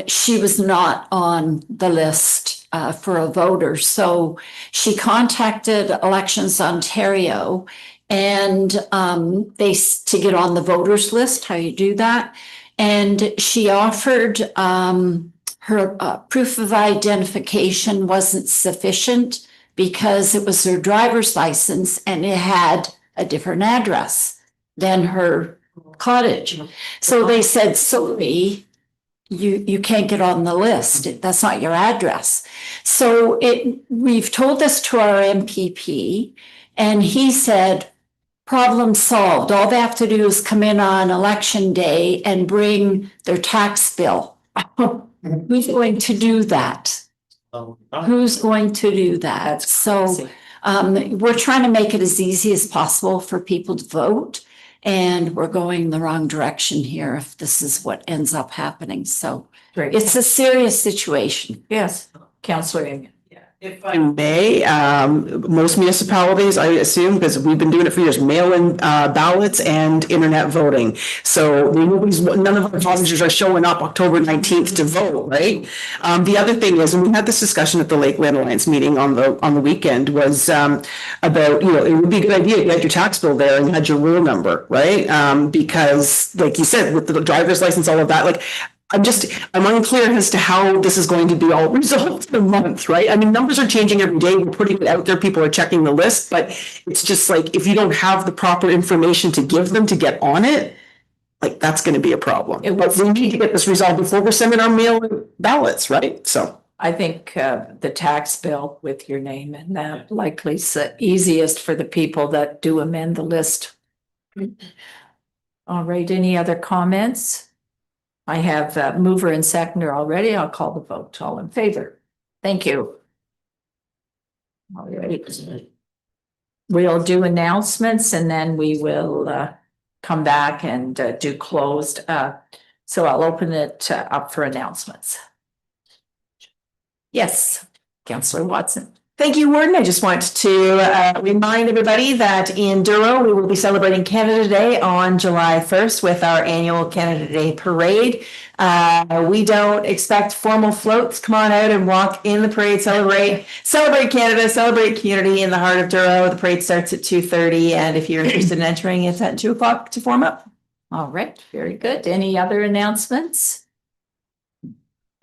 she was not on the list for a voter. So she contacted Elections Ontario and to get on the voters list, how you do that. And she offered her proof of identification wasn't sufficient because it was her driver's license and it had a different address than her cottage. So they said, sorry, you can't get on the list. That's not your address. So we've told this to our MPP and he said, problem solved. All they have to do is come in on election day and bring their tax bill. Who's going to do that? Who's going to do that? So we're trying to make it as easy as possible for people to vote. And we're going the wrong direction here if this is what ends up happening. So it's a serious situation. Yes, Councillor Amy. If I may, most municipalities, I assume, because we've been doing it for years, mail-in ballots and internet voting. So none of our volunteers are showing up October 19th to vote, right? The other thing is, and we had this discussion at the Lakeland Alliance meeting on the weekend, was about, it would be a good idea if you had your tax bill there and you had your rule number, right? Because like you said, with the driver's license, all of that, like, I'm unclear as to how this is going to be all resolved in a month, right? I mean, numbers are changing every day. We're putting it out there. People are checking the list, but it's just like, if you don't have the proper information to give them to get on it, like that's going to be a problem. But we need to get this resolved before we're sending our mail ballots, right? So I think the tax bill with your name and that likely is the easiest for the people that do amend the list. All right, any other comments? I have mover and seconder already. I'll call the vote. All in favor? Thank you. All right. We'll do announcements and then we will come back and do closed. So I'll open it up for announcements. Yes, Councillor Watson. thank you, Warden. I just want to remind everybody that in Douro, we will be celebrating Canada Day on July 1st with our annual Canada Day parade. We don't expect formal floats. Come on out and walk in the parade, celebrate Canada, celebrate community in the heart of Douro. The parade starts at 2:30, and if you're interested in entering, it's at 2 o'clock to form up. All right, very good. Any other announcements?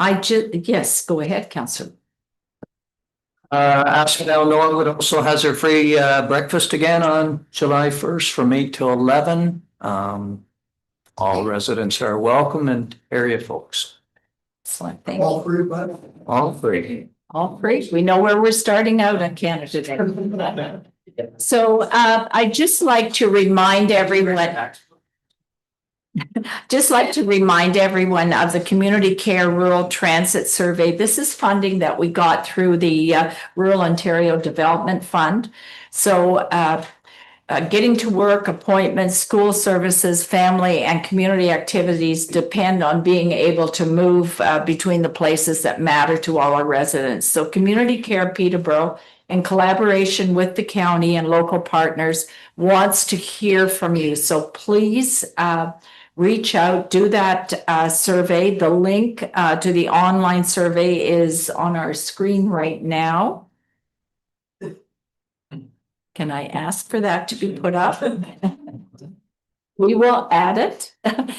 Yes, go ahead, Councillor. Asphodel Norwood also has their free breakfast again on July 1st from 8 till 11. All residents are welcome and area folks. Excellent, thank you. All free, bud? All free. All great. We know where we're starting out in Canada today. So I'd just like to remind everyone of the Community Care Rural Transit Survey. This is funding that we got through the Rural Ontario Development Fund. So getting to work, appointments, school services, family and community activities depend on being able to move between the places that matter to all our residents. So Community Care Peterborough, in collaboration with the county and local partners, wants to hear from you. So please reach out, do that survey. The link to the online survey is on our screen right now. Can I ask for that to be put up? We will add it.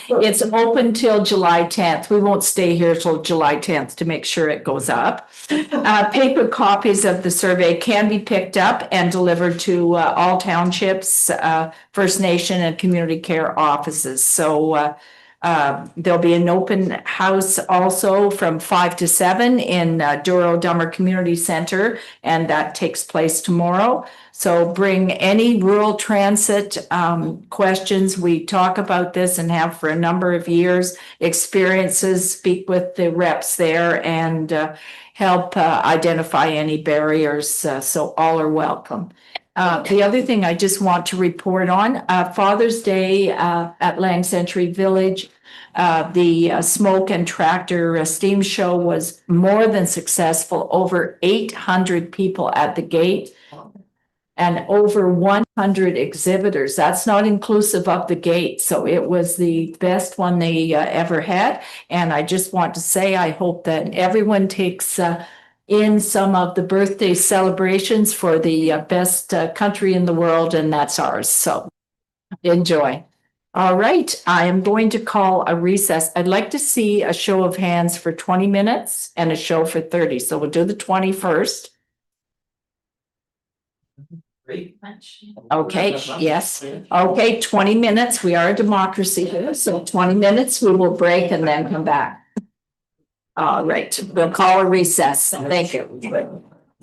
It's open till July 10th. We won't stay here till July 10th to make sure it goes up. Paper copies of the survey can be picked up and delivered to all townships, First Nation and community care offices. So there'll be an open house also from 5 to 7 in Douro Dummer Community Center, and that takes place tomorrow. So bring any rural transit questions. We talk about this and have for a number of years, experiences, speak with the reps there and help identify any barriers. So all are welcome. The other thing I just want to report on, Father's Day at Lang Century Village, the smoke and tractor steam show was more than successful. Over 800 people at the gate and over 100 exhibitors. That's not inclusive of the gate. So it was the best one they ever had. And I just want to say, I hope that everyone takes in some of the birthday celebrations for the best country in the world, and that's ours. So enjoy. All right, I am going to call a recess. I'd like to see a show of hands for 20 minutes and a show for 30. So we'll do the 20 first. Okay, yes. Okay, 20 minutes. We are a democracy here. So 20 minutes, we will break and then come back. All right, we'll call a recess. Thank you.